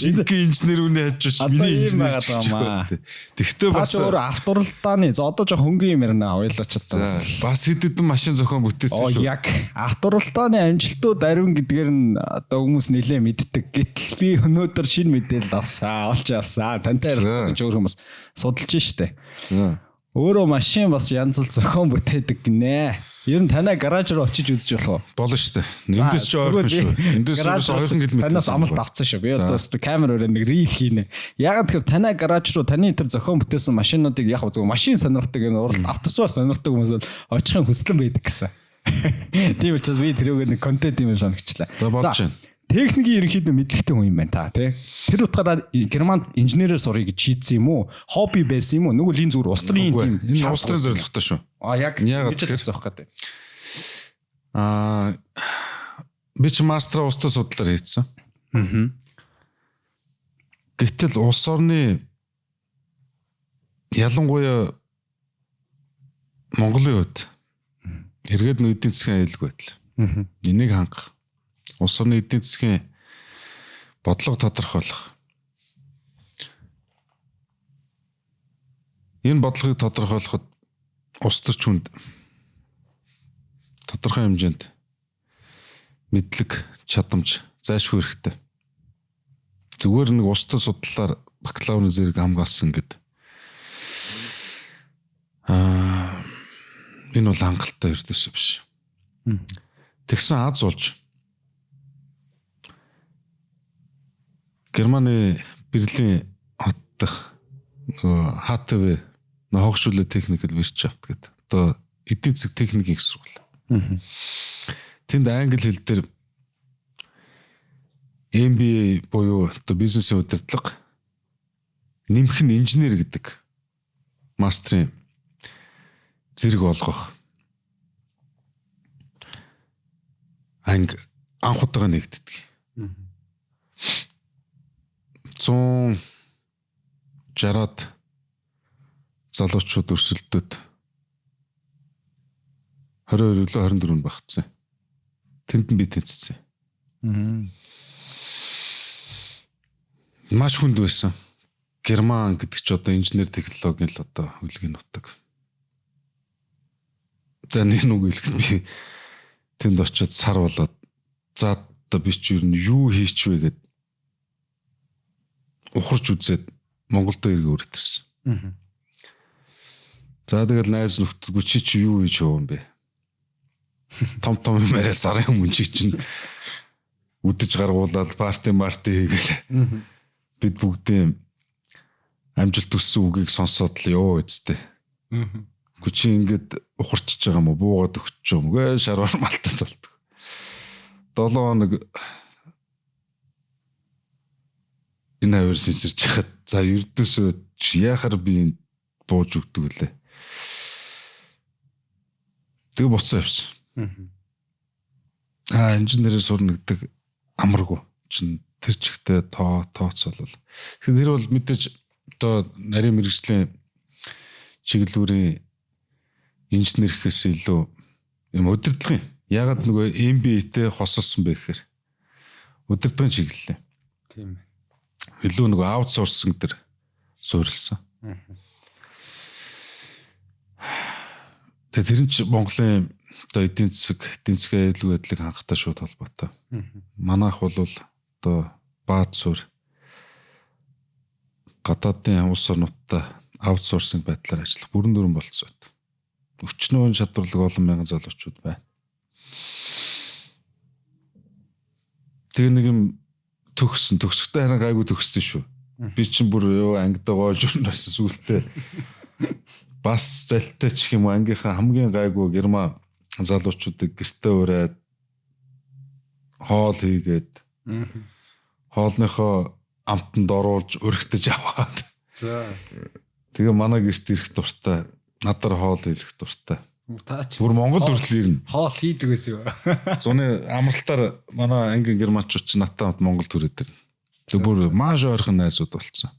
Жинхэнэ инженер үнэ хажууч миний инженер байгаа. Тэгтээ бас өөр автуралдааны за одоо жоо хөнгөн юм ярина ойлооч чадсан. Бас хэдэн машин зохион бүтээсэн шүү. Яг автуралдааны амжилтууд ариун гэдгээр нь одоо хүмүүс нэлээ мэддэг. Гэтэл би өнөөдөр шинэ мэдээлэл олж авсан. Тантай ярилцах гэж өөр хүмүүс судалж штэ. Өөрөө машин бас янз бүр зохион бүтээдэг гинэ. Ер нь танай гараж руу очиж үзэж болох уу? Болно шүү дээ. Эндээс ч ойрхон шүү. Эндээс бас 2 км. Танаас амлалт авцсан шүү. Би одоо камераар нэг рил хийнэ. Яг тэгэхээр танай гараж руу таны тэр зохион бүтээсэн машинуудыг яг зөв машин сонирхдаг энэ уралд автосвар сонирхдаг хүмүүс бол очихын хүслэн байдаг гэсэн. Тийм учраас би тэрүүгээ нэг контент юм сонирхчлаа. За болж байна. Техникийн ерөнхийдөө мэдлэгтэй хүн юм байна та тий. Тэр утгаараа Германд инженерээр сурыг шийдсэн юм уу? Хобби байсан юм уу? Нөгөө л энэ зүгээр улс төрийн тийм энэ улс төрийн зорилготой шүү. Яг гэж хэлсэн байх гэдэг. Би ч мастер улс төр судлаар хийсэн. Гэтэл улс орны ялангуяа Монголын хувьд эргээд эдийн засгийн аюулгүй байдал. Энийг хангах улс орны эдийн засгийн бодлого тодорхойлох. Энэ бодлогыг тодорхойлоход улс төрч хүнд тодорхой хэмжээнд мэдлэг, чадамж зайлшгүй хэрэгтэй. Зүгээр нэг улс төр судлалаар бакалаврын зэрэг хамгаалсан гэдэг. Энэ бол хангалттай ердөөсөө биш. Тэгсэн аз болж Германы Берлин хот дах ХТВ Hochschule Technische Wirtschaft гэдэг. Одоо эдийн засаг техникийн их сургууль. Тэнд англи хэл дээр MBA буюу одоо бизнесийн удирдлага нэмэх нь инженер гэдэг мастрын зэрэг олгох анги анх удаага нэгддэг. 160-аад залуучууд өрсөлдөд 22 өглөө 24-нд багтсан. Тэнд нь би тэнцсэн. Маш хүнд байсан. Герман гэдэг чи одоо инженер технологийн л одоо хөлгийн нутаг. За нэг үг хэлэхэд би тэнд очиод сар болоод за одоо би ч юу хийчихвэ гэд ухарч үзээд Монголд иргэ өртөрсөн. За тэгэл найз нөхдөдгүй чи юу хийж яваа юм бэ? Том юм арай сарын өмнө чинь үдэж гаргуулаад парти хийгээл бид бүгдээ амжилт төссөн үгийг сонсоод л ёо үсттэй. Чи ингээд ухарчж байгаа юм уу? Буугаад өгч юм гээ шарвар малтад болдог. 7 хоног энэ хавар сэрж хахад за ердөөсөө яхаар би бууж өгдөг лээ. Тэгээ буцаа явсан. Инженерээр сурна гэдэг амаргүй. Чин тэр чигтээ тооцоолол. Тэгэхээр тэр бол мэдээж одоо нарийн мэрэгжлийн чиглэлүүрийн инженер гэхээс илүү юм удирдлагын. Ягаад нөгөө MBA-тэй хосолсон бэ гэхээр удирдлагын чиглэлээ. Тийм ээ. Илүү нөгөө аутсорсинг дээр суурилсан. Тэгээ тэр нь ч Монголын одоо эдийн засгийн аюулгүй байдлыг хангахтай шууд холбоотой. Манайх бол одоо баад суурь гадаадын улс орнуудтай аутсорсинг байдлаар ажиллах бүрэн дүрэн болцсон. Өвчнөө чадварлаг олон мянган залуучууд байна. Тэгээ нэг юм төгсөхдөө харин гайгүй төгссөн шүү. Би чинь бүр ангидаа гоож өрнөс сүултээ бас залтай ч юм уу ангийнхаа хамгийн гайгүй герман залуучуудыг гэртээ ураад хоол хийгээд хоолныхоо амтанд оруулж өргөтөж аваад. За. Тэгээ манай гэрт ирэх дуртай, надаар хоол хийх дуртай. Бүр Монгол хүртэл ирнэ. Хоол хийдэг гэсэн юу? Зуны амралтаар манай ангийн германчууд ч надтай хамт Монгол төрөөд ирнэ. Тэг бүр маш ойрхон найзууд болцсон.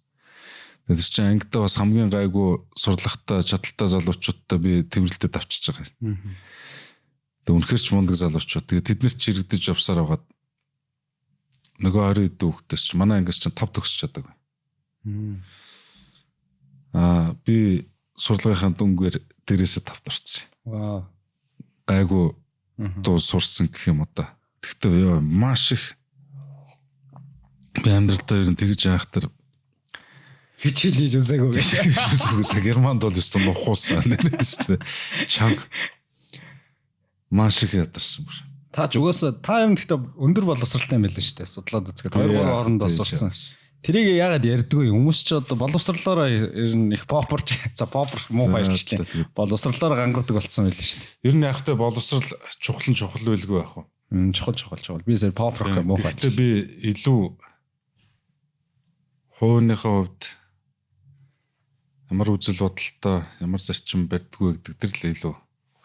Тэр чинь ангидаа бас хамгийн гайгүй сурлагатай, чадaltaй залуучуудтай би тэмрэлтэд авчиж байгаа. Тэг үнэхээр ч мундаг залуучууд. Тэгээ тэднээс чирэгдэж явсаар байгаад нөгөө 20 дүүхтэйс ч манай ангиас чинь 5 төгсөж чадаагүй. Би сурлагынхаа дүнгээр дээрээсээ 5 дурцсан. Вау. Гайгүй дуу сурсан гэх юм уу та. Тэгтээ маш их би амьдралдаа ер нь тэгж яахтар хичээл хийж үзээгүй гэж. Германд бол өстө нухуусан нэрээс чанга маш их ядарсан бүр. Та ч угаасаа та юм гэхдээ өндөр боловсралтай юм байл шүү дээ. Судлаад үзгээд 2-3 хоорондоо сурсан. Тэрийг яагаад ярьдгүй хүмүүс ч одоо боловсрлоор ер нь их попорч за попор муу баярлалаа. Боловсрлоор гангаддаг болсон байл шүү дээ. Ер нь яг тэ боловсрал чухал байлгүй байх уу? Чухал. Би сая попор муу баярлалаа. Гэтэ би илүү хууныхаа хувьд ямар үзэл бодолтой ямар зарчим барьдгүй гэдэг дээр л илүү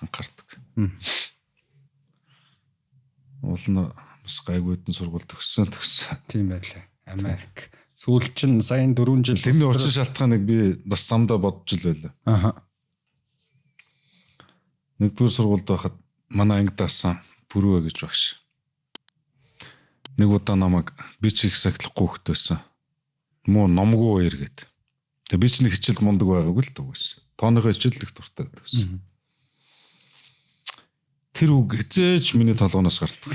анхаардаг. Уулна бас гайгүйдэн сургууль төгссөн. Тийм байлаа. Америк. Сүүл чинь саяын 4 жил тэрний учир шалтгааныг би бас самдаа бодож ил байлаа. Аха. Нэгдүгээр сургуульд байхад манай анги даасан бүрвэ гэж багш. Нэг удаа намайг би ч их сахилахгүй хөтөөсөн. Муу номгүй хоёр гээд. Тэгээ би ч нэг хичээлд мундаг байгаагүй л дүүс. Тооныхоо хичээл их дуртай гэсэн. Тэр үг эзэж миний толгоноос гардаг.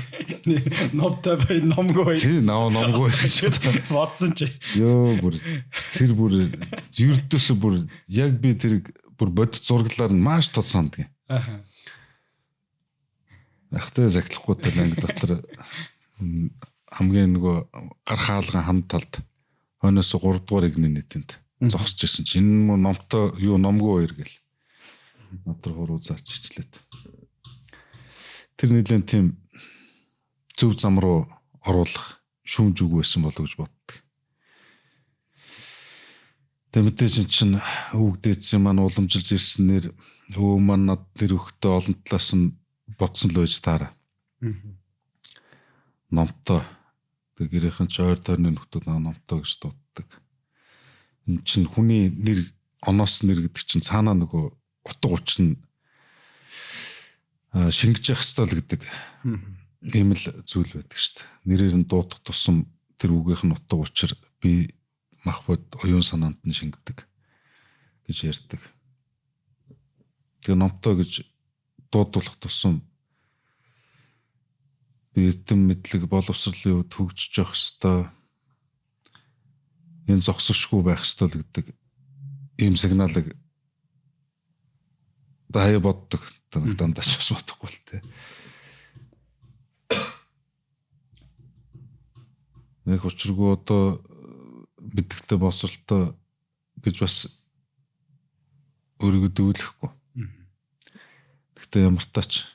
Номтой бай номгүй бай. Тэр номгүй гэж бодсон чи. Йоо бүр тэр бүр юрдөөс бүр яг би тэр бүр бодит зурглаар нь маш тод санддаг. Аха. Ахтай захилахгүй тал анги дотор хамгийн нөгөө гар хаалган ханд талд хойноос 3 дугаар игний нийтэнд зогсож ирсэн чинь энэ номтой юу номгүй хоёр гэл натар хуруу зааччлаад тэр нэлээд тийм зөв зам руу оруулах шүүмж үг байсан болов гэж боддог. Тэгээ мэдээж чинь өвгдээдсэн маань уламжилж ирснээр өө маань над тэр өгтөө олон талаас нь бодсон л байж таараа. Номтой тэг гэрийнхэн ч ойр тойрны нөхдүүд номтой гэж дууддаг. Энэ чинь хүний нэр оноос нэр гэдэг чинь цаанаа нөгөө утга учир нь шингэж явах ёстой л гэдэг ийм л зүйл байдаг шүү дээ. Нэрээр нь дуудах тусам тэр үгийнх нь утга учир би махбод оюун санаанд нь шингэдэг гэж ярьдаг. Тэгээ номтой гэж дуудуулах тусам би эрдэм мэдлэг боловсролын үед хөгжиж явах ёстой. Энэ зогсошгүй байх ёстой л гэдэг ийм сигналыг даяа боддог дандаа ч бас бодохгүй л те. Нэг учиргүй одоо бэлтгэлтэй боловсролтой гэж бас өөрийгөө дүүлэхгүй. Гэхдээ ямар тач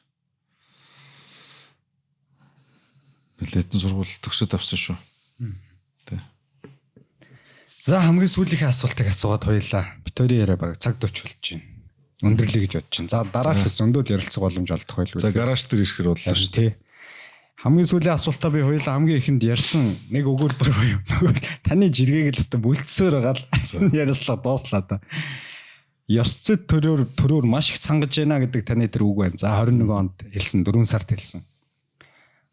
нэлээдэн сургууль төгсөд авсан шүү. Тэ. За хамгийн сүүлийнхээ асуултыг асуугаад хоёлаа. Битүүрийн яриа баг цаг 40 болж байна. Өндөрлөе гэж бодож байна. За дараач бас өндөд ярилцах боломж олдох байлгүй. За гараж дээр ирэхээр боллоо шүү. Тий. хамгийн сүүлийн асуултаа би хоёулаа хамгийн ихэнд ярьсан нэг өгүүлбэр буюу таны жиргээг л өстө бүлтсээр байгаа л ярьслаа дууслаа да. Ёс зүйн төрөөр маш их цангаж байна гэдэг таны тэр үг байна. За 21 онд хэлсэн 4 сард хэлсэн.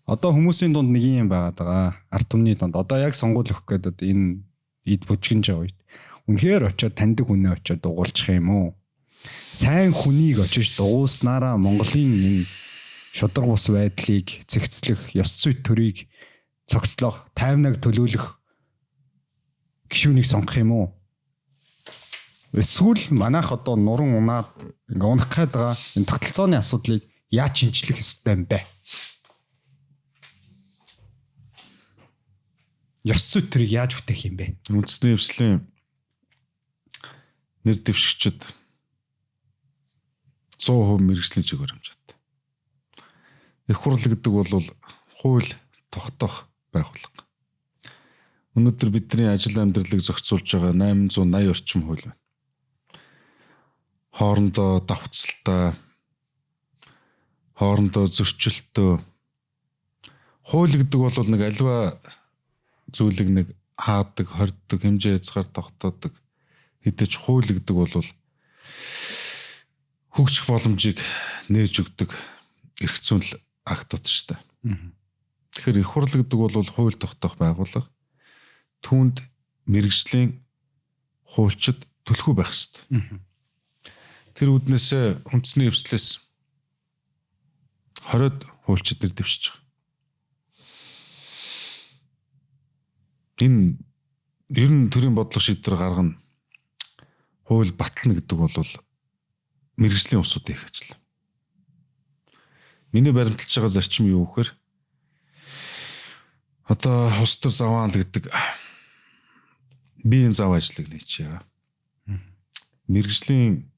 Одоо хүмүүсийн дунд нэг юм байгаад байгаа. Ард түмний дунд одоо яг сонгуул өгөх гээд одоо энэ эд бүжгэнж байгаа үед үнэхээр очиод таньдаг хүнээ очиод дугуулчих юм уу? Сайн хүнийг очиж дугуулснараа Монголын энэ шударга бус байдлыг цэгцлэх, ёс зүйн төрийг цогцлох, тайвнаг төлөөлөх гишүүнийг сонгох юм уу? Эсвэл манайх одоо нуран унаад ингээ унах гээд байгаа энэ тогтолцооны асуудлыг яаж шинжлэх ёстой юм бэ? Ёс зүйн төрийг яаж бүтээх юм бэ? Үндэсний хвслийн нэр дэвшигчид 100% мэрэгжлийн чигээр хэмжээтэй. Их хурл гэдэг бол хууль тогтоох байгууллага. Өнөөдөр бидний ажил амьдралыг зохицуулж байгаа 880 орчим хууль байна. Хоорондоо давтцалтай, хоорондоо зөрчилтөө. Хууль гэдэг бол нэг альва зүйлийг нэг хаадаг, хорддог, хэмжээ хязгаар тогтоодог. Хэдэж хууль гэдэг бол хөгжих боломжийг нээж өгдөг эрх зүйн актууд шүү дээ. Тэгэхээр их хурл гэдэг бол хууль тогтоох байгууллага. Түүнд мэрэгжлийн хуульчид түлхүү байх хэрэгтэй. Тэр үднээс үндэсний хвслээс 20-од хуульчид нэр дэвшиж байгаа. Энэ ер нь төрийн бодлого шийдвэр гаргана. Хууль батлна гэдэг бол мэрэгжлийн усуудын их ажил. Миний баримталж байгаа зарчим юу гэхээр одоо улс төр заваал гэдэг биеийн зав ажлыг нээчихээ. Мэргэжлийн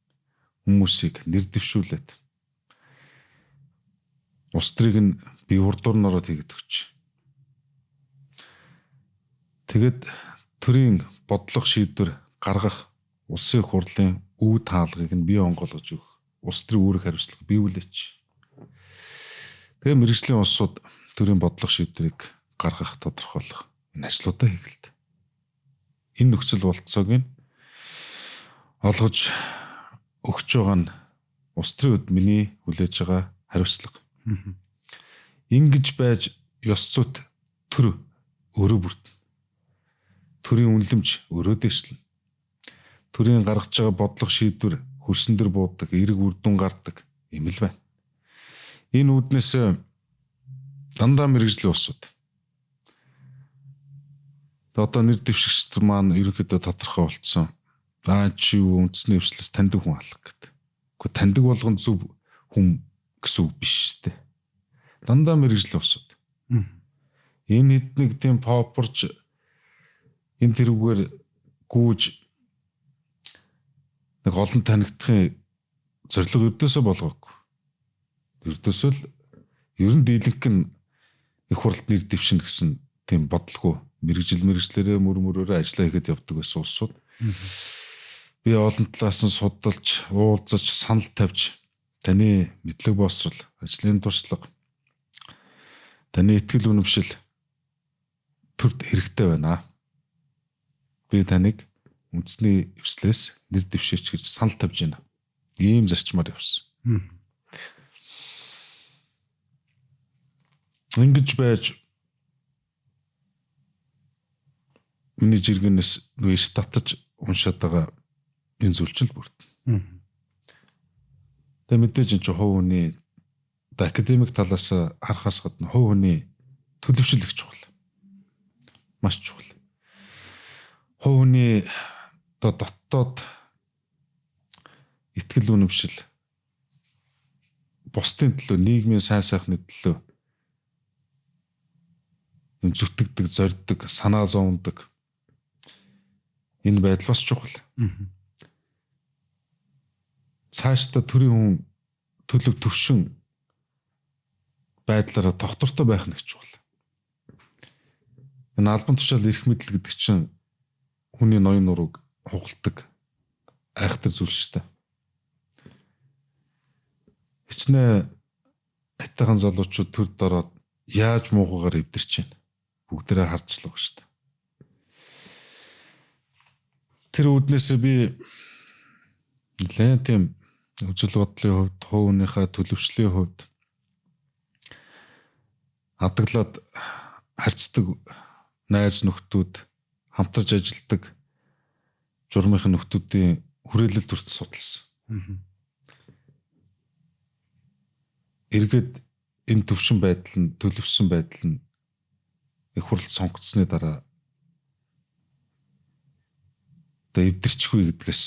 хүмүүсийг нэр дэвшүүлээд улс төрийг нь бие урдуур нараад хийгээд өгч. Тэгэд төрийн бодлого шийдвэр гаргах улсын хурлын үе таалгыг нь бие онгойлгож өгөх. Улс төрийн үүрэг хариуцлага биелүүлээч. Тэгээ мэргэжлийн улсууд төрийн бодлого шийдвэрийг гаргах, тодорхойлох энэ ажлуудаа хийх. Энэ нөхцөл болцоог нь олгож өгч байгаа нь улс төрийн үед миний хүлээж байгаа хариуцлага. Ингэж байж ёс зүйт төр өөрөө бүрдэнэ. Төрийн үнэлэмж өөрөө дэвшлэнэ. Төрийн гаргаж байгаа бодлого шийдвэр хөрсөн дөр буудаг, эерэг үр дүн гардаг юм л байна. Энэ үүднээс дандаа мэрэгжлийн улсууд. Одоо нэр дэвшигчдэр маань ерөнхийдөө тодорхой болцсон. Чи юу үндэсний хвслээс таньдаг хүн алга гэдэг. Гэхдээ таньдаг болгон зөв хүн гэсэн үг биш шүү дээ. Дандаа мэрэгжлийн улсууд. Энэ хэд нэг тийм попорж энэ тэрүүгээр гүүж нэг олон танигдахын зорилго өрдөөсөө болгоогүй. Өрдөөсөө л ер нь дийлэнх нь их хурлд нэр дэвшин гэсэн тийм бодлого мэрэгжлэрээ мөрөөрөө ажиллаа хийгээд явдаг байсан улсууд. Би олон талаас нь судалж, уулзаж, санал тавьж таны мэдлэг боловсрол, ажлын туршлага, таны итгэл үнэмшил төрд хэрэгтэй байна. Би таныг үндэсний хвслээс нэр дэвшээч гэж санал тавьж байна. Ийм зарчмаар явсан. Ингэж байж миний жиргэнээс нүгээс татаж уншаад байгаа энэ зүйл ч л бүрдэнэ. Тэгээ мэдээж энэ чинь хувь хүний академик талаас харахаас гадна хувь хүний төлөвшил их чухал. Маш чухал. Хувь хүний дотоод итгэл үнэмшил бусдын төлөө, нийгмийн сайн сайхны төлөө юм зүтгэдэг, зорддог, санаа зовдог энэ байдал бас чухал. Цаашдаа төрийн хүн төлөв төвшин байдлаараа тогтвортой байх нь чухал. Энэ албан тушаал эрх мэдэл гэдэг чинь хүний ноён нурууг хугалдаг айхтар зүйл шүү дээ. Хичнээн айтайхан залуучууд төрд ороод яаж муугаар эвдэрч байна. Бүгдээрээ хардчлаа шүү дээ. Тэр үүднээс би нэлээд тийм үзэл бодлын хувьд, хувийнхаа төлөвшлийн хувьд хадгалаад харьцдаг найз нөхдүүд, хамтарч ажилладаг журмынхын нөхдүүдийн хүрээлэл төртөс судалсан. Эргээд энэ төвшин байдал нь, төлөвсөн байдал нь их хурл сонгогдсны дараа одоо эвдэрчихгүй гэдгээс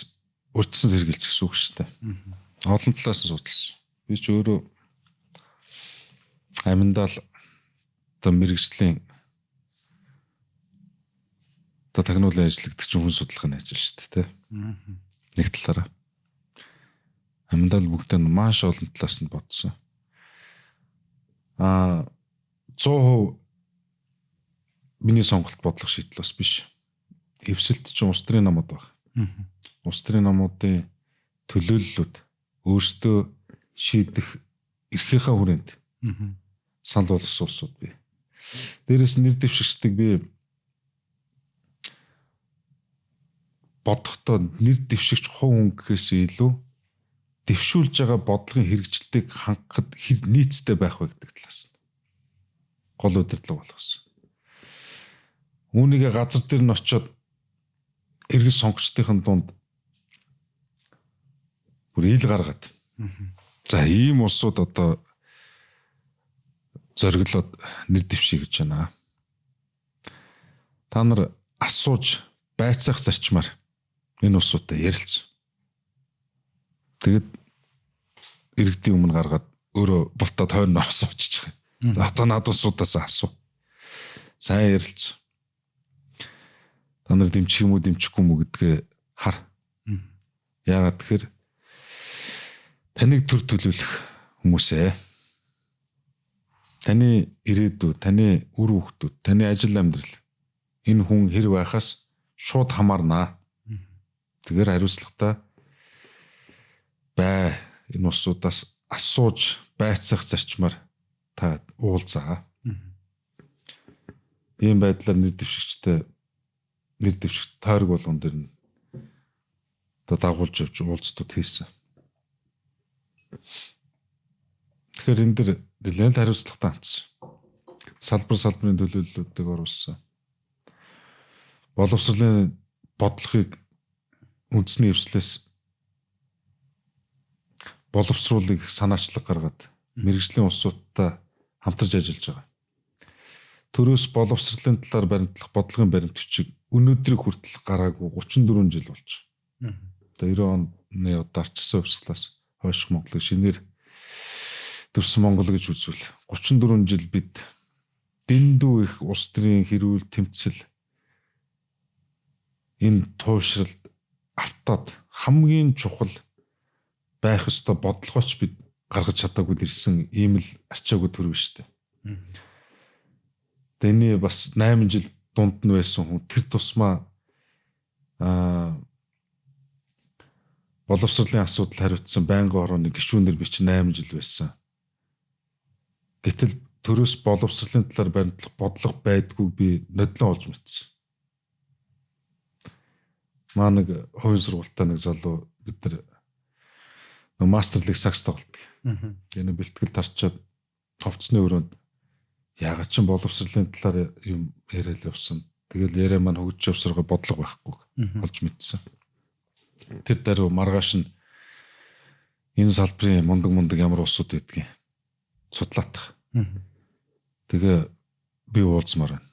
урьдчилан сэргийлж гэсэн үг шүү дээ. Олон талаас нь судалсан. Би ч өөрөө аминдал одоо мэрэгжлийн одоо тагнуулын ажиллагдагч хүн судалгааны ажил шүү дээ. Нэг талаараа аминдал бүгдээ маш олон талаас нь бодсон. 100% миний сонголт бодлого шийдэл бас биш. Эвсэлт чинь улс төрийн намууд баг. Улс төрийн намуудын төлөөллүүд өөрсдөө шийдэх эрхийнхаа хүрээнд санал болгосон улсууд бий. Дээрээс нэр дэвшигчдэг би бодохдоо нэр дэвшигч хувь хүн гэхээс илүү дэвшүүлж байгаа бодлогын хэрэгжилтийг хангахад хэр нийцтэй байх вэ гэдэг талаас нь гол удирдлага болгосон. Үүнийгээ газар дээр нь очиод эргэж сонгогчдын дунд бүр ил гаргаад. За ийм улсууд одоо зориглоод нэр дэвшиж гэж байна. Та нар асууж байцаах зарчмаар энэ улсуудтай ярилцсан. Тэгэд иргэдийн өмнө гаргаад өөрөө бултаад хойно асуучих. За одоо над улсуудаас асуу. Сайн ярилцсан. Та нар дэмжих юм уу, дэмжихгүй юм уу гэдгээ хар. Яагаад тэгэхээр таныг төр төлөвлөх хүмүүсээ таны ирээдүй, таны үр хүүхдүүд, таны ажил амьдрал энэ хүн хэр байхаас шууд хамаарнаа. Тэгэхээр хариуцлагатай бай энэ улсуудаас асууж байцаах зарчмаар та уулзаа. Ийм байдлаар нэр дэвшигчтэй нэр дэвшигч тойрог болгон дэр нь одоо дагуулж явж уулзтууд хийсэн. Тэгэхээр энэ дэр нэлээд хариуцлагатай хандсан. Салбарын төлөөллүүдийг оруулсан. Боловсролын бодлогыг үндэсний эвслээс боловсруулах санаачлаг гаргаад мэрэгжлийн улсуудтай хамтарч ажиллаж байгаа. Төрөөс боловсролын талаар баримтлах бодлогын баримт бичиг өнөөдрийг хүртэл гараагүй 34 жил болж байна. Одоо 90 оны удаа арчсан хувьсгалаас хойш Монголыг шинээр төрсөн Монгол гэж үзвэл 34 жил бид дэндүү их улс төрийн хэрүүл тэмцэл энэ туушралд автаад хамгийн чухал байх ёстой бодлогооч бид гаргаж чадаагүй ирсэн ийм л арчаагүй төрөв шүү дээ. Тэний бас 8 жил дунд нь байсан хүн тэр тусмаа боловсролын асуудал хариуцсан байнгын орооны гишүүнээр би чи 8 жил байсан. Гэтэл төрөөс боловсролын талаар баримтлах бодлого байдгүй би нодлон олж мэдсэн. Маа нэг хувийн сургуультай нэг залуу бид нар мастерлиг сакс тоглолт. Энэ бэлтгэл тарчаад товцны өрөөнд ягаад ч боловсролын талаар юм яриад явсан. Тэгэл яриа маань хөгжиж явсарга бодлого байхгүй олж мэдсэн. Тэр даруй маргааш нь энэ салбарын мундаг ямар улсууд байдгийг судлаадах. Тэгээ би уулзмаар байна.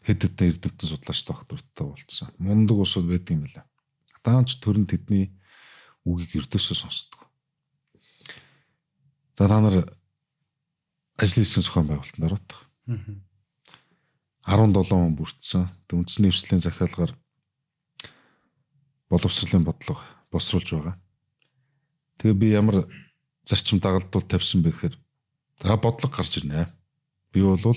Хэд хэдэн эрдэмтэн судлаач доктортой уулзсан. Мундаг улсууд байдаг юм байна. Даанч төрөнд тэдний үгийг ердөөсөө сонсдог. За та нар ажил хийсэн зохион байгуулалтанд ороод. 17 хүн бүрдсэн. Үндэсний эвслийн захиалгаар боловсролын бодлого босруулж байгаа. Тэгээ би ямар зарчим дагалдуул тавьсан бэ гэхээр за бодлого гарч ирнэ. Би бол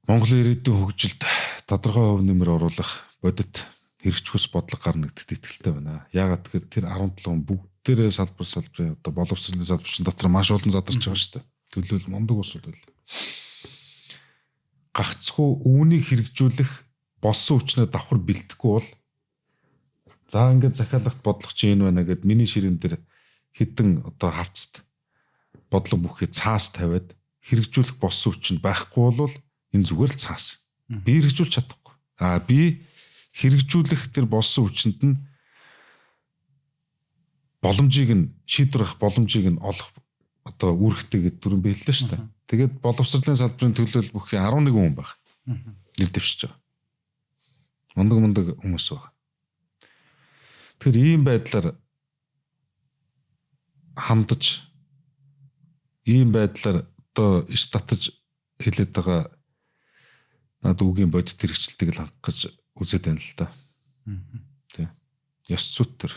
Монголын ирээдүйн хөгжилд тодорхой хөв нэмэр оруулах бодит хэрэгжихүйс бодлого гарна гэдэгт итгэлтэй байна. Яагаад тэгэхээр тэр 17 хүн бүгдээрээ салбарын одоо боловсролын салбарчин дотор маш олон задарч байгаа шүү дээ. төлөөл мондөг усуд байл. Гагцхүү үүнийг хэрэгжүүлэх болсон хүчнээ давхар бэлдэхгүй бол за ингээд захиалагт бодлого чи энэ байна гэд миний ширээн дээр хідэн одоо хавцад бодлого бүхий цаас тавиад хэрэгжүүлэх болсон хүч нь байхгүй бол энэ зүгээр л цаас. Би хэрэгжүүлж чадахгүй. Би хэрэгжүүлэх тэр болсон хүчинд нь боломжийг нь шийдвэрх боломжийг нь олох одоо үүрэгтэй гэдэг дүрэн биеллээ шүү дээ. Тэгээд боловсролын салбарын төлөөлөл бүхий 11 хүн баг. Нэр дэвшиж байгаа. Мондөг хүмүүс байна. Тэгэхээр ийм байдлаар хандаж ийм байдлаар одоо иш татаж хэлээд байгаа над үгийн бодит хэрэгжилтийг л хангах гэж үзээд байна л да. Тэ. Ёс зүйн төр.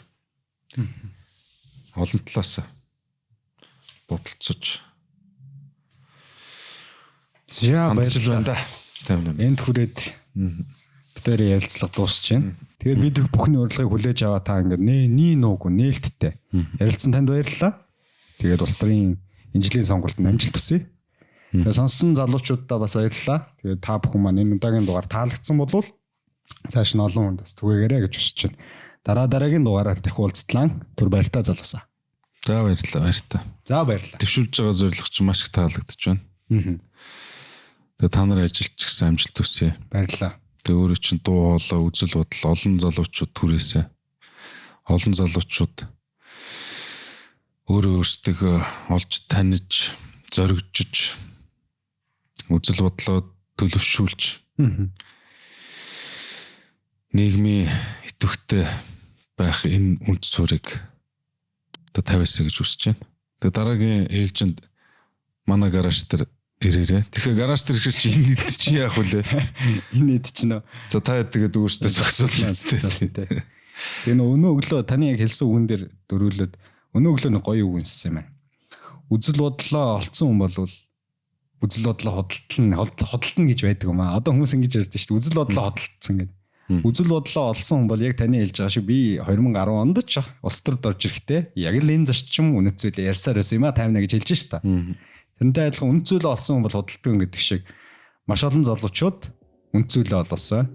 Олон талаас бодолцож хандж байна да. Энд хүрээд битээр ярилцлага дуусч байна. Тэгээд бид бүхний урилгыг хүлээж аваа та ингээд нээ нуугүй нээлттэй ярилцсан танд баярлалаа. Тэгээд улс төрийн инженерийн сонгуульд амжилт хүсье. Тэгээд сонссон залуучуудаа бас баярлалаа. Тэгээд та бүхэн маань энэ удаагийн дугаар таалагдсан болвол цааш нь олон хүнд бас түгээгээрэй гэж хүсэж байна. Дараагийн дугаараар дахин уулзтлаа. Түр баяртай залуусаа. За баярлалаа. За баярлалаа. Төвшүүлж байгаа зорилго чинь маш их таалагдж байна. Тэгээд та нарын ажилч гэсэн амжилт хүсье. Баярлалаа. Тэгээ өөрөө чинь дуу хоолой, үзэл бодол олон залуучууд түрээсээ олон залуучууд өөрөө өөрсдөө олж таньж, зоригжиж, үзэл бодлоо төлөвшүүлж нийгмийн идэвхтэй байх энэ үнд суурийг одоо тавиасаа гэж хүсэж байна. Тэгээ дараагийн ээлжинд манай гараж дээр ирээрээ. Тэгэхээр гараж дээр ирэх чинь энэ ид чи яах вүлээ? Энэ ид чинь нөө. За та тэгээд өөртөө зохицуулна үстэй. Тэгээ өнөө өглөө таны яг хэлсэн үгэн дээр дөрүүлээд өнөө өглөө нэг гоё үг үнссэн юм байна. Үзэл бодлоо олцсон хүн болвол үзэл бодлоо хөдөлтөн гэж байдаг юм аа. Одоо хүмүүс ингэж ярьдаг шүү дээ. Үзэл бодлоо хөдөлтсөн гэдэг. Үзэл бодлоо олсон хүн бол яг таны хэлж байгаа шиг би 2010 онд ч улс төрд орж ирэхдээ яг л энэ зарчим үнэт зүйлээ ярьсаар байсан юм аа таймна гэж хэлж шүү дээ. Тэрнтэй адилхан үнд зүйлээ олсон хүн бол хөдөлтөн гэдэг шиг маш олон залуучууд үнд зүйлээ олсон.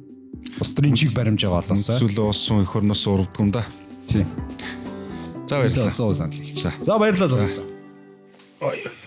Улс төрийн чиг баримж байгаа олсон. Үнд зүйлээ олсон их орноос урвдаг юм да. Тийм. За баярлалаа. За баярлалаа. Ой.